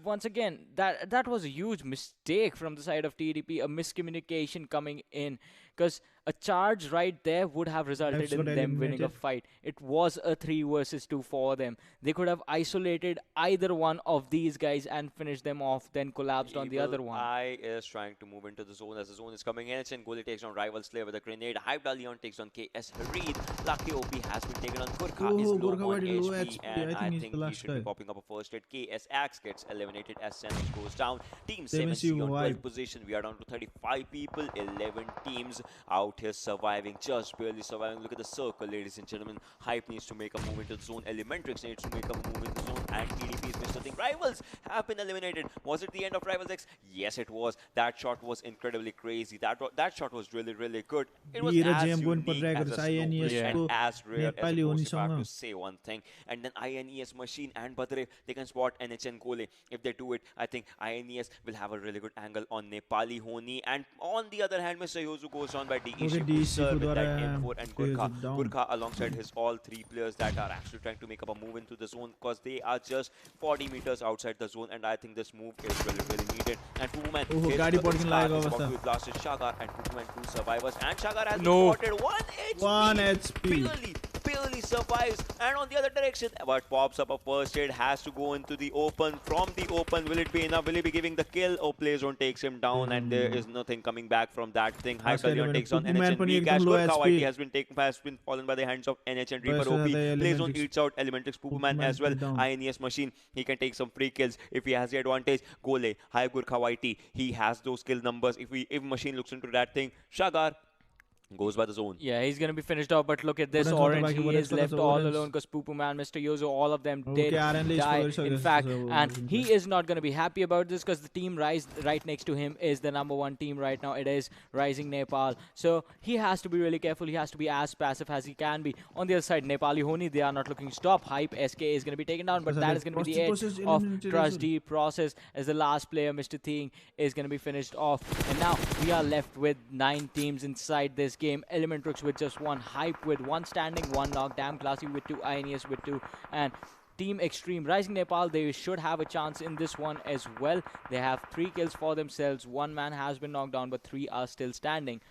once again, that was a huge mistake from the side of TDP, a miscommunication coming in, because a charge right there would have resulted in them winning a fight. It was a 3 versus 2 for them. They could have isolated either one of these guys and finished them off, then collapsed on the other one. I is trying to move into the zone as the zone is coming in. And Gole takes on Rival Slayer with a grenade. Hyped Leon takes on KS Harid. Lucky OP has been taken on. Gurkha is low on HP, and I think he should be popping up a first hit. KS Axe gets eliminated as Sanhok goes down. Team 7C on 12th position. We are down to 35 people. 11 teams out here surviving, just barely surviving. Look at the circle, ladies and gentlemen. Hype needs to make a move into the zone. Elementrix needs to make a move into the zone. And TDP's Mr. Thing. Rivals have been eliminated. Was it the end of Rivals X? Yes, it was. That shot was incredibly crazy. That shot was really, really good. It was as unique as a Snowfish and as rare as a Ghost, if I have to say one thing. And then INES Machine and Badrev, they can spot NHN Gole. If they do it, I think INES will have a really good angle on Nepali Ho Ni. And on the other hand, Mr. Yozu goes on by DE Shifu with that M4 and Gurkha alongside his all three players that are actually trying to make up a move into the zone, because they are just 40 meters outside the zone, and I think this move is really needed. And Pupuman is about to blast Shagar, and Pupuman 2 survivors, and Shagar has been spotted. 1 HP. Barely survives, and on the other direction, but pops up a first aid, has to go into the open. From the open, will it be enough? Will he be giving the kill? Oh, Playzone takes him down, and there is nothing coming back from that thing. High Kalyan takes on NH and Vcash. Gurkha YT has been fallen by the hands of NH and Reaper OP. Playzone eats out Elementrix Pupuman as well. INES Machine, he can take some free kills if he has the advantage. Gole, High Gurkha YT, he has those kill numbers. If Machine looks into that thing, Shagar goes by the zone. Yeah, he's going to be finished off, but look at this orange. He is left all alone because Pupuman, Mr. Yozo, all of them did die, in fact. And he is not going to be happy about this because the team right next to him is the #1 team right now. It is Rising Nepal. So he has to be really careful. He has to be as passive as he can be. On the other side, Nepali Ho Ni, they are not looking to stop. Hype SK is going to be taken down, but that is going to be the edge of Trust D process as the last player, Mr. Thing, is going to be finished off. And now we are left with 9 teams inside this game. Elementrix with just 1, Hype with 1 standing, 1 knock, Damn Classy with 2, INES with 2, and Team Xtreme. Rising Nepal, they should have a chance in this one as well. They have 3 kills for themselves. 1 man has been knocked down, but 3 are still standing.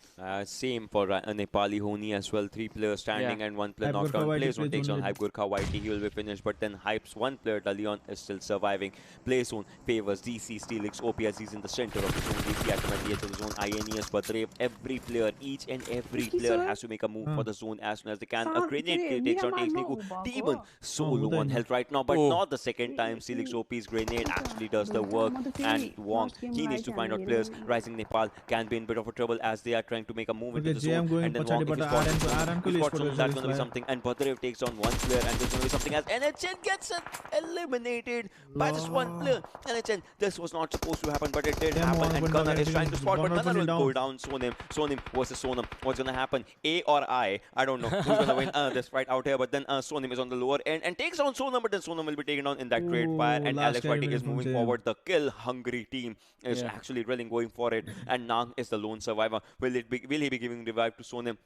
Same for Nepali Ho Ni as well. 3 players standing and 1 player knocked down. Playzone takes on Hype Gurkha YT. He will be finished, but then Hype's 1 player, Dalion, is still surviving. Playzone favors DC Steelix OP as he's in the center of the zone. DC at the edge of the zone. INES, Badrev, every player, each and every player has to make a move for the zone as soon as they can. A grenade takes on Niku. Demon solo on health right now, but not the second time. Steelix OP's grenade actually does the work, and Wong, he needs to find out players. Rising Nepal can be in a bit of a trouble as they are trying to make a move into the zone, and then Wong, if he's got someone, that's going to be something, and Badrev takes on 1 player, and there's going to be something as NHN gets eliminated by just 1 player. NHN, this was not supposed to happen, but it did happen, and Gunnar is trying to spot, but Gunnar will go down. Sonim versus Sonam. What's going to happen? A or I don't know who's going to win this fight out here, but then Sonim is on the lower end and takes on Sonam, but then Sonam will be taken on in that great fire, and Alex Whiting is moving forward. The kill-hungry team is actually really going for it, and Nang is the lone survivor. Will he be giving revive to Sonam?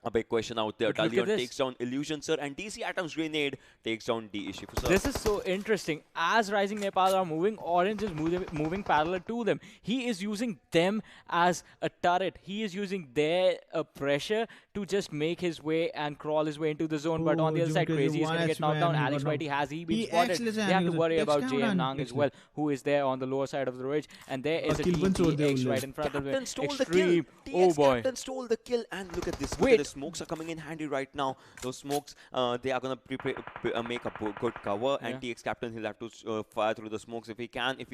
A big question out there. Dalion takes down Illusion Sir, and DC Atom's grenade takes down DE Shifu Sir. This is so interesting. As Rising Nepal are moving, Orange is moving parallel to them. He is using them as a turret. He is using their pressure to just make his way and crawl his way into the zone. But on the other side, Crazy is going to get knocked down. Alex Whitey, has he been spotted? They have to worry about JM Nang as well, who is there on the lower side of the ridge. And there is a TPX right in front of him. Xtreme. Oh boy. Captain stole the kill, and look at this. Wait. Smokes are coming in handy right now. Those smokes, they are going to make a good cover, and TX Captain, he'll have to fire through the smokes if he can. If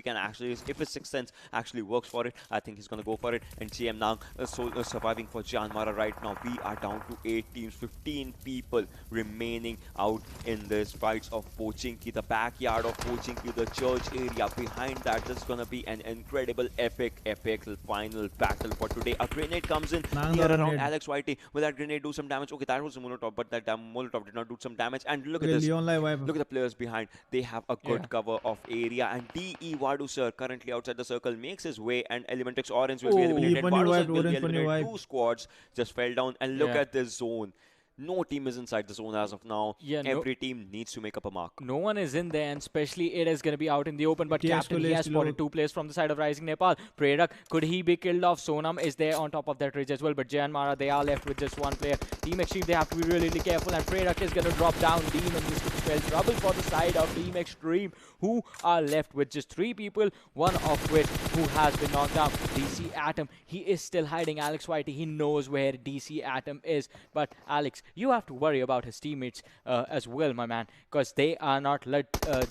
his Sixth Sense actually works for it, I think he's going to go for it. And GM Nang surviving for Jyanmaara right now. We are down to 8 teams, 15 people remaining out in this fights of Pochinki, the backyard of Pochinki, the church area. Behind that, this is going to be an incredible, epic final battle for today. A grenade comes in near around Alex Whitey. Will that grenade do some damage? Okay, that was a Molotov, but that Molotov did not do some damage. And look at this. Look at the players behind. They have a good cover of area. And DE Vadu Sir, currently outside the circle, makes his way, and Elementrix Orange will be eliminated. Vadu Sir will be eliminated. 2 squads just fell down. And look at this zone. No team is inside the zone as of now. Every team needs to make up a mark. No one is in there, and especially it is going to be out in the open. But Captain, he has spotted 2 players from the side of Rising Nepal. Predak, could he be killed off? Sonam is there on top of that ridge as well. But Jyanmaara, they are left with just 1 player. Team Xtreme, they have to be really careful. And Predak is going to drop down. Demon is to spell trouble for the side of Team Xtreme, who are left with just 3 people, one of which who has been knocked down. DC Atom, he is still hiding. Alex Whitey, he knows where DC Atom is. But Alex, you have to worry about his teammates as well, my man, because they are not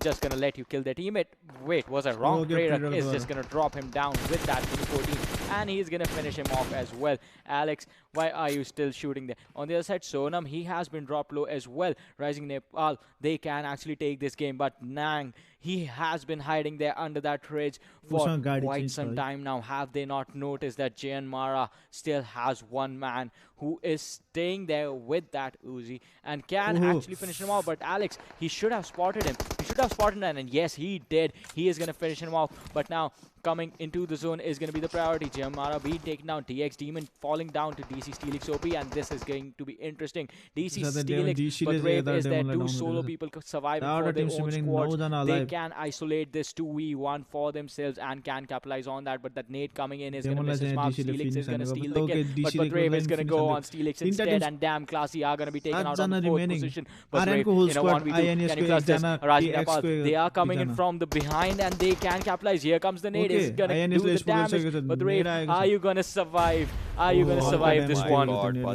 just going to let you kill their teammate. Wait, was I wrong? Predak is just going to drop him down with that Mini-14, and he's going to finish him off as well. Alex, why are you still shooting there? On the other side, Sonam, he has been dropped low as well. Rising Nepal, they can actually take this game, but Nang, he has been hiding there under that ridge for quite some time now. Have they not noticed that Jyanmaara still has 1 man who is staying there with that Uzi and can actually finish him off? But Alex, he should have spotted him. He should could have spotted that, and yes, he did. He is going to finish him off, but now coming into the zone is going to be the priority. Jyanmaara being taken down, TX Demon falling down to DC Steelix OP, and this is going to be interesting. DC Steelix, but Brave is there. 2 solo people surviving for their own squads. They can isolate this 2v1 for themselves and can capitalize on that, but that nade coming in is going to miss his mark. Steelix is going to steal the kill, but Brave is going to go on Steelix instead, and damn Classy are going to be taken out on the 4th position. But Brave in a 1v2, can you trust this? Rising Nepal, they are coming in from the behind and they can capitalize. Here comes the nade. Is going to do the damage, but Brave, are you going to survive? Are you going to survive this one?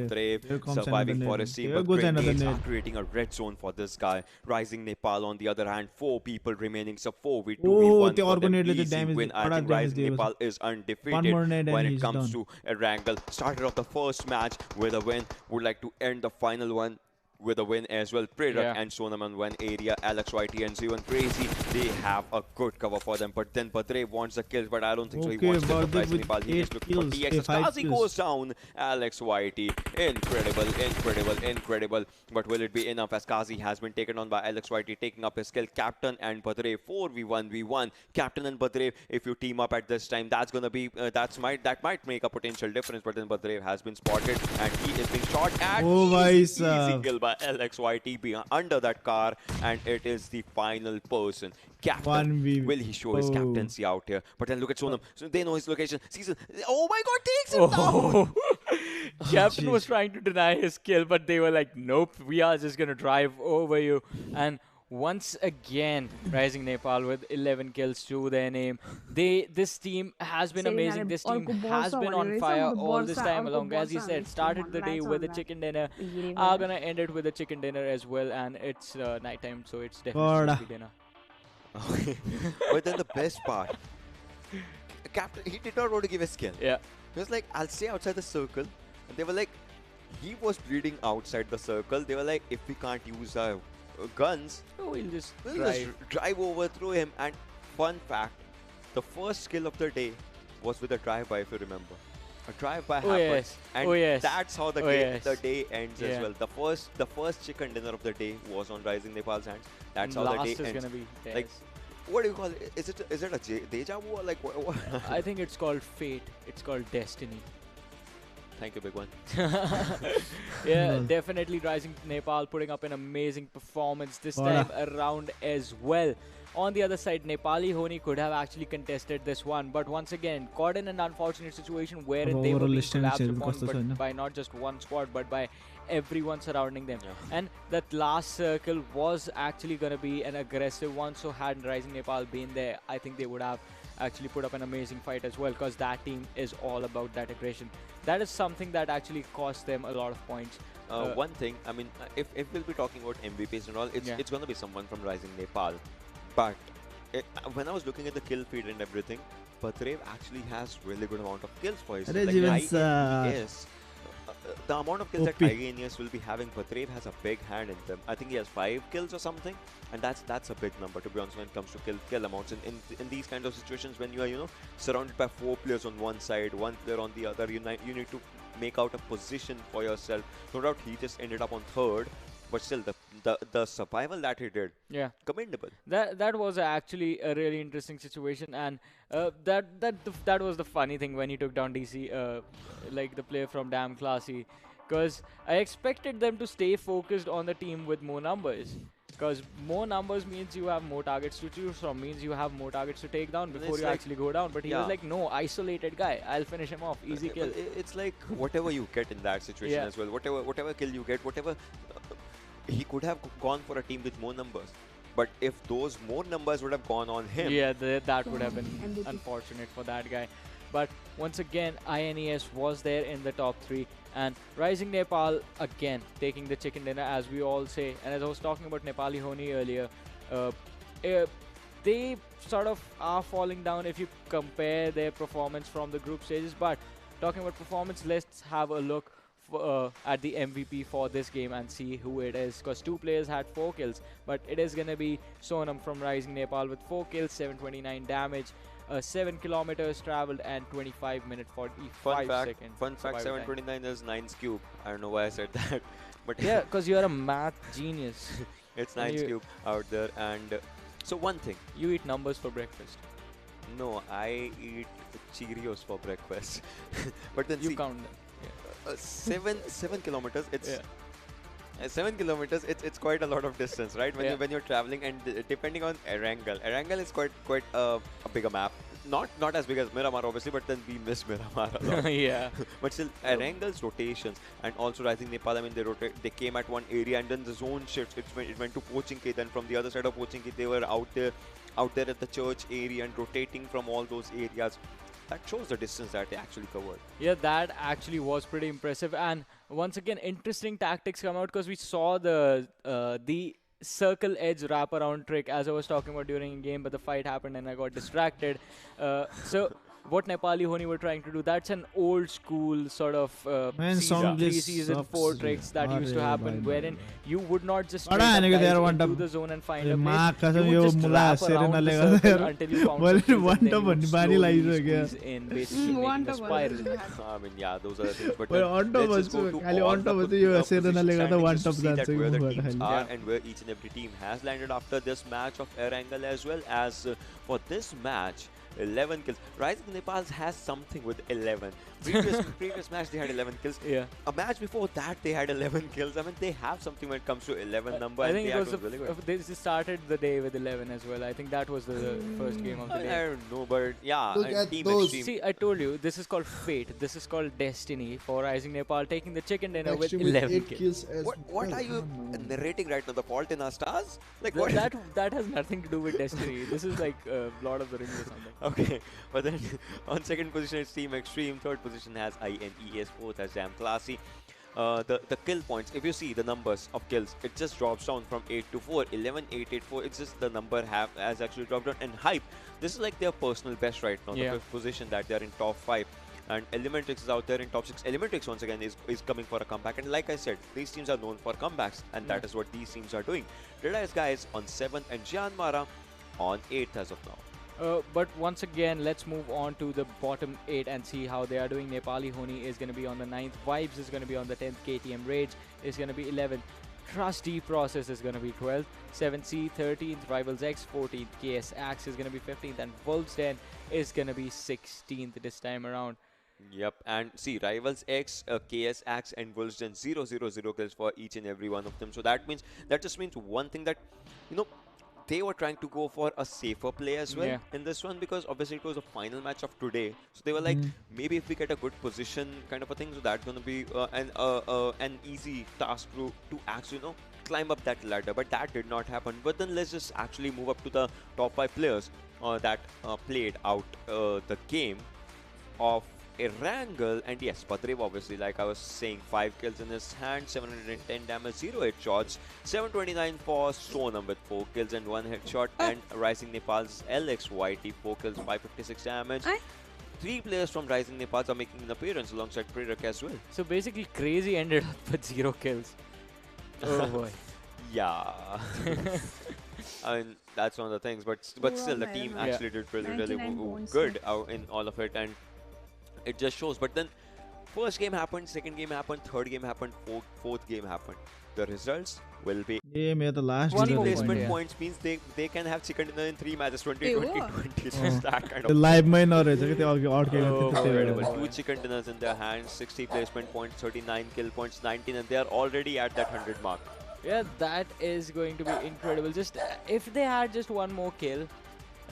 Brave surviving for his team, but great nades are creating a red zone for this guy. Rising Nepal on the other hand, 4 people remaining, so 4v2v1 for them. Easy win. I think Rising Nepal is undefeated when it comes to Erangel. Started off the first match with a win, would like to end the final one with a win as well. Prerak and Sonam on one area, Alex YT and Zivan Crazy, they have a good cover for them, but then Badre wants the kills, but I don't think so. He wants to kill Rising Nepal. He is looking for TX. Kazi goes down, Alex YT, incredible, but will it be enough as Kazi has been taken on by Alex YT, taking up his kill. Captain and Badre 4v1v1. Captain and Badre, if you team up at this time, that's gonna be that might make a potential difference, but then Badre has been spotted and he is being shot at. Easy kill by LXYT under that car, and it is the final person. Captain, will he show his captaincy out here? But then look at Sonam. So they know his location. Season. Oh my God, takes him down. Captain was trying to deny his kill, but they were like, nope, we are just gonna drive over you. And once again, Rising Nepal with 11 kills to their name. This team has been amazing. This team has been on fire all this time along. As you said, started the day with a chicken dinner. Are gonna end it with a chicken dinner as well, and it's nighttime, so it's definitely dinner. Okay. But then the best part, Captain, he did not want to give a skill. Yeah. He was like, I'll stay outside the circle. And they were like, he was bleeding outside the circle. They were like, if we can't use our guns, we'll just drive over through him. And fun fact, the first skill of the day was with a drive-by, if you remember. A drive-by happens, and that's how the day ends as well. The first chicken dinner of the day was on Rising Nepal's hands. That's how the day ends. Gonna be like, what do you call it? Is it a deja vu or like what? I think it's called fate. It's called destiny. Thank you, big one. Yeah, definitely Rising Nepal putting up an amazing performance this time around as well. On the other side, Nepali Ho Ni could have actually contested this one, but once again, caught in an unfortunate situation wherein they were being collapsed upon, but by not just one squad, but by everyone surrounding them. And that last circle was actually going to be an aggressive one, so had Rising Nepal been there, I think they would have actually put up an amazing fight as well, because that team is all about that aggression. That is something that actually cost them a lot of points. One thing, I mean, if we'll be talking about MVPs and all, it's going to be someone from Rising Nepal. But when I was looking at the kill feed and everything, Badrev actually has really good amount of kills for his team. The amount of kills that INES will be having, Badrev has a big hand in them. I think he has 5 kills or something, and that's a big number, to be honest, when it comes to kill amounts. In these kind of situations, when you are surrounded by 4 players on one side, 1 player on the other, you need to make out a position for yourself. No doubt he just ended up on 3rd, but still the survival that he did, commendable. That was actually a really interesting situation, and that was the funny thing when he took down DC, like the player from Damn Classy, because I expected them to stay focused on the team with more numbers. Because more numbers means you have more targets to choose from, means you have more targets to take down before you actually go down. But he was like, no, isolated guy, I'll finish him off, easy kill. It's like whatever you get in that situation as well, whatever kill you get, whatever, he could have gone for a team with more numbers. But if those more numbers would have gone on him, that would have been unfortunate for that guy. But once again, INES was there in the top 3, and Rising Nepal again taking the chicken dinner, as we all say. And as I was talking about Nepali Ho Ni earlier, they sort of are falling down if you compare their performance from the group stages. But talking about performance, let's have a look at the MVP for this game and see who it is, because 2 players had 4 kills, but it is gonna be Sonam from Rising Nepal with 4 kills, 729 damage, 7 kilometers traveled, and 25 minutes 45 seconds. Fun fact, 729 is 9's cube. I don't know why I said that, but yeah, because you're a math genius. It's 9's cube out there, and So one thing. You eat numbers for breakfast. No, I eat Cheerios for breakfast. But then you count them. Yeah. 7 kilometers. It's 7 kilometers. It's quite a lot of distance, right? When you're traveling, and depending on Erangel. Erangel is quite a bigger map. Not as big as Miramar, obviously, but then we miss Miramar a lot. Yeah. But still, Erangel's rotations and also Rising Nepal. I mean, they came at one area and then the zone shifts. It went to Pochinki. Then from the other side of Pochinki, they were out there at the church area and rotating from all those areas. That shows the distance that they actually covered. Yeah, that actually was pretty impressive. And once again, interesting tactics come out because we saw the circle edge wraparound trick as I was talking about during the game, but the fight happened and I got distracted. So what Nepali Ho Ni were trying to do, that's an old school sort of season 4 tricks that used to happen, wherein you would not just straight up into the zone and find a place. You would just wrap around the circle until you found some place, and then you slowly squeeze in, basically making a spiral. I mean, yeah, those are the things. But let's just go to all the positions to see that where the teams are and where each and every team has landed after this match of Erangel, as well as for this match. 11 kills. Rising Nepal has something with 11. Previous match they had 11 kills. Yeah. A match before that they had 11 kills. I mean, they have something when it comes to 11 number. I think it was really good. They started the day with 11 as well. I think that was the first game of the day. I don't know, but yeah. Look at Team those. Xtreme. See, I told you, this is called fate. This is called destiny for Rising Nepal taking the chicken dinner with Xtreme 11 kills. What are you narrating right now? The Fault in Our Stars? Like what? That has nothing to do with destiny. This is like Lord of the Rings or something. Okay, but then on second position is Team Xtreme. Third position has INES. Fourth has Jam Classy. The kill points, if you see the numbers of kills, it just drops down from 8 to 4. 11, 8, 8, 4. It's just the number has actually dropped down. And Hype, this is like their personal best right now. The fifth position that they are in top 5. And Elementrix is out there in top 6. Elementrix once again is coming for a comeback. And like I said, these teams are known for comebacks. And that is what these teams are doing. Deadeyes Guy is on 7th and Jyanmaara on 8th as of now. But once again, let's move on to the bottom 8 and see how they are doing. Nepali Ho Ni is going to be on the 9th. Vibes is going to be on the 10th. KTM Rage is going to be 11th. Trusty Process is going to be 12th. 7C 13th. Rivals X 14th. KS Axe is going to be 15th. And Wolves Den is going to be 16th this time around. Yep, and see, Rivals X, KS Axe and Wolves Den 0, 0, 0 kills for each and every one of them. So that just means one thing, that, you know, they were trying to go for a safer play as well in this one, because obviously it was a final match of today. So they were like, maybe if we get a good position kind of a thing, so that's going to be an easy task to actually, you know, climb up that ladder. But that did not happen. But then let's just actually move up to the top 5 players that played out the game of Erangel. And yes, Badrev, obviously, like I was saying, 5 kills in his hand, 710 damage, 0 headshots, 729 for Sonam with 4 kills and 1 headshot, and Rising Nepal's LXYT 4 kills, 556 damage. 3 players from Rising Nepal are making an appearance alongside Prerak as well. So basically, Crazy ended up with 0 kills. Oh boy. Yeah. I mean, that's one of the things, but still, the team actually did really good in all of it, and it just shows. But then first game happened, second game happened, third game happened, fourth game happened. The results will be the last one placement points means they can have chicken dinner in 3 matches, 20, 20, 20. So that kind of live minor incredible. 2 chicken dinners in their hands, 60 placement points, 39 kill points, 19, and they are already at that 100 mark. Yeah, that is going to be incredible. Just if they had just one more kill,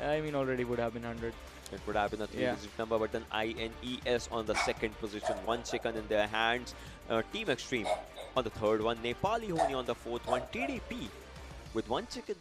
I mean, already would have been 100. It would have been a 3-digit number, but then INES on the second position, 1 chicken in their hands. Team Xtreme on the third one, Nepali Ho Ni on the fourth one, TDP with 1 chicken.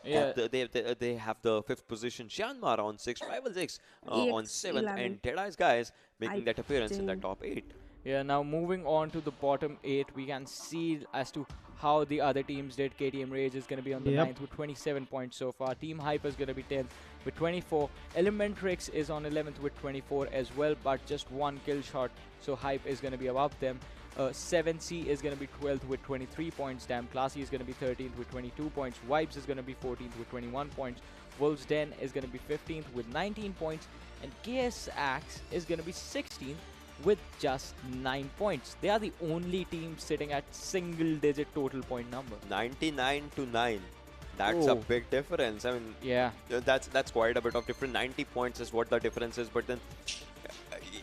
Yeah. They have the 5th position, Jyanmaara on 6th, Rivals X on 7th, and Deadeyes Guys making that appearance in the top 8. Yeah, now moving on to the bottom 8, we can see as to how the other teams did. KTM Rage is going to be on the 9th with 27 points so far. Team Hype is going to be 10th with 24. Elementrix is on 11th with 24 as well, but just 1 kill shot, so Hype is going to be above them. 7C is going to be 12th with 23 points. Damn Classy is going to be 13th with 22 points. Vibes is going to be 14th with 21 points. Wolves Den is going to be 15th with 19 points. And KS Axe is going to be 16th with just 9 points. They are the only team sitting at single-digit total point number. 99 to 9. That's a big difference. I mean, yeah, that's quite a bit of difference. 90 points is what the difference is, but then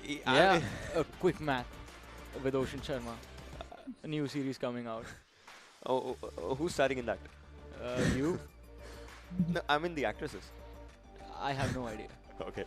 yeah, a quick math with Ocean Sharma. A new series coming out. Who's starring in that? You? No, I mean the actresses. I have no idea. Okay.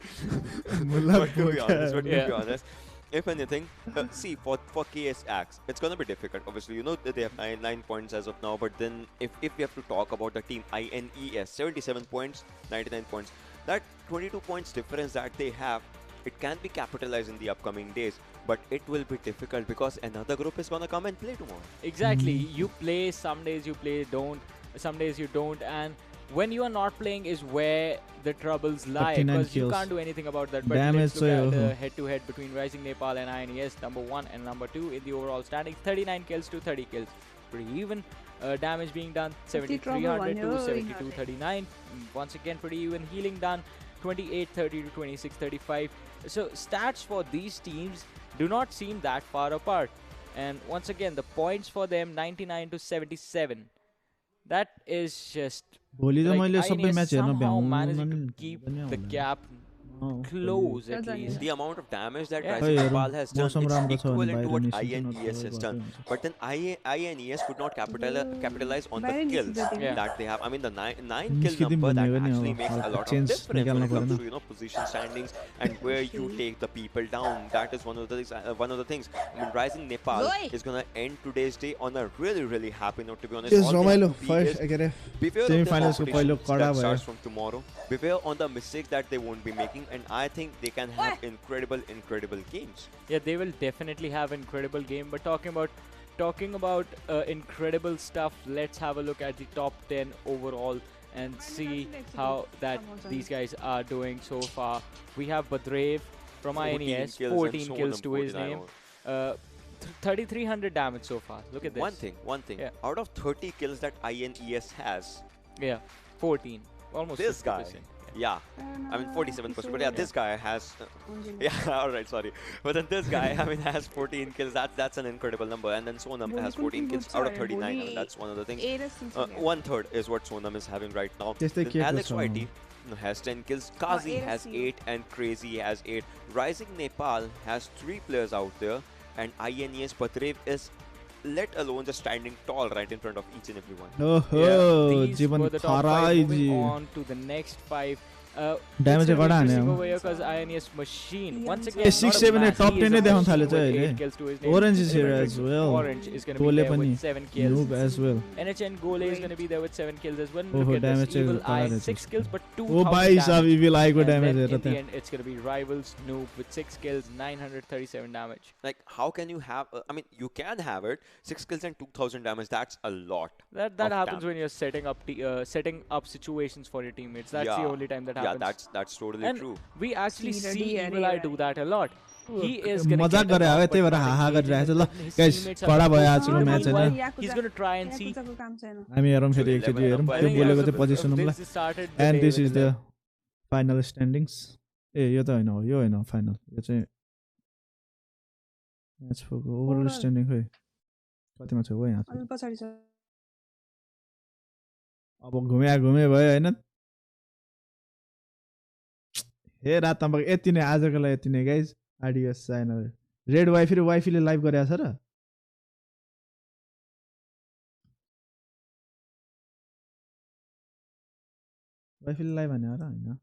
But to be honest, if anything, see for KSX, it's gonna be difficult. Obviously, you know that they have 9 points as of now. But then, if we have to talk about the team INES, 77 points, 99 points, that 22 points difference that they have, it can be capitalized in the upcoming days. But it will be difficult because another group is gonna come and play tomorrow. Exactly. You play. Some days you play. Don't. Some days you don't. And when you are not playing is where the troubles lie, because you can't do anything about that. But let's look at the head-to-head between Rising Nepal and INES, number 1 and number 2 in the overall standings. 39 kills to 30 kills, pretty even. Damage being done 7300 to 7239. Once again, pretty even. Healing done 2830 to 2635. So stats for these teams do not seem that far apart. And once again, the points for them 99 to 77. That is just like INES somehow managed to keep the gap close at least. The amount of damage that Rising Nepal has done is equivalent to what INES has done. But then INES could not capitalize on the kills that they have. I mean, the 9 kill number that actually makes a lot of difference when it comes to position standings and where you take the people down. That is one of the things. I mean, Rising Nepal is gonna end today's day on a really happy note. To be honest, beware of the competition that starts from tomorrow. Beware on the mistakes that they won't be making. And I think they can have incredible games. Yeah, they will definitely have incredible game. But talking about incredible stuff, let's have a look at the top 10 overall and see how that these guys are doing so far. We have Badrev from INES, 14 kills to his name. 3,300 damage so far. Look at this. One thing. Yeah. Out of 30 kills that INES has, 14, almost this 50%. Guy. Yeah, I mean 47%, but yeah, this guy has, alright, sorry, but then this guy, I mean, has 14 kills. That's an incredible number. And then Sonam has 14 kills out of 39. I mean, that's one of the things. 1/3 is what Sonam is having right now. Then Alex Whitey has 10 kills. Kazi has 8, and Crazy has 8. Rising Nepal has 3 players out there, and INES Badrev is, let alone just standing tall right in front of each and every one. These were the top 5. Moving on to the next 5. Damage over here because INES machine once again 6-7 top 10 नै देखाउन थाले चाहिँ Orange is here as well. Orange is going to be there with 7 kills. Noob as well. NHN Gole is going to be there with 7 kills as well. Look at this, Evil Eye 6 kills but 2,000 damage. Evil Eye ko damage in the end it's going to be Rivals Noob with 6 kills, 937 damage. Like, how can you have I mean, you can have it 6 kills and 2,000 damage. That's a lot. That happens when you're setting up situations for your teammates. That's the only time that happens. Yeah, that's totally true. We actually see Evil Eye do that a lot. He is going to मजाक गरे हो त्यही भएर हाहा गरिरहेछ ल guys कडा भयो आजको म्याच हैन. He's going to try and see. हामी हेरौँ फेरि एकचोटि हेरौँ त्यो बोलेको चाहिँ पोजिसन ल. And this is the final standings. ए यो त हैन हो, यो हैन हो फाइनल. यो चाहिँ म्याच फोको ओभरअल स्ट्यान्डिङ खै कतिमा छ हो यहाँ चाहिँ पछाडी छ. अब घुमे भयो हैन. हे रात तम्बाक यति नै आजको लागि यति नै गाइज. आडियोस च्यानल रेड वाइफीले लाइभ गरेछ र वाइफीले लाइभ भने र हैन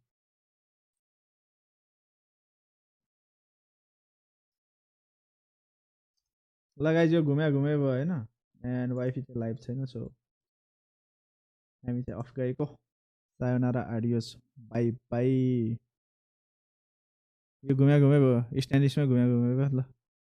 ल गाइज यो घुमे भयो हैन. एन्ड वाइफी चाहिँ लाइभ छैन सो हामी चाहिँ अफ गएको. सायोनारा आडियोस बाइ बाइ. यो घुमे भयो स्ट्यान्डिसमा घुमे भयो ल.